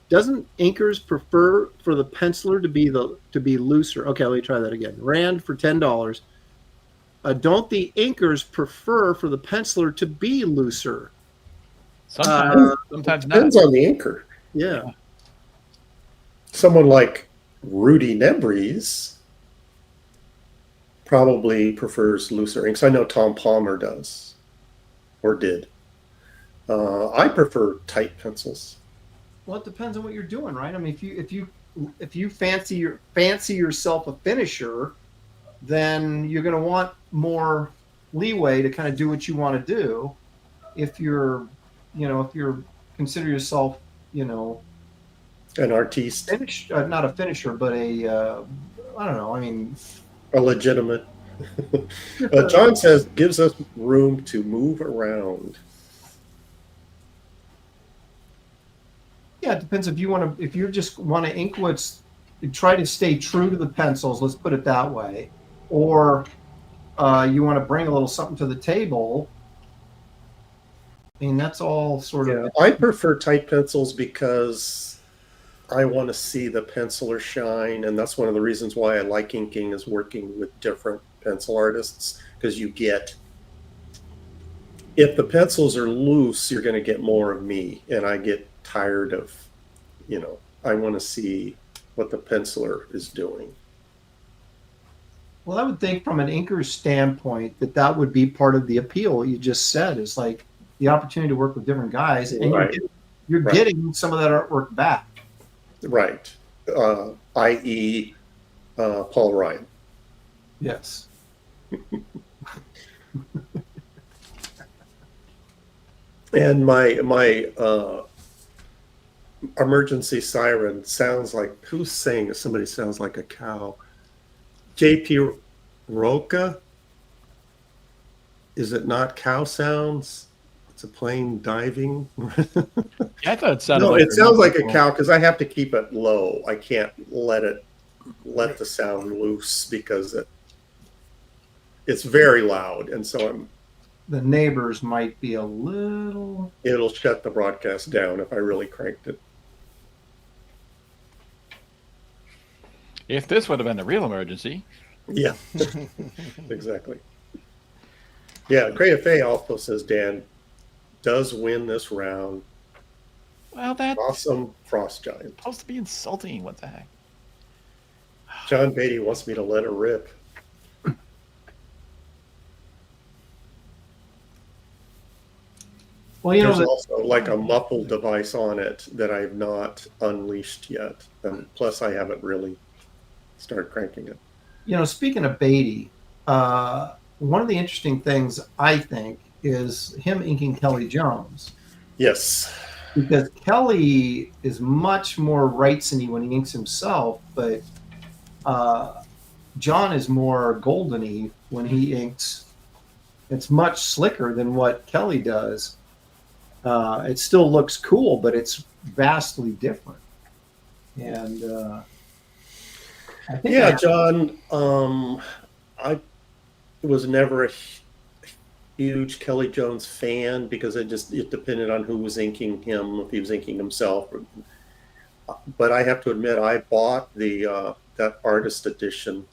Doesn't inkers prefer for the penciler to be looser? Okay, let me try that again. Rand for $10. Don't the inkers prefer for the penciler to be looser? Sometimes not. Depends on the inker. Yeah. Someone like Rudy Nebres probably prefers looser inks. I know Tom Palmer does, or did. I prefer tight pencils. Well, it depends on what you're doing, right? I mean, if you fancy yourself a finisher, then you're going to want more leeway to kind of do what you want to do. If you're consider yourself, An artiste, not a finisher, but I don't know. I mean, a legitimate. John says gives us room to move around. yeah, it depends if you just want to ink what's, try to stay true to the pencils. Let's put it that way, or you want to bring a little something to the table. I mean, that's all sort of. I prefer tight pencils because I want to see the penciler shine, and that's one of the reasons why I like inking is working with different pencil artists, because if the pencils are loose, you're going to get more of me, and I get tired of, I want to see what the penciler is doing. Well, I would think from an inker's standpoint that would be part of the appeal. What you just said is like the opportunity to work with different guys, and Right. you're getting some of that artwork back. Right. I.e. Paul Ryan. Yes. And my emergency siren sounds like, who's saying it? Somebody sounds like a cow. J.P. Roca? Is it not cow sounds? It's a plane diving. Yeah, I thought it sounded No, like it sounds like a cow because I have to keep it low. I can't let the sound loose because it's very loud, and so The neighbors might be a little. it'll shut the broadcast down if I really cranked it. If this would have been a real emergency. Yeah, exactly. Yeah, Gray Fay also says Dan does win this round. Well, that's Awesome Frost Giant. supposed to be insulting. What the heck? John Beatty wants me to let her rip. Well, There's also like a muffled device on it that I've not unleashed yet. And plus, I haven't really started cranking it. Speaking of Beatty, one of the interesting things I think is him inking Kelly Jones, Yes. because Kelly is much more Wrightsony when he inks himself, but John is more Goldeny when he inks It's much slicker than what Kelly does. It still looks cool, but it's vastly different. And I think Yeah, John. I was never a huge Kelly Jones fan because it depended on who was inking him, if he was inking himself. But I have to admit, I bought the that artist edition.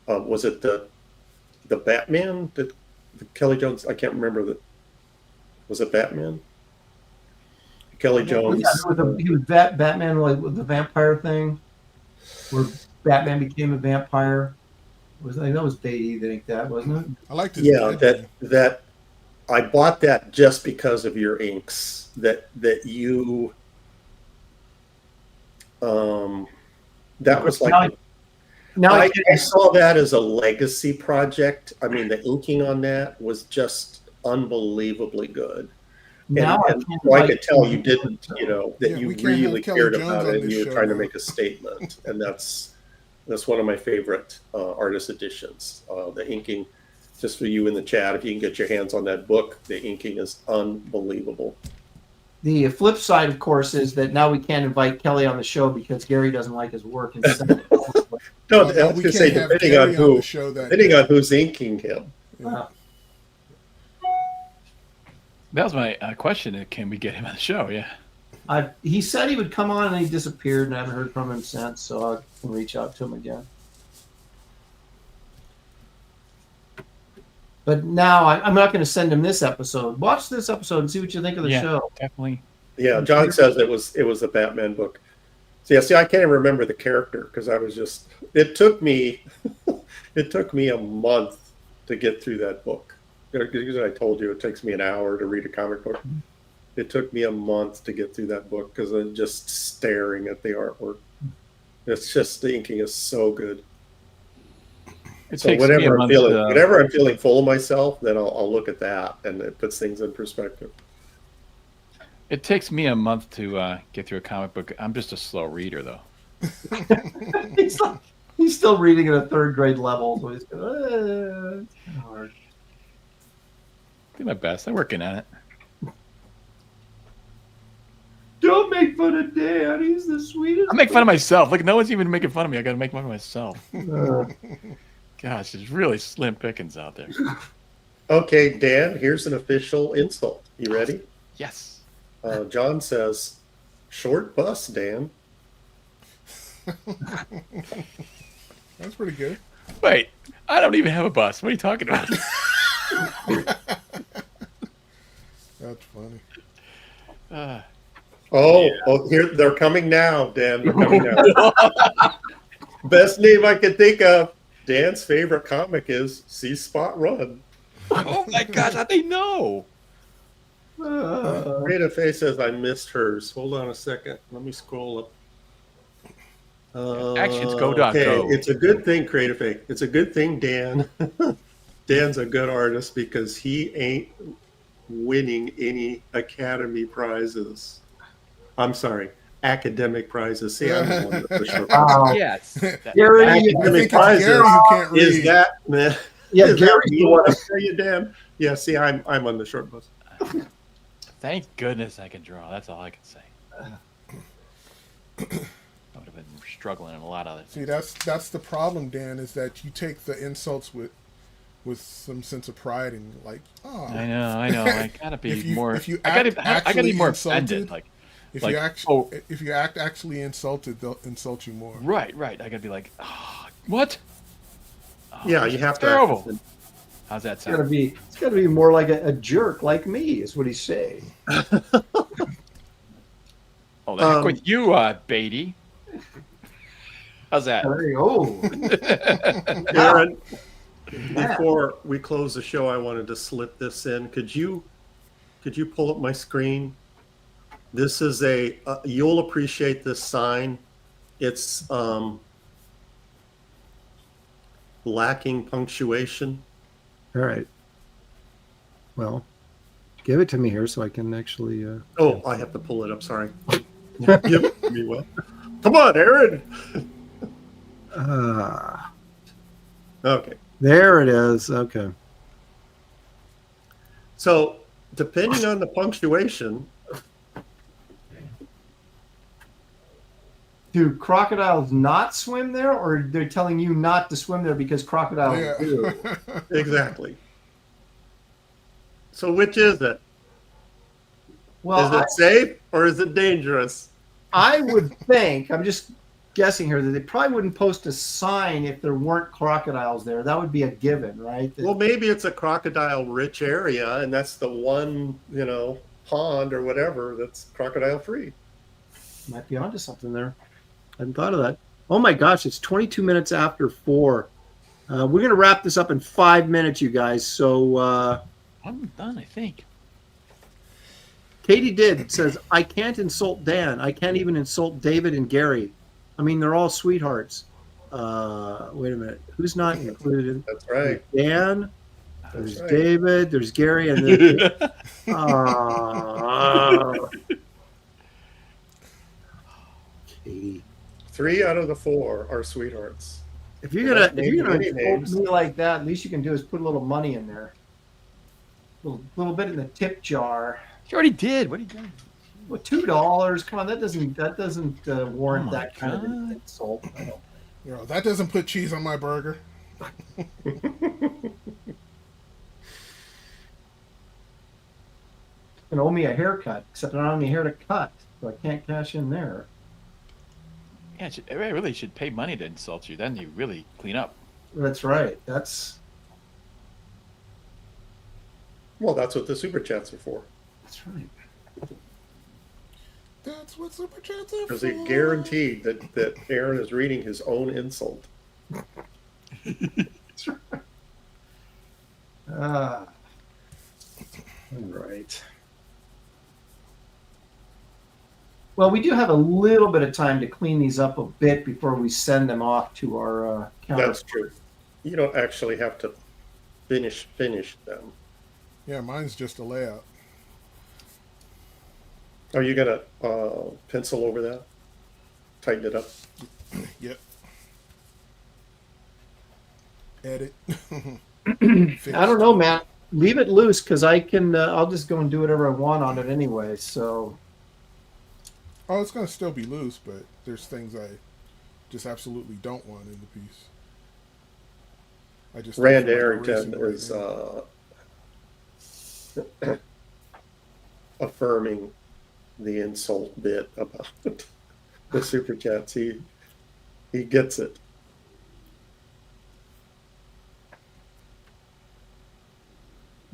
Was it the Batman? The Kelly Jones? I can't remember. Was it Batman? Kelly Jones. Yeah, he was Batman, like with the vampire thing, where Batman became a vampire. I think that was Beatty that inked that, wasn't it? I like this. Yeah, that I bought that just because of your inks. That you that was like now I saw that as a legacy project. I mean, the inking on that was just unbelievably good. Now And I could tell you didn't, that you really cared about it and you were trying to make a statement. And that's one of my favorite artist editions. The inking, just for you in the chat, if you can get your hands on that book, the inking is unbelievable. The flip side, of course, is that now we can't invite Kelly on the show because Gary doesn't like his work. And No, I was going to say, depending on who's inking him. That was my question. Can we get him on the show? Yeah. He said he would come on and he disappeared, and I haven't heard from him since, so I can reach out to him again. But now I'm not going to send him this episode. Watch this episode and see what you think of the show. Definitely. Yeah, John says it was a Batman book. See, I can't even remember the character because I was just. It took me a month to get through that book. Because I told you it takes me an hour to read a comic book. It took me a month to get through that book because I'm just staring at the artwork. It's just, the inking is so good. So whenever I'm feeling full of myself, then I'll look at that, and it puts things in perspective. It takes me a month to get through a comic book. I'm just a slow reader, though. He's still reading at a third grade level. So he's going, it's kind of hard. Do my best. I'm working on it. Don't make fun of Dan. He's the sweetest. I make fun of myself. Look, no one's even making fun of me. I got to make fun of myself. Gosh, there's really slim pickings out there. Okay, Dan, here's an official insult. You ready? Yes. John says, "Short bus, Dan." That's pretty good. Wait, I don't even have a bus. What are you talking about? That's funny. Here they're coming now, Dan. They're coming now. Best name I could think of. Dan's favorite comic is See Spot Run. Oh my gosh, how they know? Rita Faye says I missed hers. Hold on a second. Let me scroll up. Actions go. It's a good thing, Creative Faye. It's a good thing, Dan. Dan's a good artist because he ain't winning any Academy prizes. I'm sorry, academic prizes. See, I'm the one that's the Wow. Yes. Gary, academic prizes. Gary who can't read. Is that man? Yeah, is Gary's that the one. I tell you, Dan. Yeah, see, I'm on the short bus. Thank goodness I can draw. That's all I can say. I would have been struggling in a lot of it. See, that's the problem, Dan, is that you take the insults with some sense of pride and like, oh. I know. I gotta be more. I gotta be more offended. Like, if you act actually insulted, they'll insult you more. Right. I gotta be like, oh, what? Oh, Yeah, you have terrible. to. How's that It's sound? gotta be more like a jerk like me, is what he's saying. Oh, the heck with you, Beatty. How's that? There you go. Aaron, before we close the show, I wanted to slip this in. Could you pull up my screen? This is you'll appreciate this sign. It's lacking punctuation. All right. Well, give it to me here so I can actually. I have to pull it up. Sorry. Give it to me, well. Come on, Aaron. Okay. There it is. Okay. So depending on the punctuation, Do crocodiles not swim there, or they're telling you not to swim there because crocodiles Yeah. do? exactly. So which is it? Well, Is it safe or is it dangerous? I would think, I'm just guessing here, that they probably wouldn't post a sign if there weren't crocodiles there. That would be a given, right? Well, maybe it's a crocodile-rich area, and that's the one, pond or whatever that's crocodile-free. Might be onto something there. I hadn't thought of that. Oh my gosh, it's 22 minutes after 4. We're going to wrap this up in 5 minutes, you guys. So I'm done, I think. Katie says, I can't insult Dan. I can't even insult David and Gary. I mean, they're all sweethearts. Wait a minute. Who's not included? That's right. Dan, there's right. David, there's Gary, and then Katie. 3 out of the 4 are sweethearts. If you're gonna Name many insult names. me like that, at least you can do is put a little money in there. Little bit in the tip jar. You already did. What are you doing? Well, $2. Come on, that doesn't warrant Oh my that kind of God. insult. I don't. That doesn't put cheese on my burger. And owe me a haircut, except I don't have any hair to cut, so I can't cash in there. Yeah, I really should pay money to insult you. Then you really clean up. That's right. That's Well, that's what the super chats are for. right. That's what super chats are Because for. it guaranteed that Aaron is reading his own insult. That's right. All right. Well, we do have a little bit of time to clean these up a bit before we send them off to our counter. That's true. You don't actually have to finish them. Yeah, mine's just a layout. Are you gonna pencil over that? Tighten it up? Yep. Edit. I don't know, Matt. Leave it loose because I can. I'll just go and do whatever I want on it anyway. So Oh, it's going to still be loose, but there's things I just absolutely don't want in the piece. I just Rand don't feel like Arrington erasing it is affirming the insult bit about the super chats. He gets it.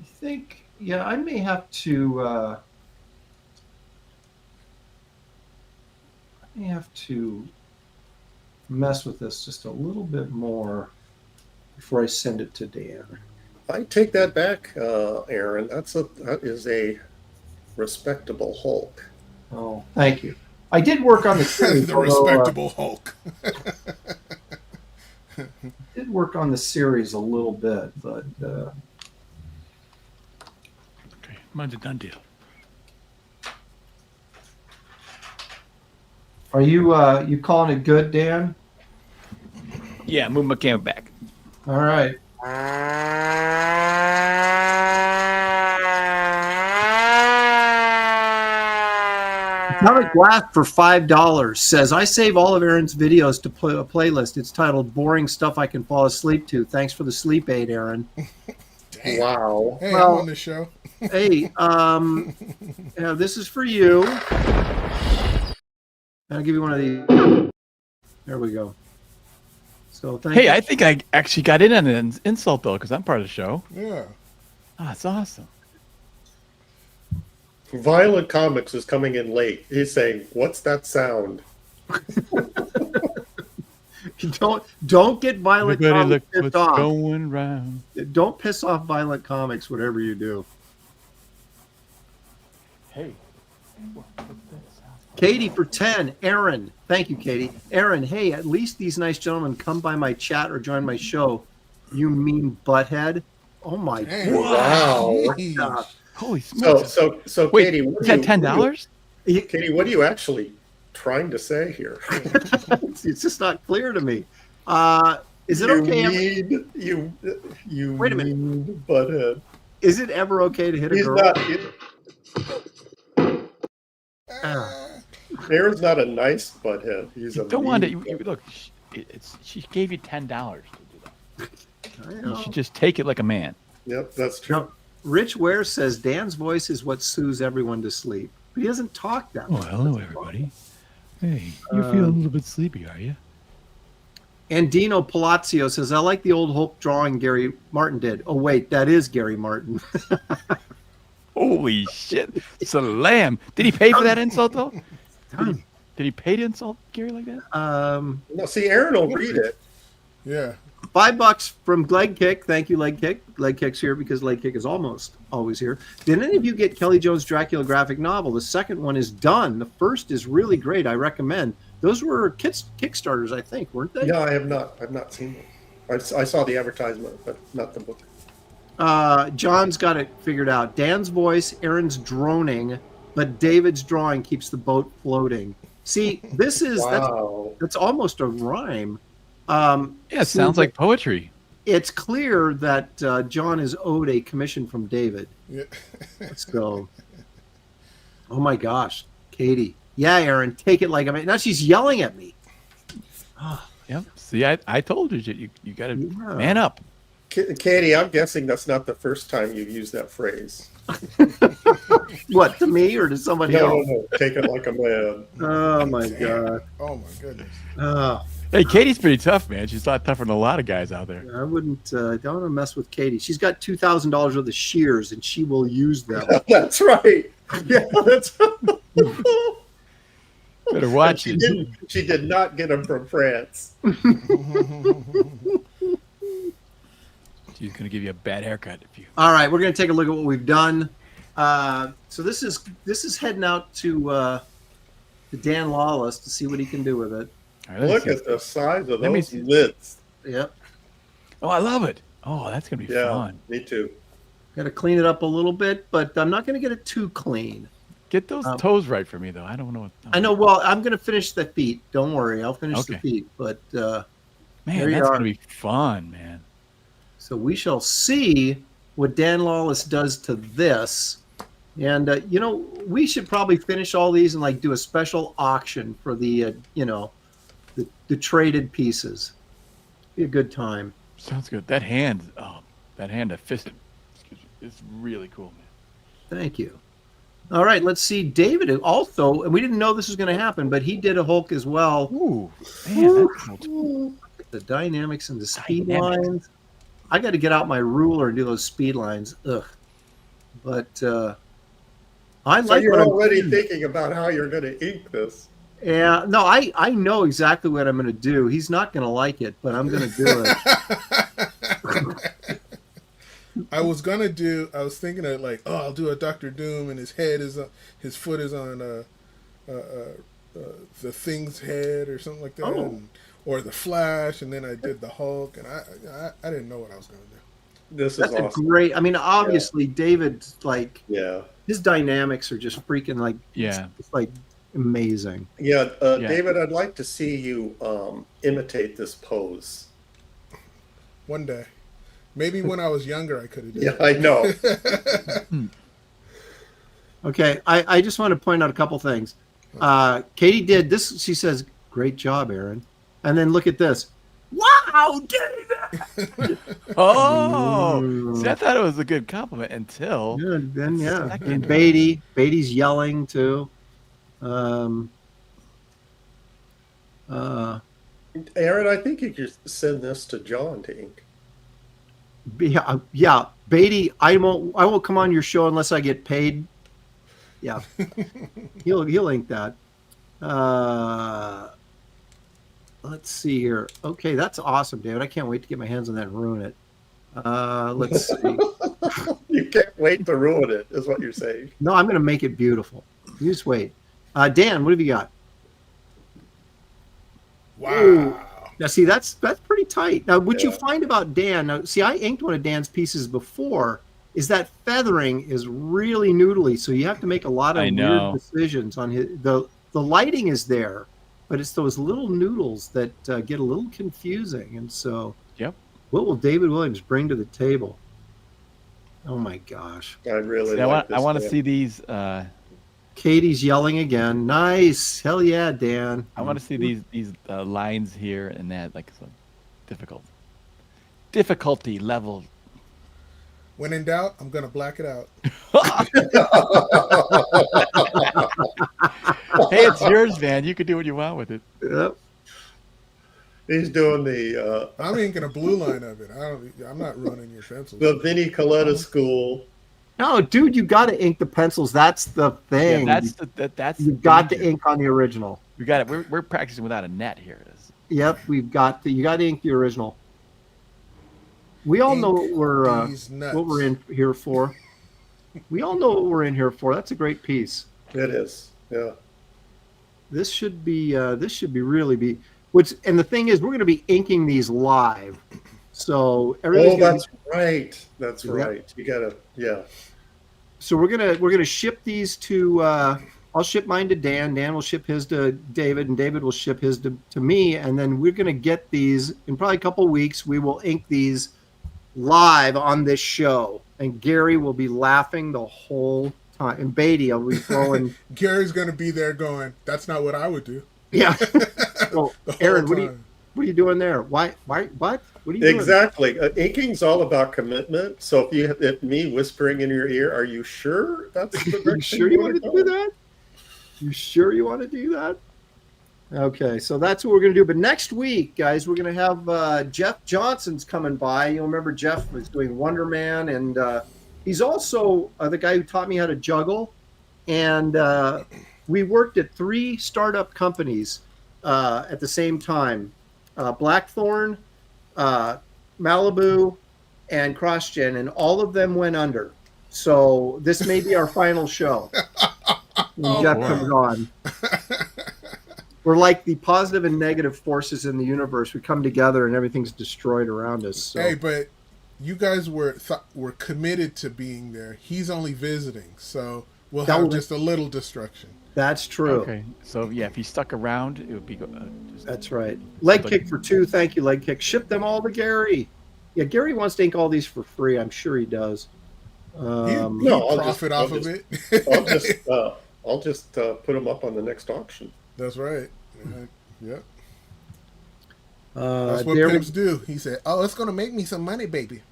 I think, yeah, I may have to. I may have to mess with this just a little bit more before I send it to Dan. I take that back, Aaron. That is a respectable Hulk. Oh, thank you. I did work on the series. the although, respectable Hulk. did work on the series a little bit, but Okay, mine's a done deal. are you you calling it good, Dan? Yeah, move my camera back. All right. Atomic Blast for $5 says, I save all of Aaron's videos to play a playlist. It's titled Boring Stuff I Can Fall Asleep To. Thanks for the sleep aid, Aaron. Damn. Wow. Hey, Well- I'm on this show. Hey, this is for you. I'll give you one of these. There we go. So thank Hey, you. I think I actually got in on an insult though, because I'm part of the show. Yeah. Ah, it's awesome. Violent Comics is coming in late. He's saying, "What's that sound?" Don't get Violent Everybody Comics look pissed what's off. going round. Don't piss off Violent Comics, whatever you do. Hey. Katie for 10. Aaron. Thank you, Katie. Aaron, hey, at least these nice gentlemen come by my chat or join my show. You mean butthead? Oh my Damn. Wow. Jeez. Holy smokes. So Wait, Katie, is that $10? Katie, what are you actually trying to say here? It's just not clear to me. Is it You okay? mean- you Wait a minute. mean butthead. Is it ever okay to hit a He's girl? not. Ah, Aaron's not a nice butthead. He's You a don't want to. mean You, look, she gave you $10 to do that. I You know. should just take it like a man. Yep, that's true. Now, Rich Ware says Dan's voice is what soothes everyone to sleep. But he doesn't talk that Oh, much. hello, everybody. Hey, you're feeling a little bit sleepy, are you? And Dino Palazzo says, I like the old Hulk drawing Gary Martin did. Oh, wait, that is Gary Martin. Holy shit. Salam. Did he pay for that insult, though? Done. Did he pay to insult Gary like that? No, see, Aaron will read it. Yeah. $5 from Leg Kick. Thank you, Leg Kick. Leg Kick's here because Leg Kick is almost always here. Did any of you get Kelly Jones' Dracula graphic novel? The second one is done. The first is really great. I recommend. Those were Kickstarters, I think, weren't they? No, I have not. I've not seen it. I saw the advertisement, but not the book. John's got it figured out. Dan's voice, Aaron's droning, but David's drawing keeps the boat floating. See, this is Wow. that's almost a rhyme. Yeah, it sounds like poetry. It's clear that John is owed a commission from David. Yeah. So, oh my gosh, Katie. Yeah, Aaron, take it like I mean. Now she's yelling at me. Yep. See, I told you, you got to Yeah. man up. Katie, I'm guessing that's not the first time you've used that phrase. What, to me or to somebody else? No. Take it like a man. Oh my Damn. god. Oh my goodness. Hey, Katie's pretty tough, man. She's a lot tougher than a lot of guys out there. I wouldn't. Don't want to mess with Katie. She's got $2,000 worth of shears, and she will use them. That's right. Yeah, that's. Better watch she it. she did not get them from France. She's gonna give you a bad haircut if you. All right, we're going to take a look at what we've done. So this is heading out to Dan Lawless to see what he can do with it. All right, let me Look see. at the size of Let me those see. lids. Yep. Oh, I love it. Oh, that's gonna be Yeah, fun. me too. Got to clean it up a little bit, but I'm not going to get it too clean. Get those toes right for me, though. I don't know what. I know. Well, I'm going to finish the feet. Don't worry, I'll finish the Okay. feet. But there Man, you that's are. gonna be fun, man. So we shall see what Dan Lawless does to this. And, we should probably finish all these and like do a special auction for the, the traded pieces. Be a good time. Sounds good. That hand, a fist, is really cool, man. Thank you. All right, let's see. David also, and we didn't know this was going to happen, but he did a Hulk as well. Ooh, man, that's cool too. The dynamics and the speed Dynamics. lines. I got to get out my ruler and do those speed lines. Ugh. But I So like you're what I'm already doing. thinking about how you're going to ink this. Yeah, no, I know exactly what I'm going to do. He's not going to like it, but I'm going to do it. I was thinking of like, I'll do a Doctor Doom, and his foot is on the Thing's head or something like that, Oh. or the Flash, and then I did the Hulk, and I didn't know what I was going to do. This That's is a awesome. great. I mean, obviously, David's like Yeah. his dynamics are just freaking like Yeah. it's like amazing. Yeah, Yeah. David, I'd like to see you imitate this pose. One day, maybe when I was younger, I could have done Yeah, I know. Okay, I just want to point out a couple things. Katie did this. She says, "Great job, Aaron," and then look at this. Wow, David! Oh, see, I thought it was a good compliment until. Yeah, then yeah, Second. and Beatty's yelling too. Aaron, I think you could send this to John to ink. Yeah, Beatty. I won't come on your show unless I get paid. Yeah, he'll ink that. Let's see here. Okay, that's awesome, David. I can't wait to get my hands on that and ruin it. Let's see. You can't wait to ruin it, is what you're saying. No, I'm going to make it beautiful. You just wait. Dan, what have you got? Wow. Now, see, that's pretty tight. Now, what you Yeah. find about Dan, now, see, I inked one of Dan's pieces before, is that feathering is really noodly, so you have to make a lot of I know. weird decisions on the lighting is there, but it's those little noodles that get a little confusing. And so, Yep. what will David Williams bring to the table? Oh my gosh. I really See, like this. I want to Dan. see these. Katie's yelling again. Nice. Hell yeah, Dan. I want to see these lines here and that, like some difficulty level. When in doubt, I'm gonna black it out. Hey, it's yours, man. You can do what you want with it. Yep. He's doing the I'm inking a blue line of it. I'm not running your pencils. Vinnie Coletta school. No, dude, you got to ink the pencils. That's the thing. Yeah, that's you got to ink on the original. We got it. We're practicing without a net here. It is. Yep, you got to ink the original. We all know what we're in here for. We all know what we're in here for. That's a great piece. It is. Yeah. This should be really be. And the thing is, we're going to be inking these live. So that's right. That's right. You gotta, yeah. So we're gonna ship these to. I'll ship mine to Dan. Dan will ship his to David, and David will ship his to me. And then we're gonna get these in probably a couple of weeks. We will ink these live on this show, and Gary will be laughing the whole time. And Beatty will be throwing. Gary's gonna be there going, "That's not what I would do." Yeah. So, Aaron, what are you doing there? Why? What? What are you doing? Exactly. Inking's all about commitment. So if me whispering in your ear, are you sure that's the You sure you want to do that? You sure you want to do that? Okay, so that's what we're going to do. But next week, guys, we're going to have Jeff Johnson's coming by. You'll remember Jeff was doing Wonder Man, and he's also the guy who taught me how to juggle. And we worked at 3 startup companies at the same time. Blackthorn, Malibu, and CrossGen, and all of them went under. So this may be our final show when Jeff comes on. We're like the positive and negative forces in the universe. We come together and everything's destroyed around us. So. Hey, but you guys were committed to being there. He's only visiting, so we'll have just a little destruction. That's true. Okay, so yeah, if he stuck around, it would be good. That's right. Leg kick for 2. Thank you, Leg kick. Ship them all to Gary. Yeah, Gary wants to ink all these for free. I'm sure he does. I'll profit off of it. I'll just put them up on the next auction. That's right. Yep. That's what pimps do. He said, "Oh, it's gonna make me some money, baby."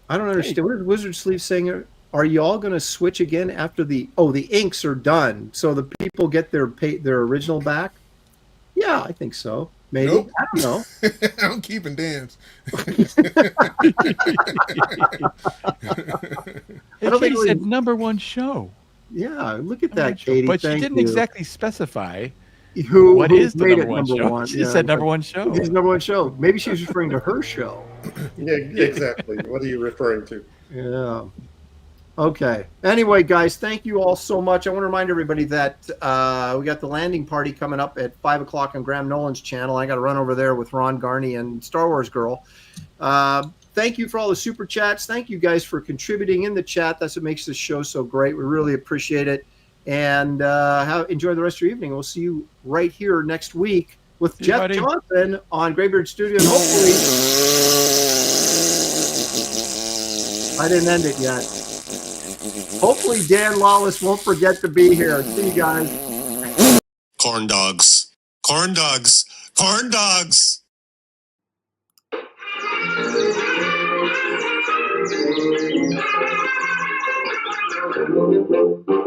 I don't understand. What did Wizard Sleeve saying? Are you all going to switch again after the inks are done, so the people get their original back? Yeah, I think so. Maybe. Nope. I don't know. I'm keeping Dan's. Hey, Katie said #1 show. Yeah, look at that, Katie. But she didn't exactly specify who is the #1 show. She just said #1 show. It's #1 show. Maybe she was referring to her show. Yeah, exactly. What are you referring to? Yeah. Okay. Anyway, guys, thank you all so much. I want to remind everybody that we got the landing party coming up at 5 o'clock on Graham Nolan's channel. I got to run over there with Ron Garney and Star Wars Girl. Thank you for all the super chats. Thank you guys for contributing in the chat. That's what makes this show so great. We really appreciate it. And enjoy the rest of your evening. We'll see you right here next week with Jeff Johnson on GRAYBEARD'S STUDIO. And hopefully, I didn't end it yet. Hopefully Dan Lawless won't forget to be here. See you guys. Corn dogs. Corn dogs. Corn dogs. Thank you.